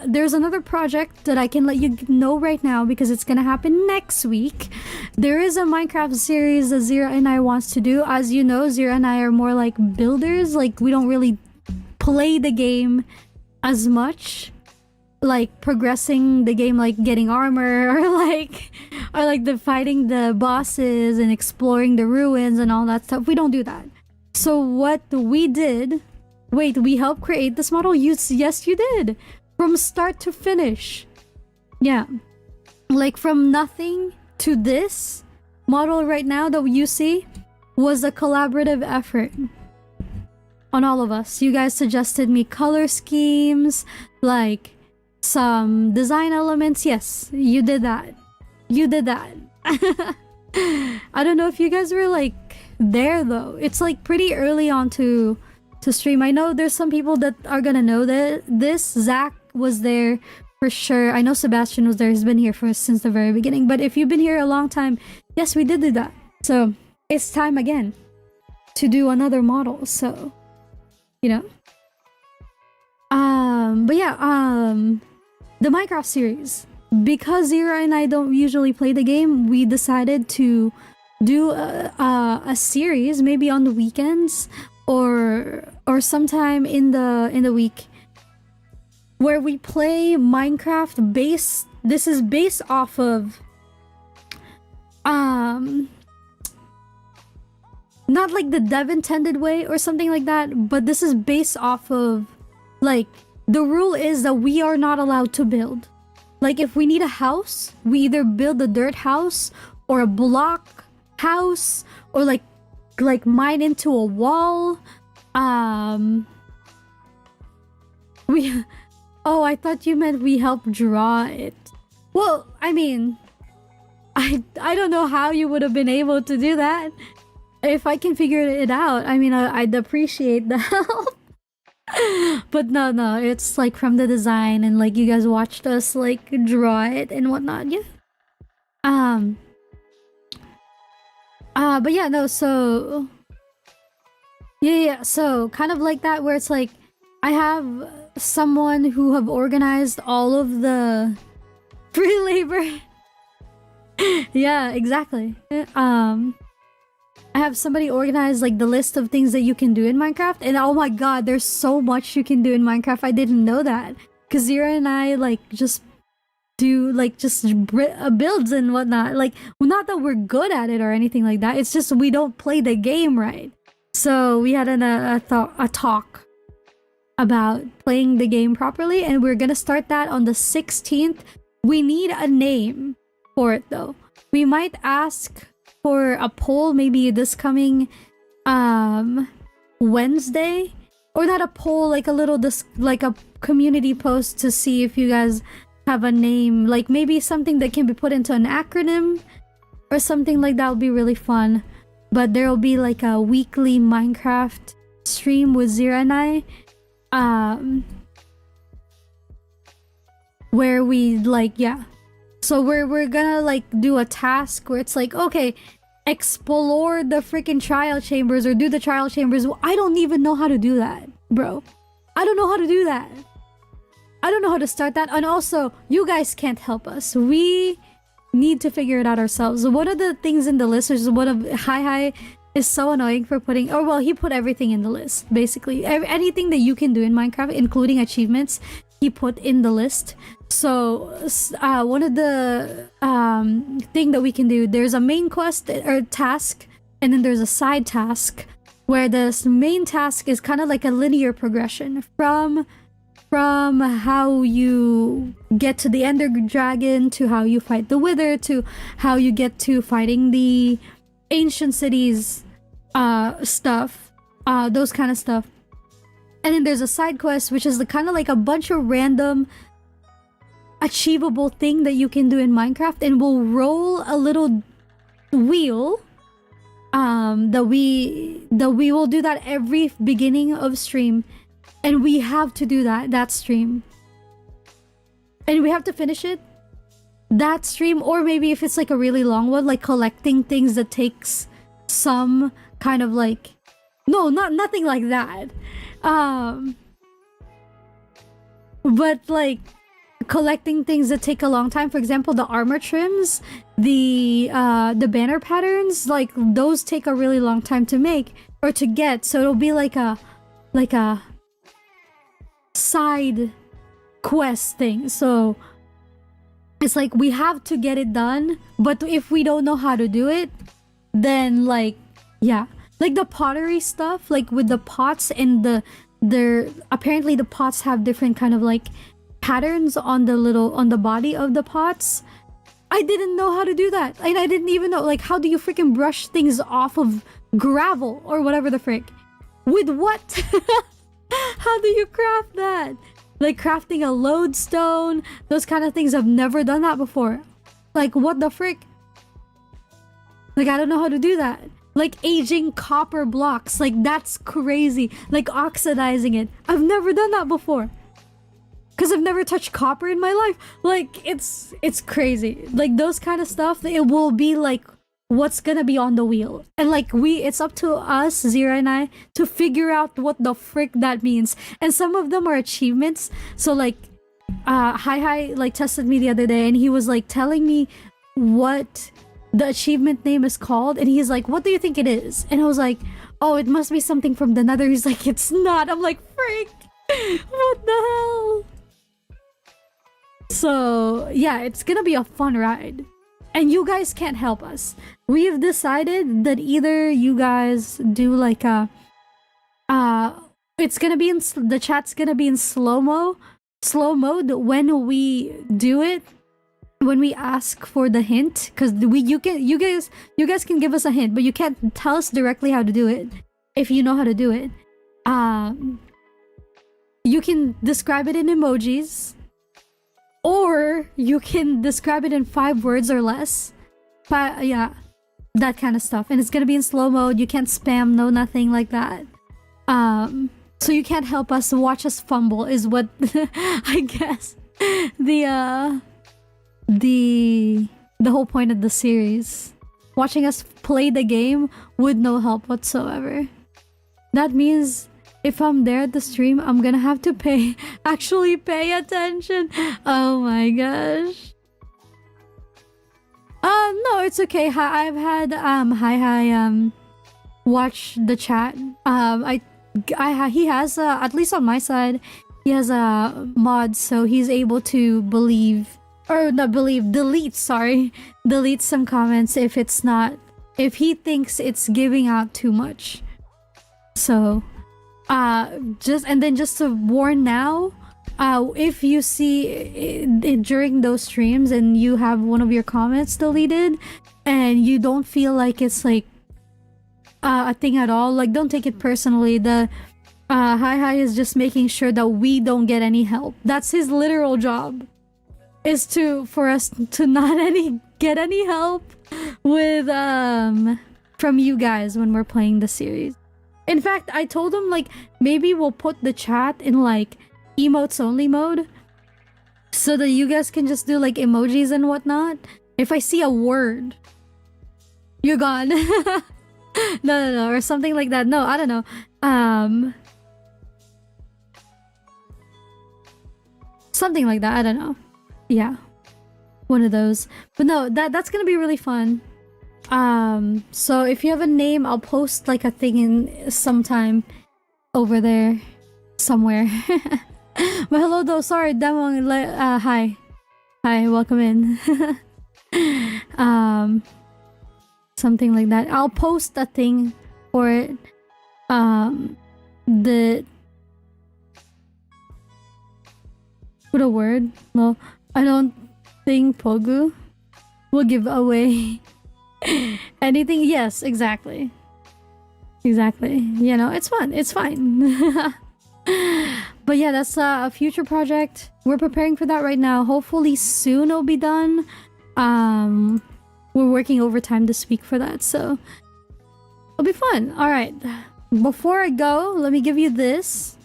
there's another project that I can let you know right now because it's gonna happen next week. There is a Minecraft series that Zira and I wants to do. As you know, Zira and I are more like builders. Like, we don't really play the game as much, like progressing the game, like getting armor or like the fighting the bosses and exploring the ruins and all that stuff. We don't do that. So what we did, wait, we helped create this model? Yes, you did. From start to finish. Yeah. Like from nothing to this model right now that you see was a collaborative effort on all of us. You guys suggested me color schemes, like some design elements. Yes, you did that. You did that. I don't know if you guys were like there though. It's like pretty early on to stream. I know there's some people that are gonna know that this. Zach was there for sure. I know Sebastian was there. He's been here since the very beginning. But if you've been here a long time, yes, we did do that. So it's time again to do another model. So, you know. But yeah, the Minecraft series. Because Zira and I don't usually play the game, we decided to do a series, maybe on the weekends or sometime in the week, where we play Minecraft based. This is based off of not like the dev intended way or something like that, but this is based off of, like, the rule is that we are not allowed to build. Like, if we need a house, we either build a dirt house or a block house or like mine into a wall. We oh, I thought you meant we help draw it. Well, I mean, I don't know how you would have been able to do that. If I can figure it out, I mean, I'd appreciate the help. But no, it's like from the design, and like you guys watched us like draw it and whatnot. Yeah. But yeah, no, so yeah, so kind of like that, where it's like I have someone who have organized all of the free labor. Yeah, exactly. I have somebody organize like the list of things that you can do in Minecraft, and oh my god, there's so much you can do in Minecraft. I didn't know that, because Zira and I like just do like just builds and whatnot. Like, not that we're good at it or anything like that, it's just we don't play the game right. So we had a talk about playing the game properly, and we're gonna start that on the 16th. We need a name for it though. We might ask for a poll maybe this coming Wednesday, or not a poll, like a little like a community post to see if you guys have a name, like maybe something that can be put into an acronym or something like that. Would be really fun. But there will be like a weekly Minecraft stream with Zira and I, where we like, yeah, so we're gonna like do a task where it's like, okay, explore the freaking trial chambers or do the trial chambers. I don't even know how to do that, bro. I don't know how to do that. I don't know how to start that. And also, you guys can't help us. We need to figure it out ourselves. One of the things in the list, which is one of Hi is so annoying for putting, or well, he put everything in the list, basically. Anything that you can do in Minecraft, including achievements, he put in the list. So one of the thing that we can do, there's a main quest or task, and then there's a side task, where the main task is kind of like a linear progression from how you get to the Ender Dragon, to how you fight the Wither, to how you get to fighting the ancient cities stuff, those kind of stuff. And then there's a side quest, which is the kind of like a bunch of random achievable thing that you can do in Minecraft, and we'll roll a little wheel that we will do that every beginning of stream, and we have to do that stream, and we have to finish it that stream. Or maybe if it's like a really long one, like collecting things that takes some kind of like, no, nothing like that. But like collecting things that take a long time. For example, the armor trims, the banner patterns, like those take a really long time to make or to get. So it'll be like a side quest thing. So it's like we have to get it done, but if we don't know how to do it, then like, yeah, like the pottery stuff, like with the pots and apparently the pots have different kind of like patterns on the body of the pots. I didn't know how to do that, and I didn't even know, like, how do you freaking brush things off of gravel or whatever the frick? With what? How do you craft that? Like crafting a lodestone, those kind of things. I've never done that before. Like, what the frick? Like, I don't know how to do that. Like aging copper blocks, like that's crazy. Like oxidizing it. I've never done that before. Because I've never touched copper in my life. Like, it's crazy. Like those kind of stuff, it will be like what's gonna be on the wheel. And like it's up to us, Zira and I, to figure out what the frick that means. And some of them are achievements. So like Hi like tested me the other day, and he was like telling me what the achievement name is called, and he's like, what do you think it is? And I was like, oh, it must be something from the Nether. He's like, it's not. I'm like, frick, what the hell? So yeah, it's gonna be a fun ride, and you guys can't help us. We've decided that either you guys do like a it's gonna be in the chat's gonna be in slow mode when we do it, when we ask for the hint, because you guys can give us a hint, but you can't tell us directly how to do it. If you know how to do it, you can describe it in emojis, or you can describe it in 5 words or less. But yeah, that kind of stuff. And it's gonna be in slow mode. You can't spam, no nothing like that. So you can't help us watch us fumble is what I guess the whole point of the series. Watching us play the game with no help whatsoever. That means if I'm there at the stream, I'm gonna have to actually pay attention. Oh my gosh. No, it's okay. I've had watch the chat. He has at least on my side, he has a mod, so he's able to delete some comments if he thinks it's giving out too much. So just to warn now, if you see it during those streams and you have one of your comments deleted and you don't feel like it's like a thing at all, like don't take it personally. The Hi is just making sure that we don't get any help. That's his literal job, is for us to not get any help with from you guys when we're playing the series. In fact, I told him like maybe we'll put the chat in like emotes only mode, so that you guys can just do like emojis and whatnot. If I see a word, you're gone. No, or something like that. No, I don't know. Something like that. I don't know. Yeah, one of those. But no, that's gonna be really fun. So if you have a name, I'll post like a thing in sometime over there somewhere. But hello though. Sorry, Demon. Hi, welcome in. Something like that. I'll post a thing for it. Put a word. No, I don't think Pogu will give away anything. Yes, exactly. You know, it's fun. It's fine. But yeah, that's a future project. We're preparing for that right now. Hopefully soon it'll be done. We're working overtime this week for that, so it'll be fun. All right, before I go, let me give you this.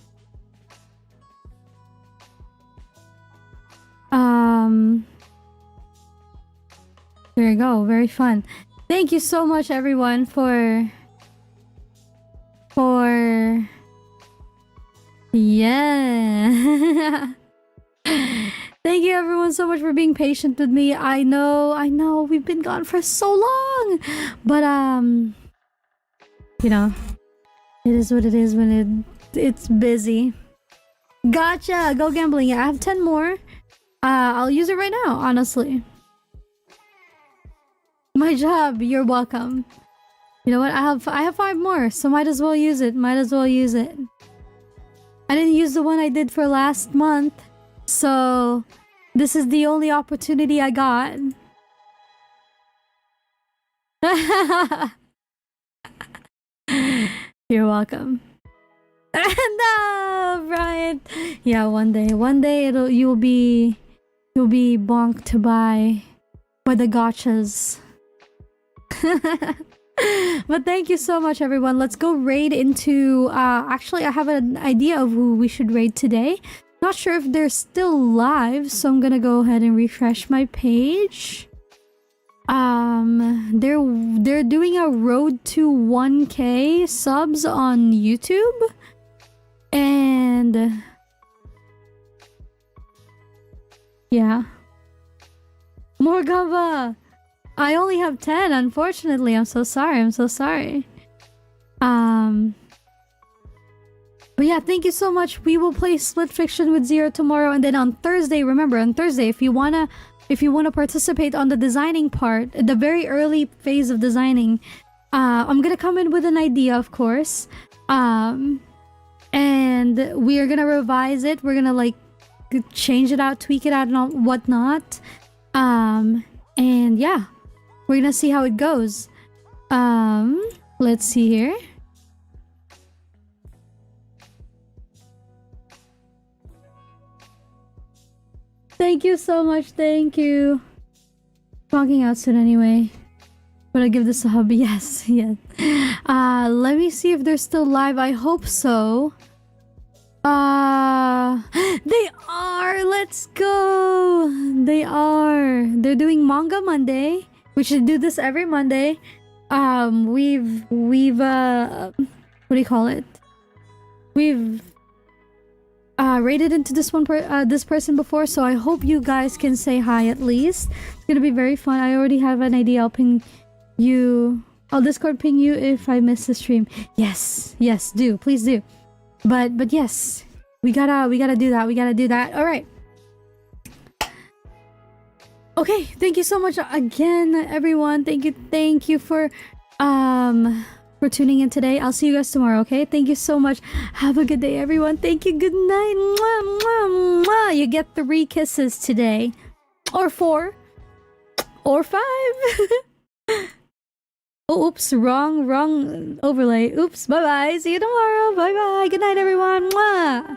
There you go. Very fun. Thank you so much, everyone, for there. Yeah. Thank you everyone so much for being patient with me. I know, we've been gone for so long. But you know, it is what it is when it's busy. Gotcha! Go gambling. Yeah, I have 10 more. I'll use it right now, honestly. My job, you're welcome. You know what? I have 5 more, so might as well use it. Might as well use it. I didn't use the one I did for last month, so this is the only opportunity I got. You're welcome. No, Brian. Yeah, one day you'll be bonked by the gotchas. But thank you so much everyone. Let's go raid into actually I have an idea of who we should raid today. Not sure if they're still live, so I'm gonna go ahead and refresh my page. They're doing a road to 1K subs on YouTube. And yeah. Morgava! I only have 10, unfortunately. I'm so sorry. But yeah, thank you so much. We will play Split Fiction with Zero tomorrow, and then on Thursday, remember, on Thursday, if you wanna participate on the designing part, the very early phase of designing, I'm gonna come in with an idea, of course. And we are gonna revise it. We're gonna like change it out, tweak it out, and all whatnot. And yeah, we're gonna see how it goes. Let's see here. Thank you so much, thank you. Walking out soon anyway. But I give this a hub, yes. Let me see if they're still live. I hope so. They are! Let's go! They are. They're doing Manga Monday. We should do this every Monday. We've what do you call it? We've raided into this person before, so I hope you guys can say hi at least. It's gonna be very fun. I already have an idea. I'll ping you. I'll Discord ping you if I miss the stream. Yes, do. Please do. But yes, we gotta do that. We gotta do that. All right. Okay, thank you so much again, everyone. Thank you for tuning in today. I'll see you guys tomorrow, okay? Thank you so much. Have a good day, everyone. Thank you. Good night. Mwah, mwah, mwah. You get 3 kisses today. Or 4. Or 5. Oh, oops. Wrong overlay. Oops. Bye-bye. See you tomorrow. Bye-bye. Good night, everyone. Mwah.